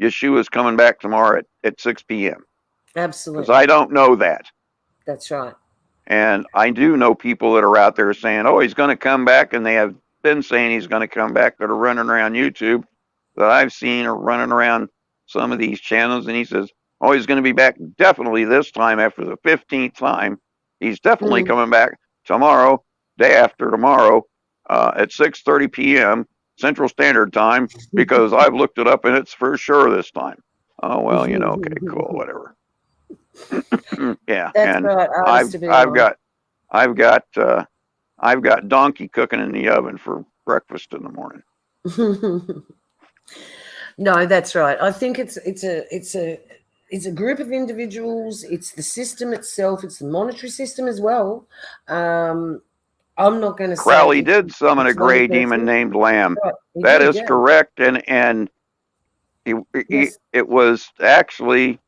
Yeshua's coming back tomorrow at 6 p.m. Absolutely. Because I don't know that. That's right. And I do know people that are out there saying, oh, he's going to come back, and they have been saying he's going to come back, that are running around YouTube that I've seen are running around some of these channels, and he says, oh, he's going to be back definitely this time after the 15th time. He's definitely coming back tomorrow, day after tomorrow, at 6:30 p.m. Central Standard Time, because I've looked it up and it's for sure this time. Oh, well, okay, cool, whatever. Yeah. That's and right. I've got donkey cooking in the oven for breakfast in the morning. No, that's right. I think it's a group of individuals. It's the system itself. It's the monetary system as well. I'm not going to say Crowley did summon a it's one gray demon person. named Lamb. Right. He That did, is yeah. correct, and Yes. it was actually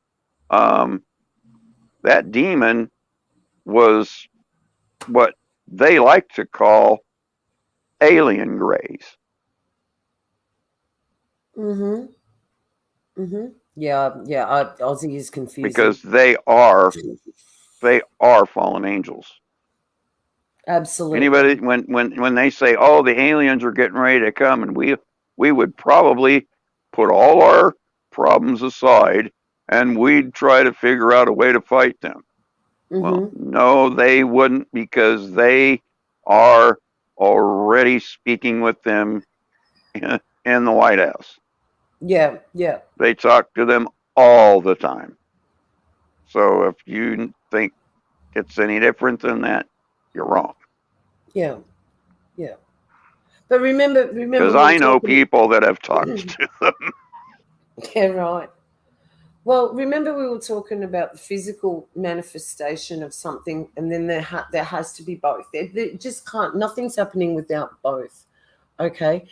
that demon was what they like to call alien grays. Mm-hmm. Mm-hmm. Yeah, yeah. Aussie is confusing. Because they are fallen angels. Absolutely. Anybody when they say, "Oh, the aliens are getting ready to come," and we would probably put all our problems aside and we'd try to figure out a way to fight them. Mm-hmm. Well, no, they wouldn't, because they are already speaking with them in the White House. Yeah, yeah. They talk to them all the time. So if you think it's any different than that, you're wrong. Yeah, yeah. But remember, Because we I were know talking. people that have talked to them. Yeah, right. Well, remember we were talking about the physical manifestation of something, and then there has to be both. There just can't. Nothing's happening without both. Okay,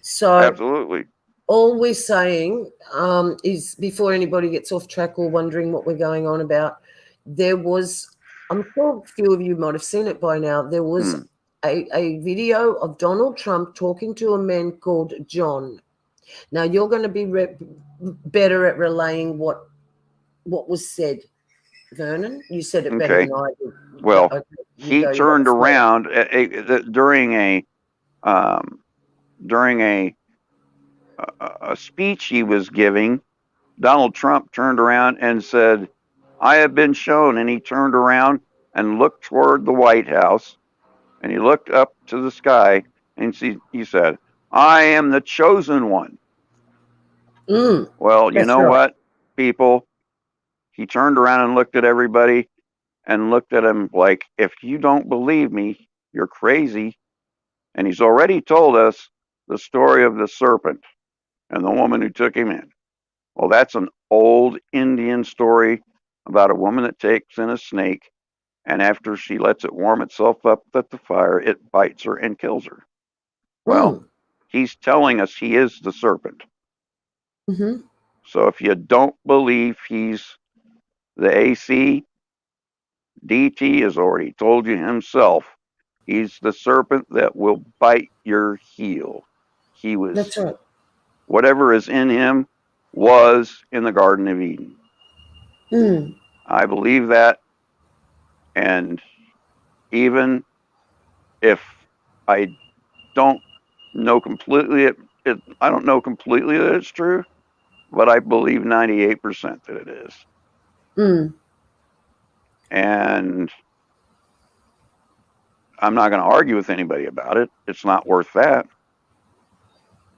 so Absolutely. all we're saying is, before anybody gets off track or wondering what we're going on about, there was, I'm sure a few of you might have seen it by now, there was a video of Donald Trump talking to a man called John. Now, you're going to be better at relaying what was said. Vernon, you said it better Okay. than I did. Well, Okay, he you turned go first. around during a speech he was giving. Donald Trump turned around and said, "I have been shown," and he turned around and looked toward the White House, and he looked up to the sky, and he said, "I am the chosen one." Well, you That's know right. what, people? He turned around and looked at everybody and looked at him like, "If you don't believe me, you're crazy." And he's already told us the story of the serpent and the woman who took him in. Well, that's an old Indian story about a woman that takes in a snake, and after she lets it warm itself up at the fire, it bites her and kills her. Well, he's telling us he is the serpent. Mm-hmm. So if you don't believe he's the AC, DT has already told you himself. He's the serpent that will bite your heel. He was, That's right. whatever is in him was in the Garden of Eden. I believe that. And even if I don't know completely, I don't know completely that it's true, but I believe 98% that it is. And I'm not going to argue with anybody about it. It's not worth that.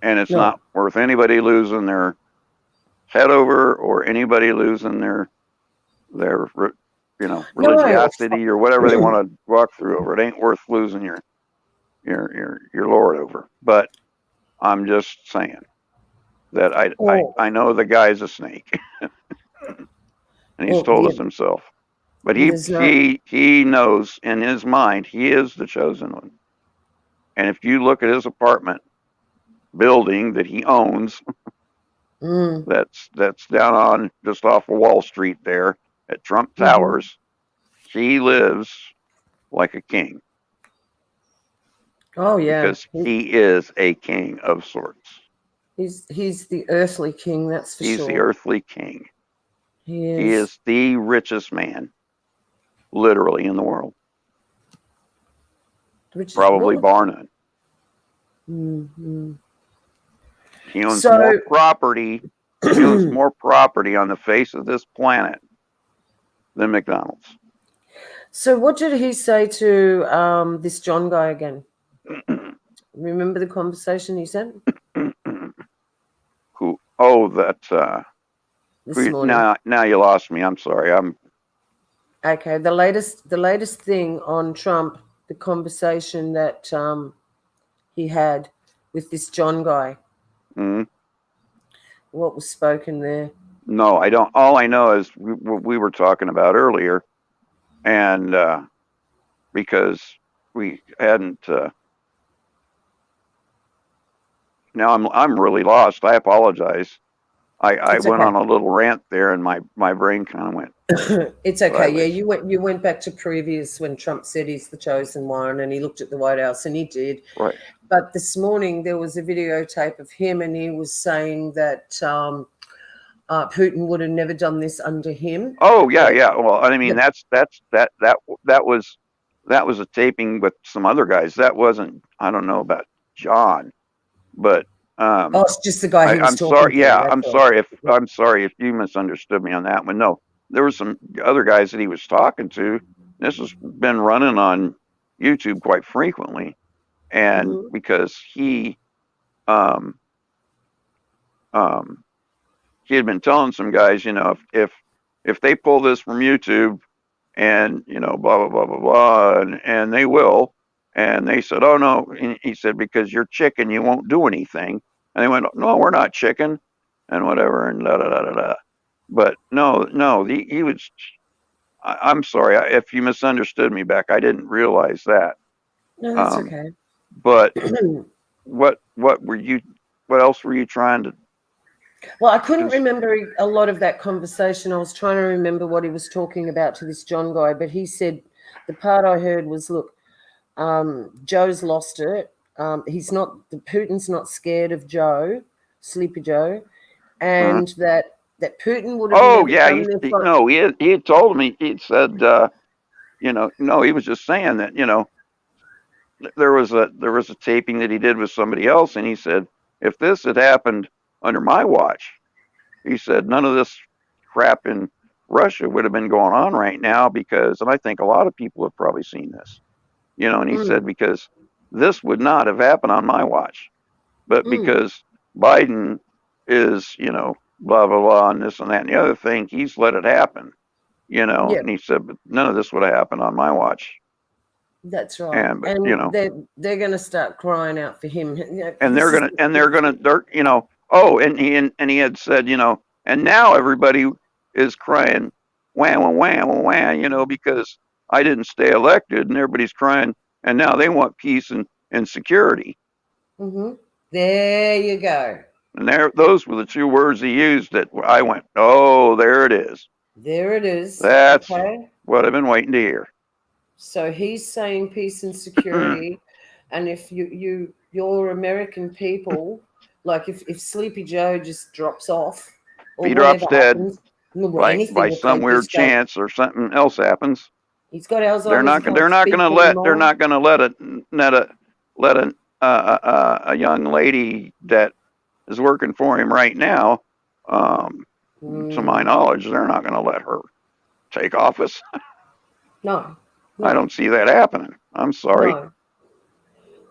And it's not worth anybody losing their head over, or anybody losing their religiosity or whatever they want to walk through over. It ain't worth losing your Lord over. But I'm just saying that I know the guy's a snake, and he's told us himself. But he knows in his mind he is the chosen one. And if you look at his apartment building that he owns, that's down on just off of Wall Street there at Trump Towers, he lives like a king. Oh yeah, because he is a king of sorts. He's the earthly king, that's for sure. He's the earthly king. He is. He is the richest man, literally, in the world. Probably bar none. Mm-hmm. He owns more property. He owns more property on the face of this planet than McDonald's. So what did he say to this John guy again? Remember the conversation he said? Who? Oh, that. This morning. Now you lost me. I'm sorry. Okay. The latest thing on Trump, the conversation that he had with this John guy? Mm-hmm. What was spoken there? No, I don't. All I know is what we were talking about earlier, and because we hadn't. Now I'm really lost. I apologize. I It's went okay. on a little rant there, and my brain kind of went It's okay. Yeah, sideways. you went back to previous when Trump said he's the chosen one, and he looked at the White House, and he did. Right. But this morning there was a videotape of him, and he was saying that Putin would have never done this under him. Oh yeah, yeah. Well, I mean The, that was a taping with some other guys. That wasn't. I don't know about John, but oh, it's just the guy he was I'm talking sorry. to. Yeah, That's all. I'm sorry if you misunderstood me on that one. No, there were some other guys that he was talking to. This has been running on YouTube quite frequently, and Mm-hmm. because um, um, he had been telling some guys, if they pull this from YouTube and blah blah blah blah blah, and they will, and they said, oh no, and he said, because you're chicken, you won't do anything, and they went, no, we're not chicken, and whatever, and da da da da da. But no, he was. I'm sorry if you misunderstood me, Beck. I didn't realize that. No, that's Um, okay. but what were you? What else were you trying to? Well, I couldn't Cons- remember a lot of that conversation. I was trying to remember what he was talking about to this John guy, but he said the part I heard was, look, Joe's lost it. Putin's not scared of Joe, Sleepy Joe, huh? and that Putin would have Oh never yeah, done this. no, he had told me. He said, no, he was just saying that, there was a taping that he did with somebody else, and he said, if this had happened under my watch, he said, none of this crap in Russia would have been going on right now, because, and I think a lot of people have probably seen this, and he said, Mm, because this would not have happened on my watch, but mm, because Biden is, blah blah blah, and this and that and the other thing, he's let it happen, yeah, and he said, but none of this would have happened on my watch. that's right. And but And they're going to start crying out for him. and This is oh, and he had said, and now everybody is crying, wham wham wham wham, because I didn't stay elected, and everybody's crying, and now they want peace and security. Mm-hmm. There you go. And those were the two words he used that I went, oh, there it is. There it is. That's Okay. what I've been waiting to hear. So he's saying peace and security, and if your American people, like if Sleepy Joe just drops off, If or he drops whatever dead happens, well, by anything some occurred. weird This guy, chance or something else happens, he's got Alzheimer's. He they're can't not going speak to anymore. let a young lady that is working for him right now, to my knowledge, they're not going to let her take office. No, I no, don't see that happening. I'm sorry. no.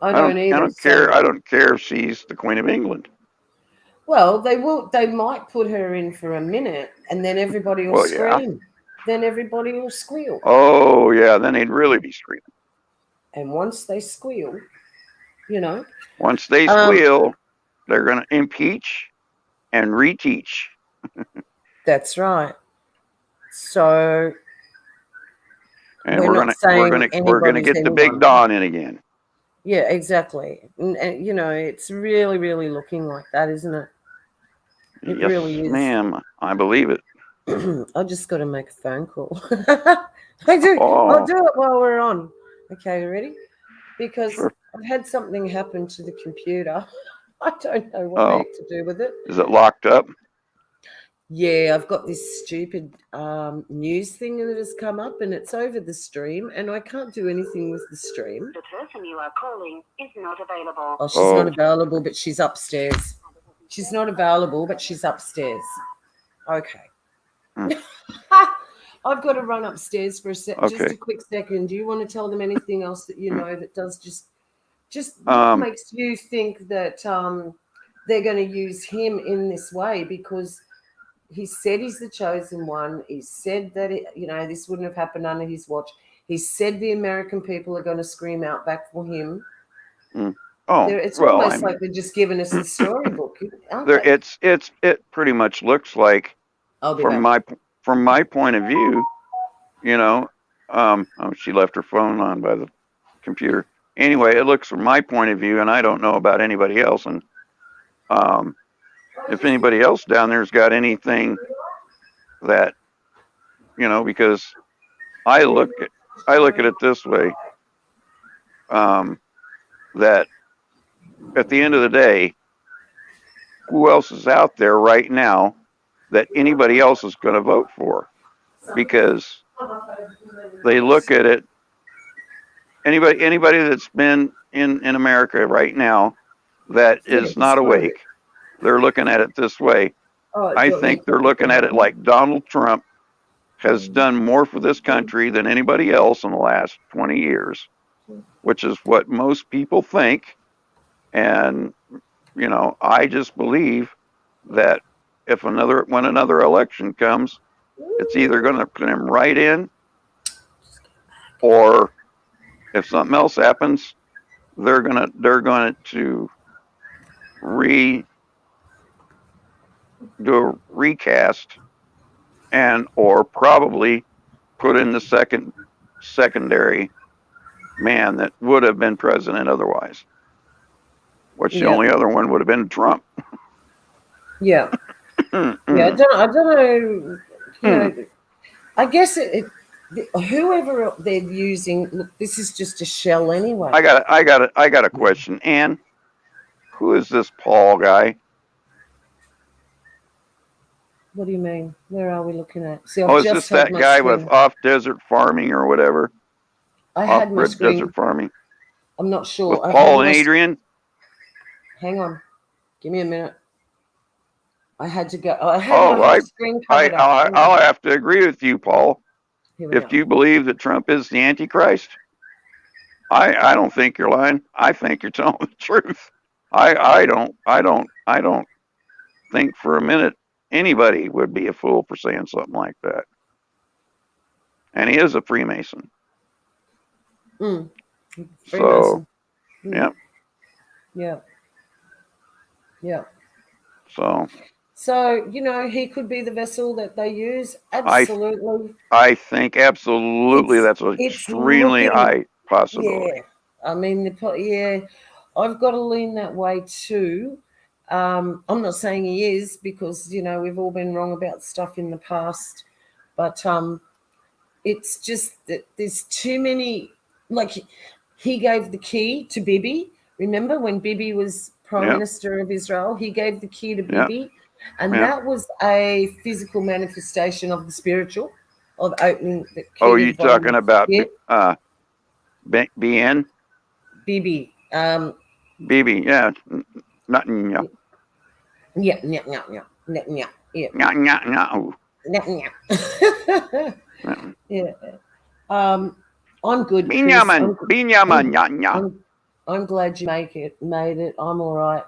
I don't I either. don't So, care. I don't care if she's the Queen of England. well, they will. They might put her in for a minute, and then everybody will Well, yeah. scream. Then everybody will squeal. Oh, yeah. Then they'd really be screaming. And once they squeal, you know, Once they um, squeal, they're going to impeach and reteach. that's right. So And we're not saying we're gonna anybody's get the big anyone. Don in again. Yeah, exactly. And it's really, really looking like that, isn't it? It Yes, really is. ma'am. I believe it. I just got to make a phone call. I'll do Oh, it while we're on. Okay, you ready? Because sure. I've had something happen to the computer. I don't know what the Oh, heck to do with it. is it locked up? Yeah, I've got this stupid news thing that has come up, and it's over the stream, and I can't do anything with the stream. The person you are calling is not available. Oh, she's not available, but she's upstairs. She's not available, but she's upstairs. Okay. I've got to run upstairs for a sec. Okay. Just a quick second. Do you want to tell them anything else that you know that does just what makes you think that they're going to use him in this way? Because he said he's the chosen one. He said that this wouldn't have happened under his watch. He said the American people are going to scream out back for him. Oh, It's well, I almost mean, like they're just giving us the storybook, aren't there, they? it pretty much looks like, I'll be from back. my point of view, you know, oh, she left her phone on by the computer. Anyway, it looks from my point of view, and I don't know about anybody else, and if anybody else down there's got anything that, because I look at it this way, that at the end of the day, who else is out there right now that anybody else is going to vote for? Because they look at it, anybody that's been in America right now that is not awake, they're looking at it this way. I think they're looking at it like Donald Trump has done more for this country than anybody else in the last 20 years, which is what most people think. And, I just believe that when another election comes, it's either going to put him right in, or if something else happens, they're going to do a recast, and or probably put in the secondary man that would have been president otherwise, which the only other one would have been Trump. Yeah. Yeah, I don't know. I guess whoever they're using. Look, this is just a shell anyway. I got a question. Ann, who is this Paul guy? What do you mean? Where are we looking at? See, Is this that guy with off desert farming or whatever? I had my screen. Desert farming. I'm not sure. With Paul and Adrian. Hang on, give me a minute. I had to go. I had my screen covered up. I'll have to agree with you, Paul. If you believe that Trump is the Antichrist, I don't think you're lying. I think you're telling the truth. I don't think for a minute anybody would be a fool for saying something like that. And he is a Freemason. Freemason. So, yeah. So, he could be the vessel that they use. Absolutely. I think absolutely that's an extremely high possibility. Yeah. I mean, I've got to lean that way too. I'm not saying he is, because, we've all been wrong about stuff in the past. But it's just that there's too many, like, he gave the key to Bibi. Remember when Bibi was Prime Minister of Israel? He gave the key to Bibi. And that was a physical manifestation of the spiritual, of opening the key. Oh, you talking about BN? Bibi. Bibi, yeah. Nothing, yeah. Yeah. Yeah. I'm good. Binyamin. I'm glad you made it. I'm all right.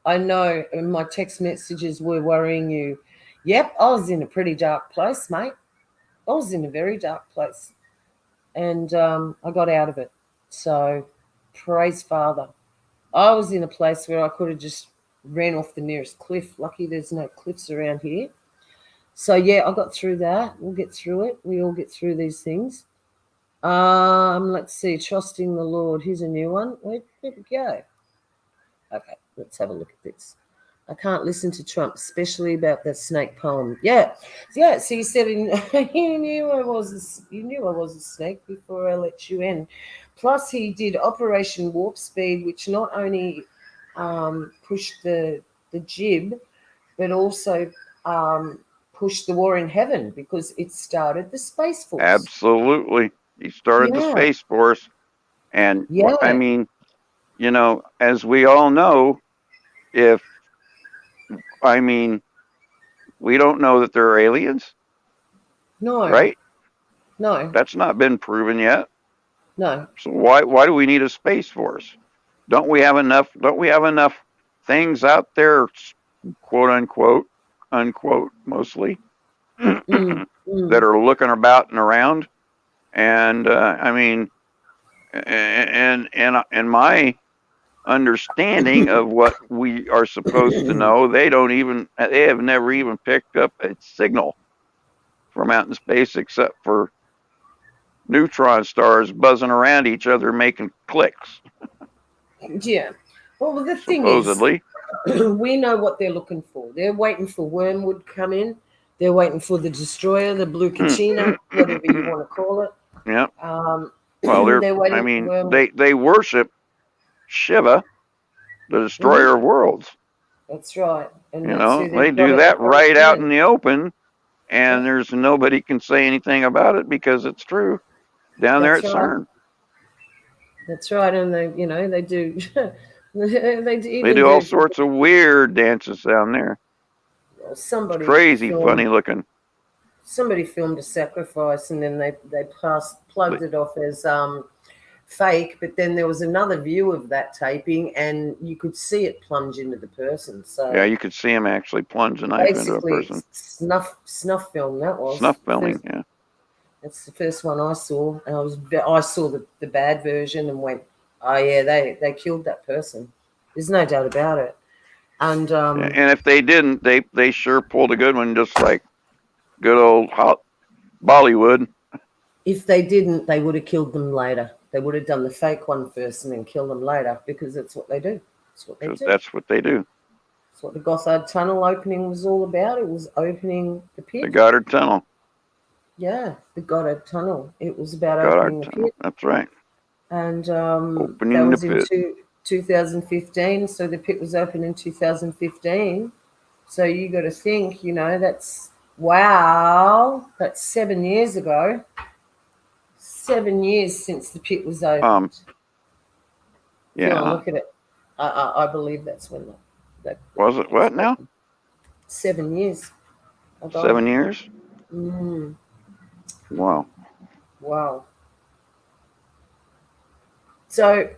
I know my text messages were worrying you. Yep, I was in a pretty dark place, mate. I was in a very dark place. And I got out of it. So praise Father. I was in a place where I could have just ran off the nearest cliff. Lucky there's no cliffs around here. So, yeah, I got through that. We'll get through it. We all get through these things. Let's see. Trusting the Lord. Here's a new one. Where did it go? Okay, let's have a look at this. I can't listen to Trump, especially about that snake poem. Yeah. So you said you knew I was a snake before I let you in. Plus, he did Operation Warp Speed, which not only pushed the jib, but also pushed the war in heaven, because it started the Space Force. Absolutely, he started the Space Force, and I mean, as we all know, we don't know that there are aliens. No. Right? No. That's not been proven yet. No. So why do we need a Space Force? Don't we have enough things out there, quote unquote, mostly, that are looking about and around? And I mean, and my understanding of what we are supposed to know. They have never even picked up a signal from out in space except for neutron stars buzzing around each other making clicks, Yeah. Well, the thing supposedly. is, we know what they're looking for. They're waiting for Wormwood to come in. They're waiting for the destroyer, the Blue Kachina, whatever you want to call it. Yeah. Well, Well, they're waiting I for mean, Wormwood. they worship Shiva, the destroyer of worlds. That's right. And You that's who know, they they've got do it that right out in in. the open, and Yeah. there's nobody can say anything about it because it's true down there at That's right. CERN. That's right. And they, they do. They do all sorts of weird dances down there. It's Somebody crazy, filmed, funny looking. Somebody filmed a sacrifice, and then they plugged it off as fake. But then there was another view of that taping, and you could see it plunge into the person. So Yeah, you could see him actually plunge a knife into a person. Snuff film. That was Snuff filming. Yeah. That's the first one I saw, and I saw the bad version and went, oh yeah, they killed that person. There's no doubt about it. And And if they didn't, they sure pulled a good one, just like good old Bollywood. if they didn't, they would have killed them later. They would have done the fake one first and then kill them later, because that's what they do. That's what they do. That's what they do. That's what the Gothard Tunnel opening was all about. It was opening the pit. The Goddard Tunnel. Yeah, the Goddard Tunnel. It was about Goddard opening the Tunnel. pit. That's right. And Opening that was the pit. in 2015. So the pit was open in 2015. So you got to think, that's, wow, that's 7 years ago. 7 years since the pit was opened. Yeah. Look at it. I believe that's when that was it. What now? 7 years ago. 7 years? Mm. Wow. Wow. So,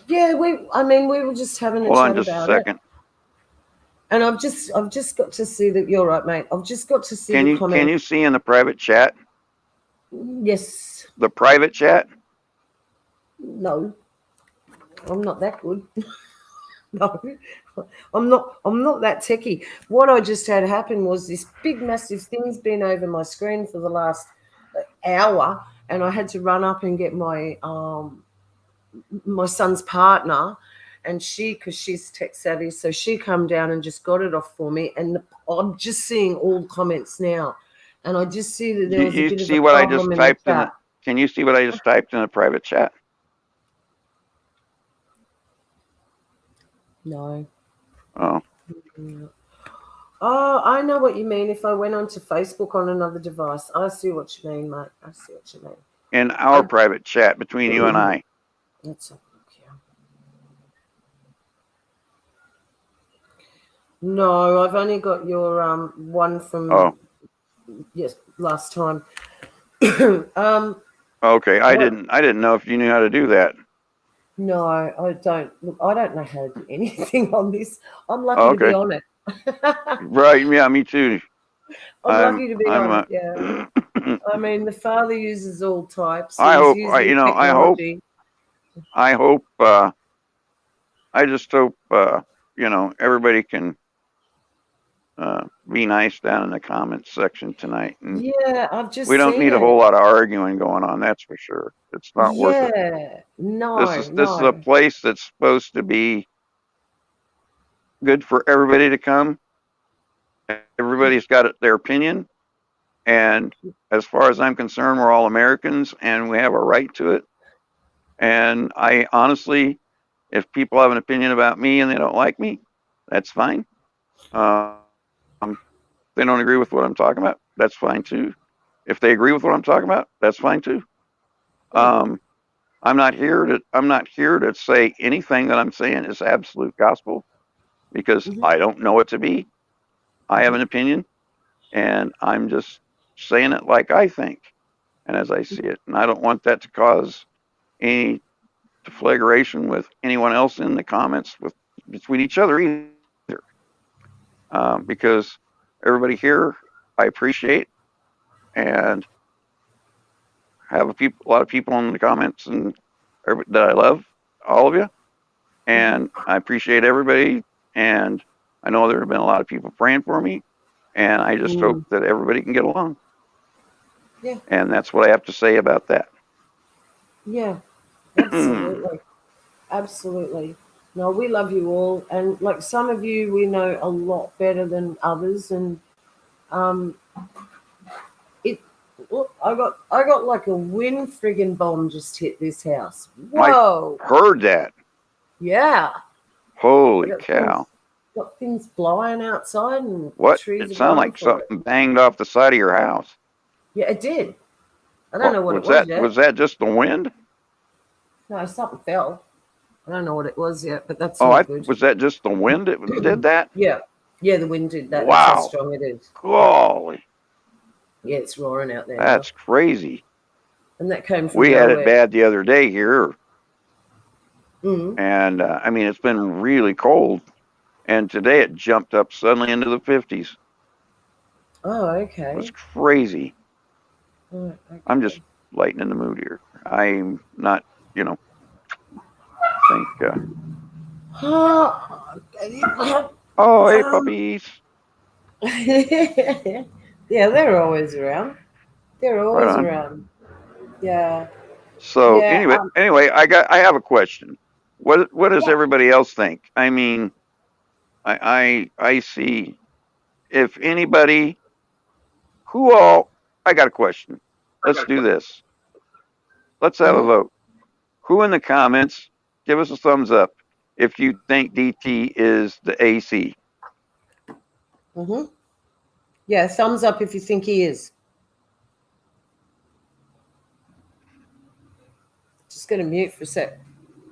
yeah, we were just having a Hold chat on just a about second. it. And I've just got to see that you're right, mate. I've just got to see Can the you comment. can you see in the private chat? Yes. The private chat? No. I'm not that good. No. I'm not that techie. What I just had happen was this big massive thing's been over my screen for the last hour, and I had to run up and get my my son's partner, and because she's tech savvy, so she come down and just got it off for me, and I'm just seeing all the comments now, and I just see that there was a bit of a problem in the chat. Can you see what I just typed in the private chat? No. Oh. Oh, I know what you mean. If I went onto Facebook on another device, I see what you mean, mate. I see what you mean. In our private chat between you and I. Let's have a look here. No, I've only got your one from yes, last time. Okay, I didn't know if you knew how to do that. No, I don't. Look, I don't know how to do anything on this. I'm lucky to be on it. Right, yeah, me too. I'm lucky to be on it. Yeah. I mean, the father uses all types. So I just hope everybody can be nice down in the comments section tonight. And yeah, we don't need a whole lot of arguing going on, that's for sure. It's not worth it. Yeah, no. This is a place that's supposed to be good for everybody to come. Everybody's got their opinion, and as far as I'm concerned, we're all Americans and we have a right to it. And I honestly, if people have an opinion about me and they don't like me, that's fine. If they don't agree with what I'm talking about, that's fine too. If they agree with what I'm talking about, that's fine too. I'm not here to say anything that I'm saying is absolute gospel, because I don't know it to be. I have an opinion, and I'm just saying it like I think and as I see it. And I don't want that to cause any deflagration with anyone else in the comments between each other either. Because everybody here I appreciate, and have a lot of people in the comments and that I love, all of you. And I appreciate everybody. And I know there have been a lot of people praying for me. And I just hope that everybody can get along. Yeah. And that's what I have to say about that. Yeah, absolutely. Absolutely. No, we love you all. And like some of you, we know a lot better than others. And look, I got like a wind friggin' bomb just hit this house. Whoa. I heard that. Yeah. Holy cow. Got things flying outside and What? trees It are sounded going like for something it. banged off the side of your house. Yeah, it did. I don't know what it was that, yet. Was that just the wind? No, something fell. I don't know what it was yet, but that's not good. Was that just the wind that did that? Yeah. Yeah, the wind did that. Wow. That's how strong it is. Golly. Yeah, it's roaring out there. That's crazy. And that came from We nowhere. had it bad the other day here. Mm-hmm. And I mean, it's been really cold. And today it jumped up suddenly into the 50s. Oh, okay. It was crazy. Oh, okay. I'm just lightening the mood here. I'm not, think. Oh, hey, puppies. Yeah, they're always around. They're always Right on. around. Yeah. So Yeah, anyway, I have a question. What does everybody else think? I mean, I see if anybody I got a question. Let's do this. Let's have a vote. Who in the comments give us a thumbs up if you think DT is the AC? Mm-hmm. Yeah, thumbs up if you think he is. Just gonna mute for a sec.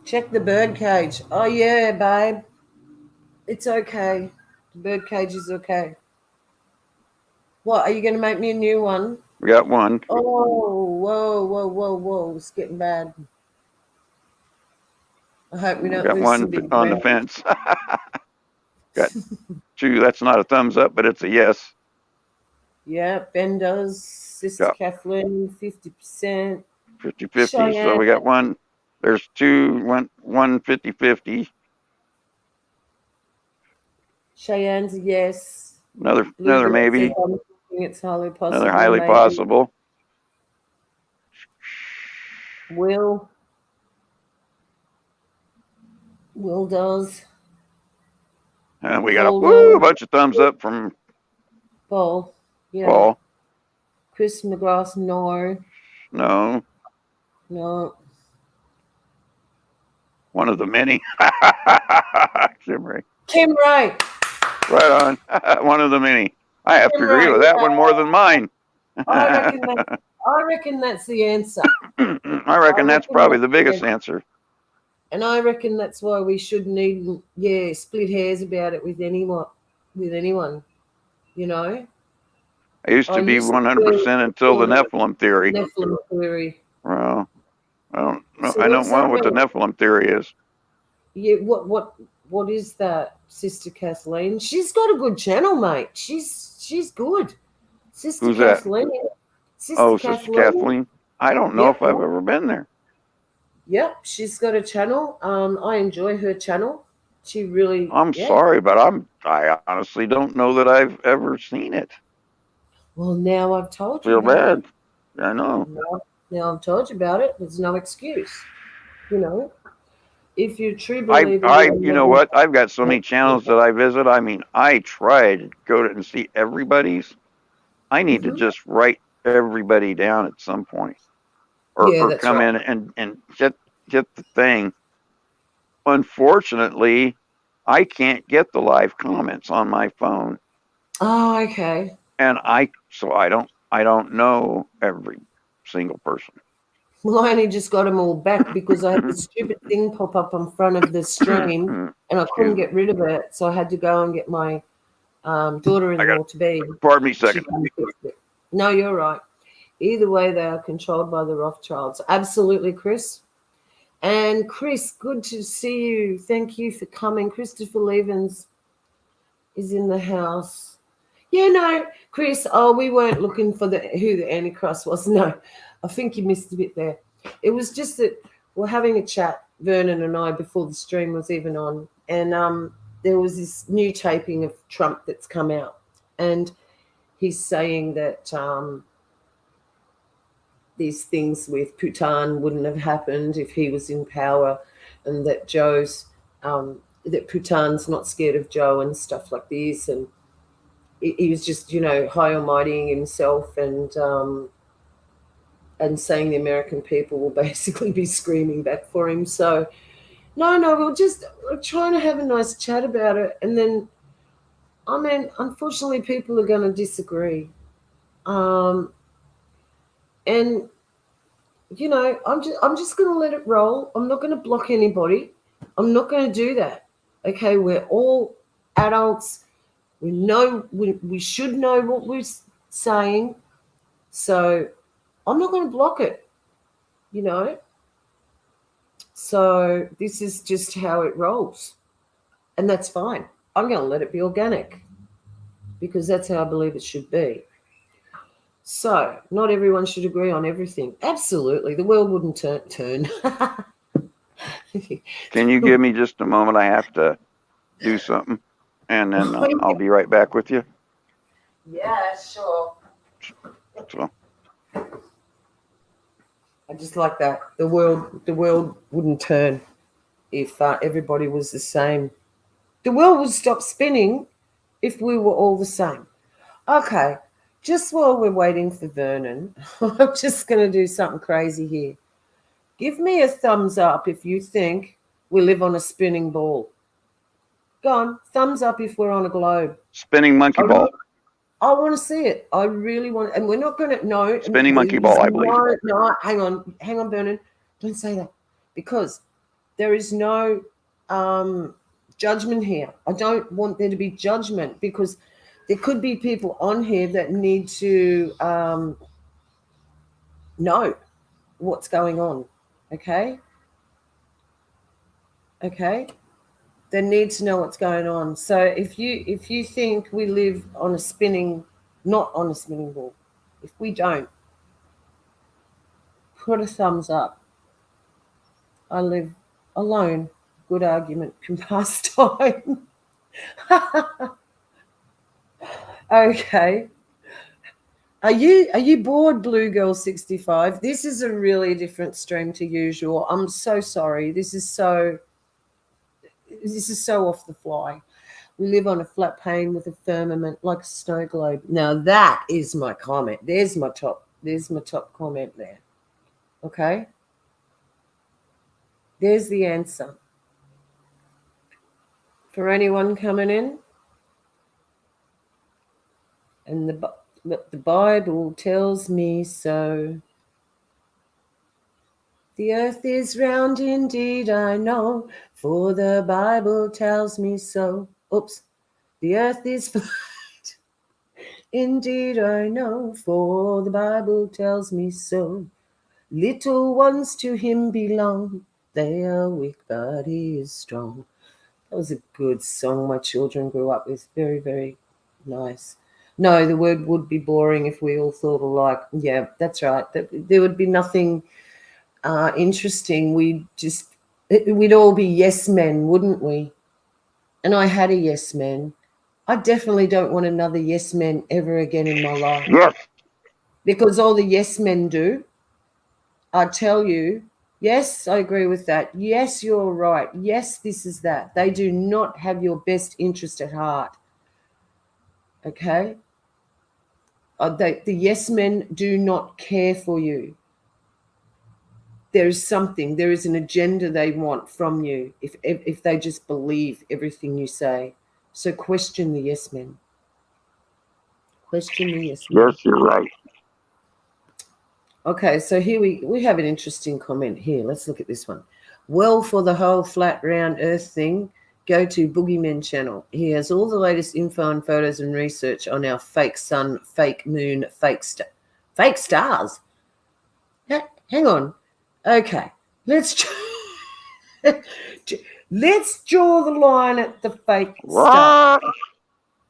Check the bird cage. Oh yeah, babe. It's okay. The bird cage is okay. What, are you gonna make me a new one? We got one. Oh, whoa. It's getting bad. I hope we don't Got lose one some big on the fence. Got two. That's not a thumbs up, but it's a yes. Yeah, Ben does. Sister Kathleen, 50%. 50-50. Cheyenne. So we got one. There's two. One 50-50. Cheyenne's a yes. Another Bluebird maybe. says, I'm thinking it's highly possible. Another highly maybe. possible. Will does. And we got a bunch of thumbs up from Paul. Yeah. Paul. Chris McGrath, no. No. One of the many. Kim Ray. Right on. One of the many. I have to agree with that one more than mine. I reckon that's the answer. I reckon that's probably the biggest answer. And I reckon that's why we shouldn't even, split hairs about it with anyone. You know? I used to be 100% until the Nephilim theory. Well, I don't know. So I don't know what the mean? Nephilim theory is. Yeah, what is that, Sister Kathleen? She's got a good channel, mate. She's good. Sister Who's Kathleen. that? Sister Sister Kathleen. I don't know if I've ever been there. Yep, she's got a channel. I enjoy her channel. She really. I'm sorry, but I honestly don't know that I've ever seen it. Well, now I've told you. Feel bad. I know. Now I've told you about it. There's no excuse. You know, if you're true believer. You know what? I've got so many channels that I visit. I mean, I try to go to and see everybody's. I need to just write everybody down at some point. Or come in and get the thing. Unfortunately, I can't get the live comments on my phone. Oh, okay. And I don't know every single person. Well, I only just got them all back because I had the stupid thing pop up in front of the stream and I couldn't get rid of it. So I had to go and get my daughter-in-law to be. Pardon me a second. No, you're right. Either way, they are controlled by the Rothschilds. Absolutely, Chris. And Chris, good to see you. Thank you for coming. Christopher Levens is in the house. Yeah, no, Chris. Oh, we weren't looking for who the Antichrist was. No, I think you missed a bit there. It was just that we're having a chat Vernon and I before the stream was even on, and there was this new taping of Trump that's come out, and he's saying that these things with Putin wouldn't have happened if he was in power, and that that Putin's not scared of Joe and stuff like this, and he was just, high almightying himself and saying the American people will basically be screaming back for him. So, no, we're trying to have a nice chat about it. And then, unfortunately, people are going to disagree. And, I'm just going to let it roll. I'm not going to block anybody. I'm not going to do that. Okay, we're all adults. We know we should know what we're saying. So I'm not going to block it, So this is just how it rolls. And that's fine. I'm going to let it be organic because that's how I believe it should be. So not everyone should agree on everything. Absolutely. The world wouldn't turn. Can you give me just a moment? I have to do something, and then I'll be right back with you. Yeah, sure. So. I just like that. The world wouldn't turn if everybody was the same. The world would stop spinning if we were all the same. Okay, just while we're waiting for Vernon, I'm just going to do something crazy here. Give me a thumbs up if you think we live on a spinning ball. Go on, thumbs up if we're on a globe. Spinning monkey ball. I want to see it. I really want, and we're not going to know. Spinning monkey ball, I believe. No, hang on, Vernon. Don't say that, because there is no judgment here. I don't want there to be judgment, because there could be people on here that need to know what's going on. Okay. They need to know what's going on. So if you think we live on not on a spinning ball, if we don't, put a thumbs up. I live alone. Good argument can pass time. Okay. Are you bored, Blue Girl 65? This is a really different stream to usual. I'm so sorry. This is so off the fly. We live on a flat plane with a firmament like a snow globe. Now that is my comment. There's my top comment there. Okay? There's the answer. For anyone coming in, and the Bible tells me so. The earth is round indeed, I know, for the Bible tells me so. Oops. The earth is flat. Indeed, I know, for the Bible tells me so. Little ones to him belong. They are weak, but he is strong. That was a good song my children grew up with. Very, very nice. No, the word would be boring if we all thought alike. Yeah, that's right. There would be nothing interesting. We'd all be yes men, wouldn't we? And I had a yes man. I definitely don't want another yes man ever again in my life. Yes. Because all the yes men do, I tell you, yes, I agree with that. Yes, you're right. Yes, this is that. They do not have your best interest at heart. Okay? The yes men do not care for you. There is an agenda they want from you if they just believe everything you say. So question the yes men. Question the yes men. Yes, you're right. Okay, so here we have an interesting comment here. Let's look at this one. Well, for the whole flat round earth thing, go to Boogeyman channel. He has all the latest info and photos and research on our fake sun, fake moon, fake stars. Hang on. Okay, let's draw the line at the fake star.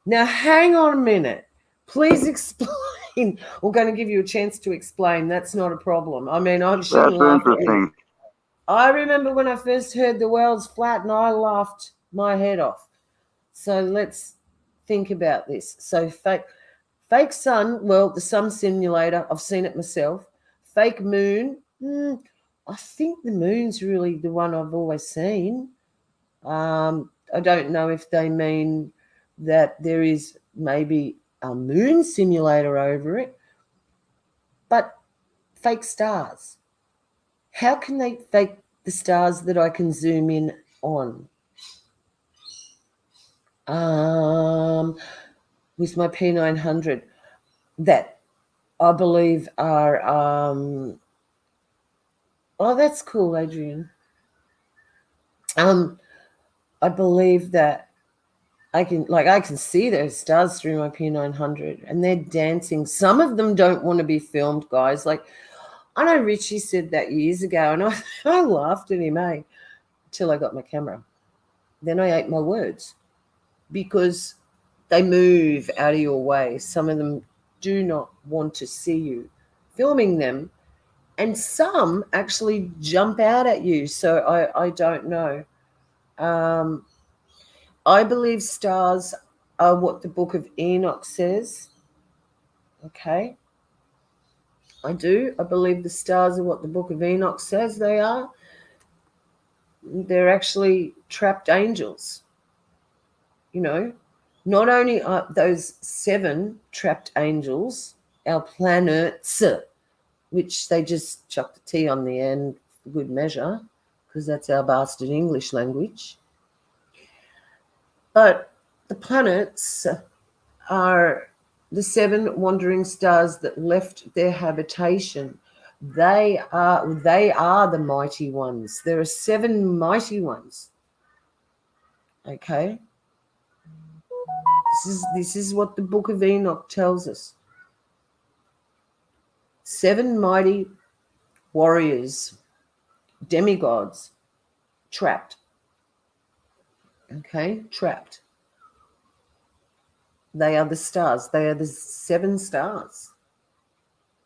Now, hang on a minute. Please explain. We're going to give you a chance to explain. That's not a problem. I mean, I'm sure. That's interesting. I remember when I first heard the world's flat and I laughed my head off. So let's think about this. So fake sun, well, the sun simulator, I've seen it myself. Fake moon, I think the moon's really the one I've always seen. I don't know if they mean that there is maybe a moon simulator over it, but fake stars. How can they fake the stars that I can zoom in on? With my P900 that I believe are oh, that's cool, Adrian. I believe that I can see those stars through my P900 and they're dancing. Some of them don't want to be filmed, guys. Like, I know Richie said that years ago and I laughed at him, till I got my camera. Then I ate my words because they move out of your way. Some of them do not want to see you filming them, and some actually jump out at you. So I don't know. I believe stars are what the Book of Enoch says. Okay. I do. I believe the stars are what the Book of Enoch says they are. They're actually trapped angels. You know, not only are those 7 trapped angels, our planets, which they just chuck the T on the end for good measure, because that's our bastard English language. But the planets are the 7 wandering stars that left their habitation. They are the mighty ones. There are 7 mighty ones. Okay. This is what the Book of Enoch tells us. 7 mighty warriors, demigods, trapped. Okay, trapped. They are the stars. They are the 7 stars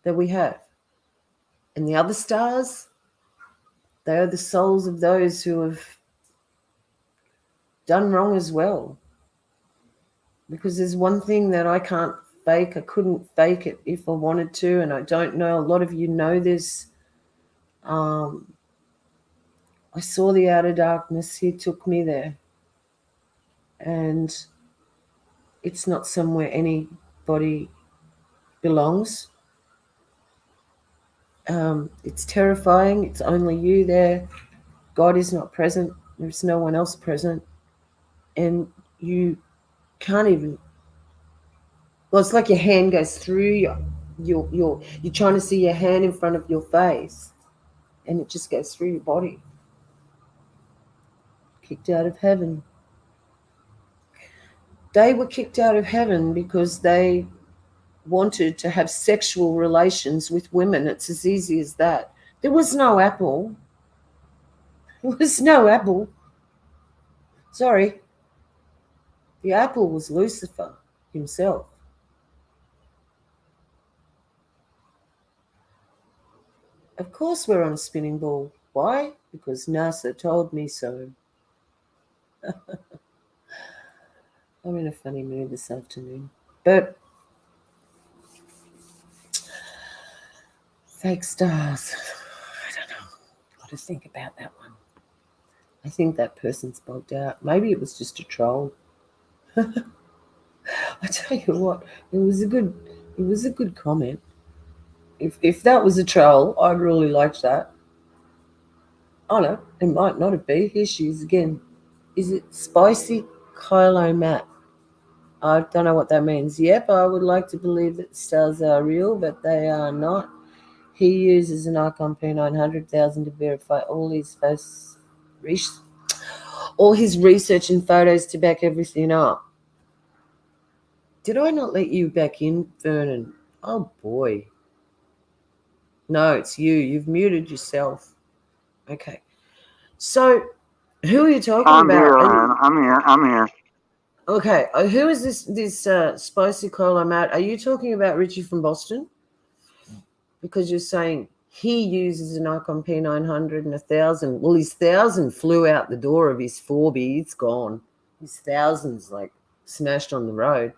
that we have. And the other stars, they are the souls of those who have done wrong as well. Because there's one thing that I can't fake. I couldn't fake it if I wanted to, and I don't know. A lot of you know this. I saw the outer darkness. He took me there. And it's not somewhere anybody belongs. It's terrifying. It's only you there. God is not present. There's no one else present. And you can't even, well, it's like your hand goes through you're trying to see your hand in front of your face and it just goes through your body. Kicked out of heaven. They were kicked out of heaven because they wanted to have sexual relations with women. It's as easy as that. There was no apple. There was no apple. Sorry. The apple was Lucifer himself. Of course we're on a spinning ball. Why? Because NASA told me so. I'm in a funny mood this afternoon. But fake stars. I don't know. Got to think about that one. I think that person's bugged out. Maybe it was just a troll. I tell you what, it was a good comment. If that was a troll, I'd really like that. Oh no, it might not have been. Here she is again. Is it spicy Kylo Matt? I don't know what that means. Yep, I would like to believe that stars are real, but they are not. He uses an Icon P900,000 to verify all his research and photos to back everything up. Did I not let you back in, Vernon? Oh boy. No, it's you. You've muted yourself. Okay. So, who are you talking about? I'm here. Okay. Who is this spicy Cola Matt? Are you talking about Richie from Boston? Because you're saying He uses an Icon P900 and 1,000. Well, his 1,000 flew out the door of his 4B. It's gone. His 1,000's like smashed on the road.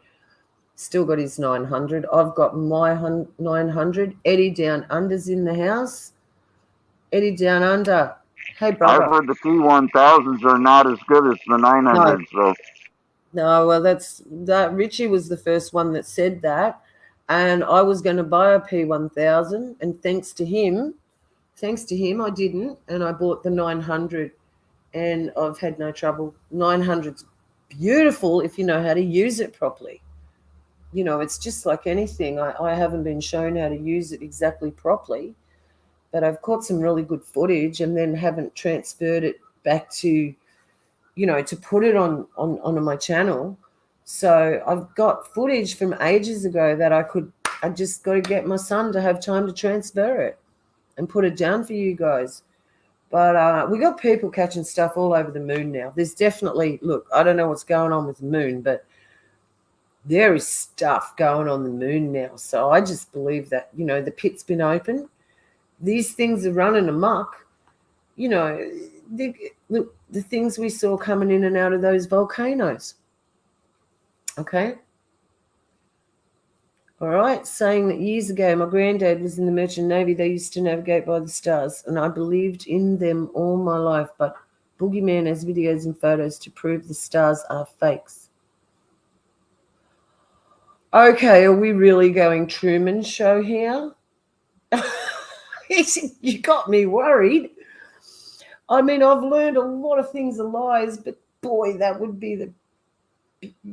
Still got his 900. I've got my 900. Eddie Down Under's in the house. Eddie Down Under. Hey, brother. I've heard the P1000s are not as good as the 900s, though. No, well, that Richie was the first one that said that. And I was going to buy a P1000, and thanks to him, I didn't. And I bought the 900, and I've had no trouble. 900's beautiful if you know how to use it properly. You know, it's just like anything. I haven't been shown how to use it exactly properly, but I've caught some really good footage and then haven't transferred it back to, you know, to put it on my channel. So I've got footage from ages ago that I just got to get my son to have time to transfer it and put it down for you guys. But we got people catching stuff all over the moon now. There's definitely, look, I don't know what's going on with the moon, but there is stuff going on the moon now. So I just believe that, you know, the pit's been open. These things are running amok. You know, the things we saw coming in and out of those volcanoes. Okay. All right. Saying that years ago, my granddad was in the Merchant Navy. They used to navigate by the stars, and I believed in them all my life. But Boogeyman has videos and photos to prove the stars are fakes. Okay, are we really going Truman Show here? You got me worried. I mean, I've learned a lot of things are lies, but boy, that would be the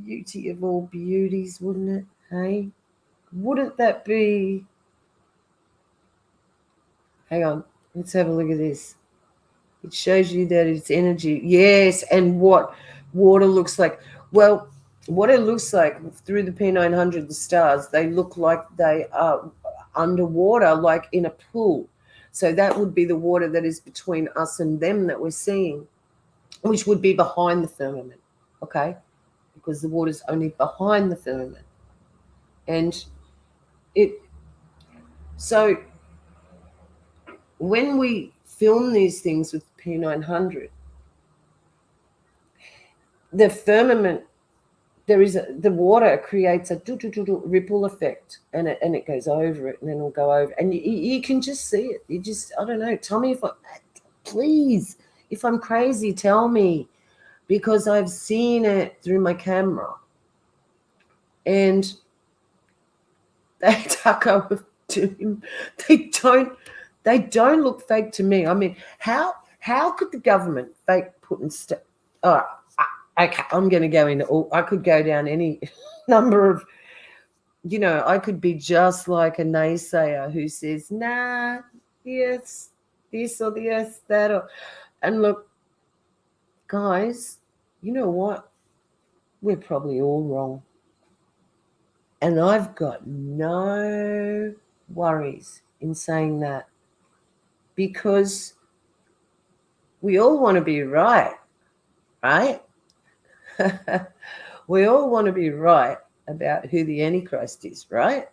beauty of all beauties, wouldn't it? Hey? Wouldn't that be? Hang on, let's have a look at this. It shows you that it's energy. Yes, and what water looks like. Well, what it looks like through the P900, the stars, they look like they are underwater, like in a pool. So that would be the water that is between us and them that we're seeing, which would be behind the firmament, okay? Because the water's only behind the firmament. And so when we film these things with P900, the firmament, the water creates a ripple effect, and it goes over it, and then it'll go over, and you can just see it. You just, I don't know. Tell me please, if I'm crazy, tell me, because I've seen it through my camera, and they tuck over to him. They don't look fake to me. I mean, how could the government fake putting stuff? Oh, okay, I'm going to go into all. I could go down any number of, you know, I could be just like a naysayer who says, nah, yes, this or yes, that. Or, and look, guys, you know what? We're probably all wrong. And I've got no worries in saying that, because we all want to be right, right? We all want to be right about who the Antichrist is, right?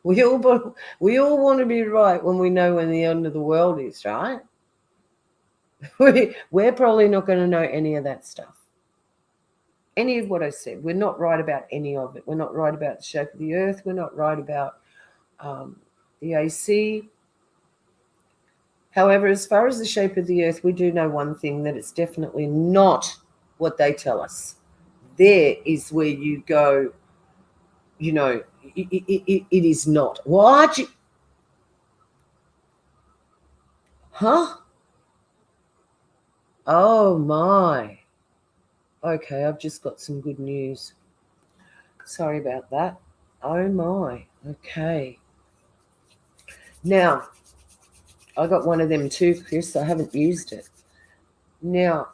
We all want to be right when we know when the end of the world is, right? We're probably not going to know any of that stuff. Any of what I said. We're not right about any of it. We're not right about the shape of the earth. We're not right about the AC. However, as far as the shape of the earth, we do know one thing, that it's definitely not what they tell us. There is where you go, you know, it is not. What? Huh? Oh, my. Okay, I've just got some good news. Sorry about that. Oh, my. Okay. Now, I got one of them too, Chris. I haven't used it. Now,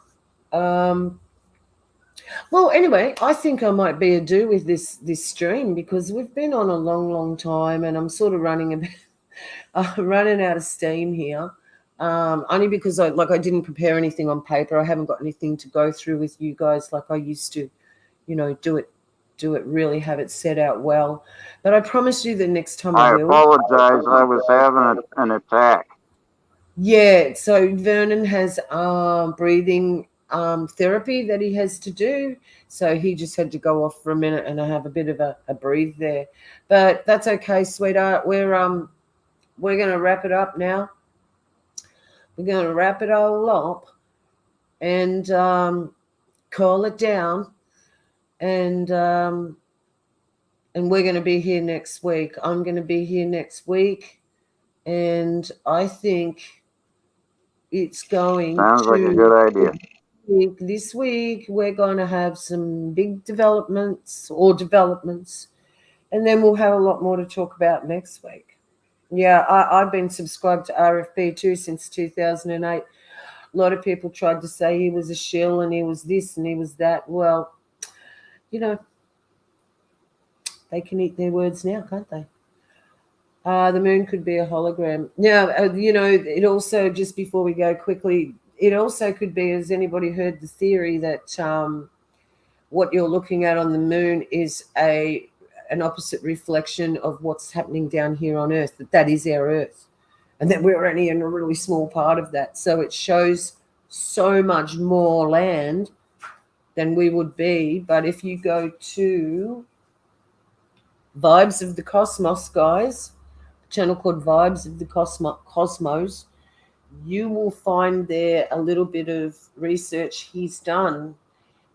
well, anyway, I think I might be a do with this stream, because we've been on a long time, and I'm sort of running out of steam here. Only because I didn't prepare anything on paper. I haven't got anything to go through with you guys like I used to, you know, do it do it, really have it set out well. But I promise you the next time I I will. apologize. I was having an attack. Yeah, so Vernon has breathing therapy that he has to do. So he just had to go off for a minute and I have a bit of a breathe there. But that's okay, sweetheart. We're gonna wrap it up now. We're gonna wrap it all up and call it down. And we're gonna be here next week. I'm gonna be here next week. And I think it's going Sounds like a to good idea. this week we're going to have some big developments, and then we'll have a lot more to talk about next week. Yeah, I've been subscribed to RFB too since 2008. A lot of people tried to say he was a shill and he was this and he was that. Well, they can eat their words now, can't they? The moon could be a hologram. Now, it also, just before we go quickly, it also could be, has anybody heard the theory that what you're looking at on the moon is an opposite reflection of what's happening down here on Earth, that is our Earth, and that we're only in a really small part of that. So it shows so much more land than we would be. But if you go to Vibes of the Cosmos, guys, channel called Vibes of the Cosmos, you will find there a little bit of research he's done.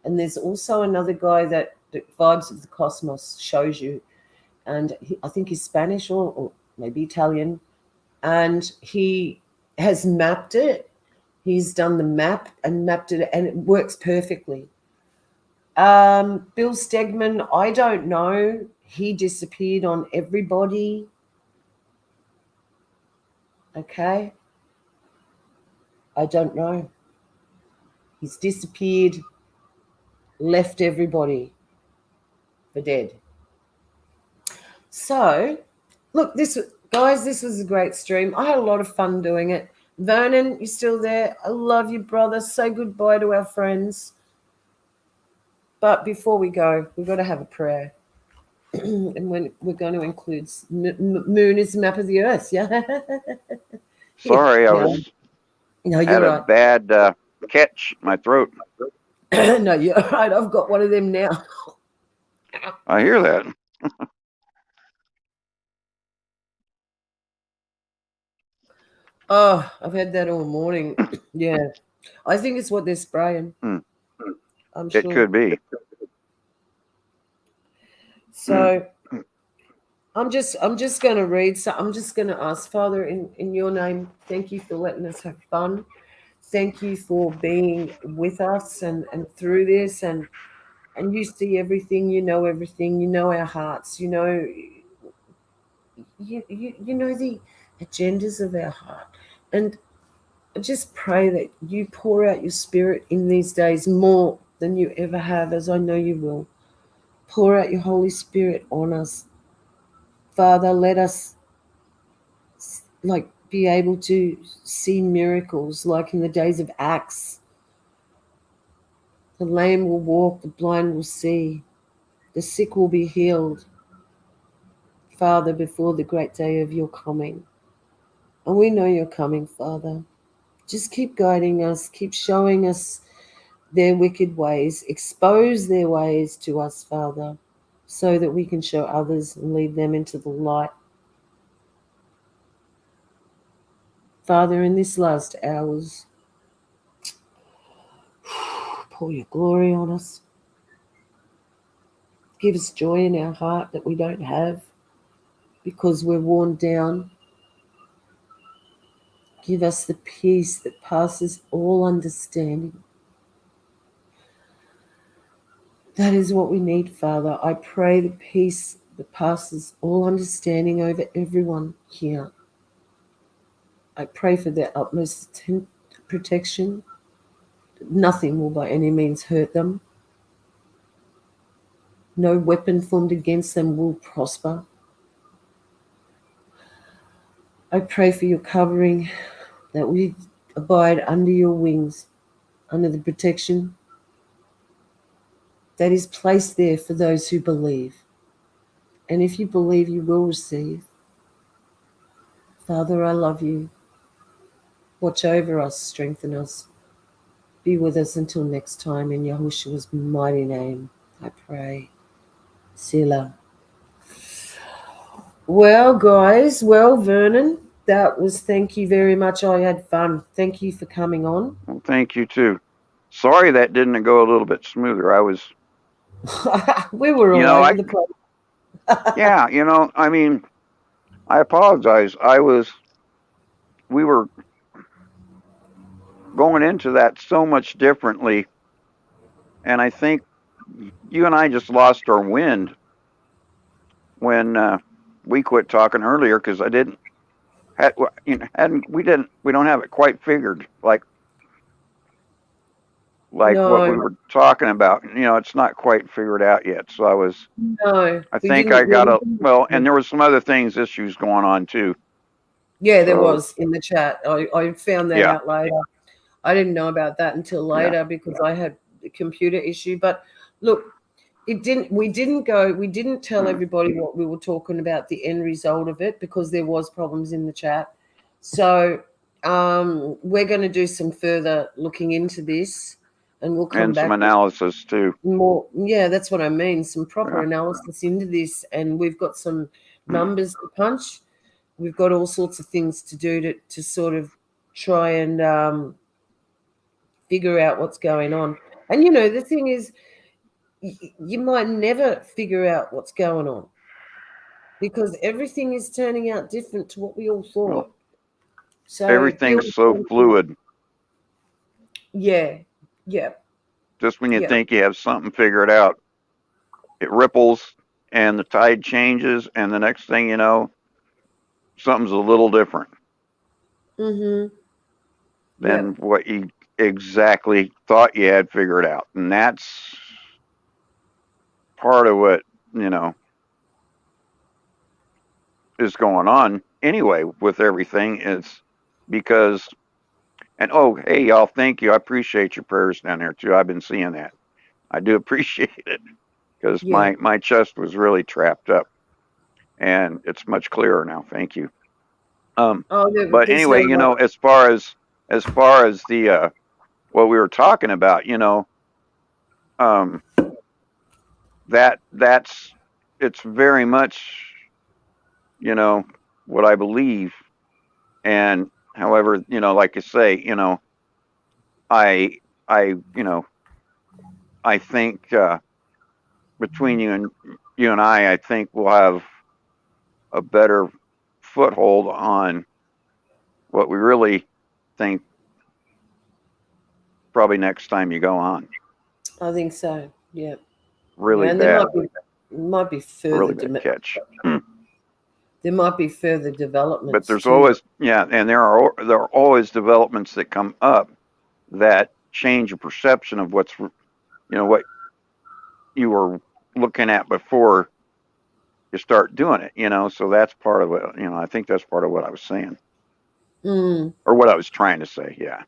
And there's also another guy that Vibes of the Cosmos shows you, and I think he's Spanish or maybe Italian, and he has mapped it. He's done the map and mapped it, and it works perfectly. Bill Stegman, I don't know. He disappeared on everybody. Okay. I don't know. He's disappeared, left everybody for dead. So, look, this was a great stream. I had a lot of fun doing it. Vernon, you still there? I love you, brother. Say goodbye to our friends. But before we go, we've got to have a prayer. And when we're going to include moon is the map of the earth. Yeah. Sorry, I No, had you're a right. bad catch in my throat. No, you're right. I've got one of them now. I hear that. Oh, I've had that all morning. Yeah. I think it's what they're spraying. I'm sure. It could be. So I'm just going to read. So I'm just going to ask, Father, in your name, thank you for letting us have fun. Thank you for being with us and through this, and you see everything, you know everything, you know our hearts, you know the agendas of our heart. And I just pray that you pour out your spirit in these days more than you ever have, as I know you will. Pour out your Holy Spirit on us. Father, let us be able to see miracles like in the days of Acts. The lame will walk, the blind will see, the sick will be healed, Father, before the great day of your coming. And we know you're coming, Father. Just keep guiding us, keep showing us their wicked ways, expose their ways to us, Father, so that we can show others and lead them into the light. Father, in this last hours, pour your glory on us. Give us joy in our heart that we don't have because we're worn down. Give us the peace that passes all understanding. That is what we need, Father. I pray the peace that passes all understanding over everyone here. I pray for their utmost protection. Nothing will by any means hurt them. No weapon formed against them will prosper. I pray for your covering, that we abide under your wings, under the protection that is placed there for those who believe. And if you believe, you will receive. Father, I love you. Watch over us, strengthen us. Be with us until next time. In Yahushua's mighty name, I pray. Selah. Well, guys, Vernon, that was, thank you very much. I had fun. Thank you for coming on. Well, thank you too. Sorry that didn't go a little bit smoother. I was, We were all over the place. yeah, I mean, I apologize. We were going into that so much differently. And I think you and I just lost our wind when we quit talking earlier because I didn't, we don't have it quite figured like No. what we were talking about. It's not quite figured out yet. So I think I got and there was some other issues going on too. Yeah, there was in the chat. I found that out later. I didn't know about that until later because I had a computer issue. But look, we didn't tell everybody what we were talking about, the end result of it, because there was problems in the chat. So we're going to do some further looking into this, and we'll come back. And some analysis too. More, yeah, that's what I mean. Some proper analysis into this, and we've got some numbers to punch. We've got all sorts of things to do to sort of try and figure out what's going on. And, the thing is, you might never figure out what's going on because everything is turning out different to what we all thought. Well, so everything's so fluid. Yeah. Just when you think you have something figured out, it ripples and the tide changes, and the next thing you know, something's a little different than what you exactly thought you had figured out. And that's part of what, is going on anyway with everything. It's because, and hey, y'all, thank you. I appreciate your prayers down there too. I've been seeing that. I do appreciate it because my chest was really trapped up, and it's much clearer now. Thank you. But anyway, as far as the what we were talking about, that's it's very much, what I believe. And however, like I say, I think between you and I think we'll have a better foothold on what we really think probably next time you go on. I think so. Yeah. Really and bad. There might be further really bad catch. There might be further developments. But there's always and there are always developments that come up that change your perception of what's what you were looking at before you start doing it. So that's part of it. I think that's part of what I was saying. Or what I was trying to say, yeah.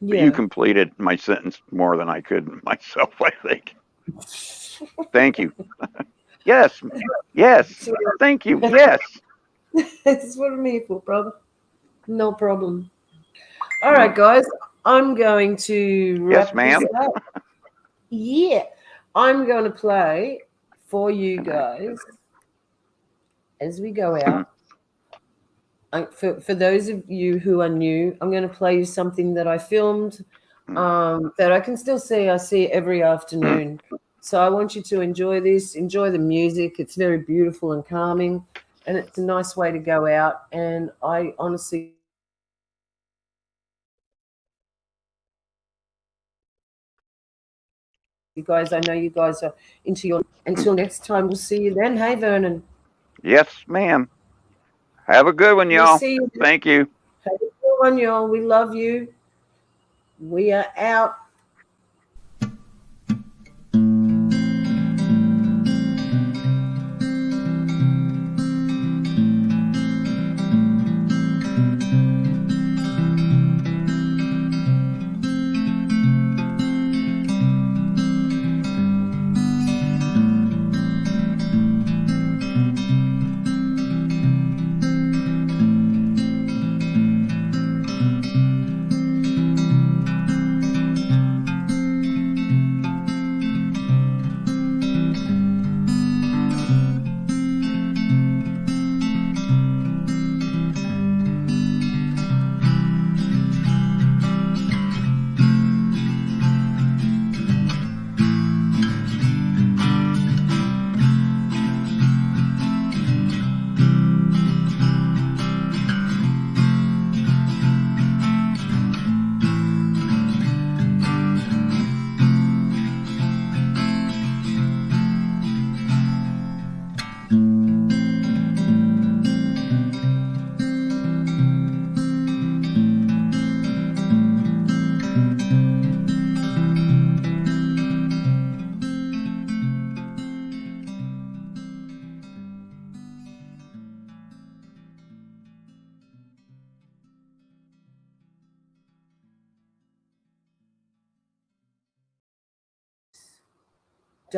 But you completed my sentence more than I could myself, I think. Thank you. Yes. Thank you. Yes. That's what I'm here for, brother. No problem. All right, guys. I'm going to wrap this up. Yeah. I'm going to play for you guys as we go out. For those of you who are new, I'm going to play you something that I filmed that I can still see. I see every afternoon. So I want you to enjoy this, enjoy the music. It's very beautiful and calming, and it's a nice way to go out. And I honestly, you guys, I know you guys are into your, until next time, we'll see you then. Hey, Vernon. Yes, ma'am. Have a good one, y'all. Thank you. Have a good one, y'all. We love you. We are out.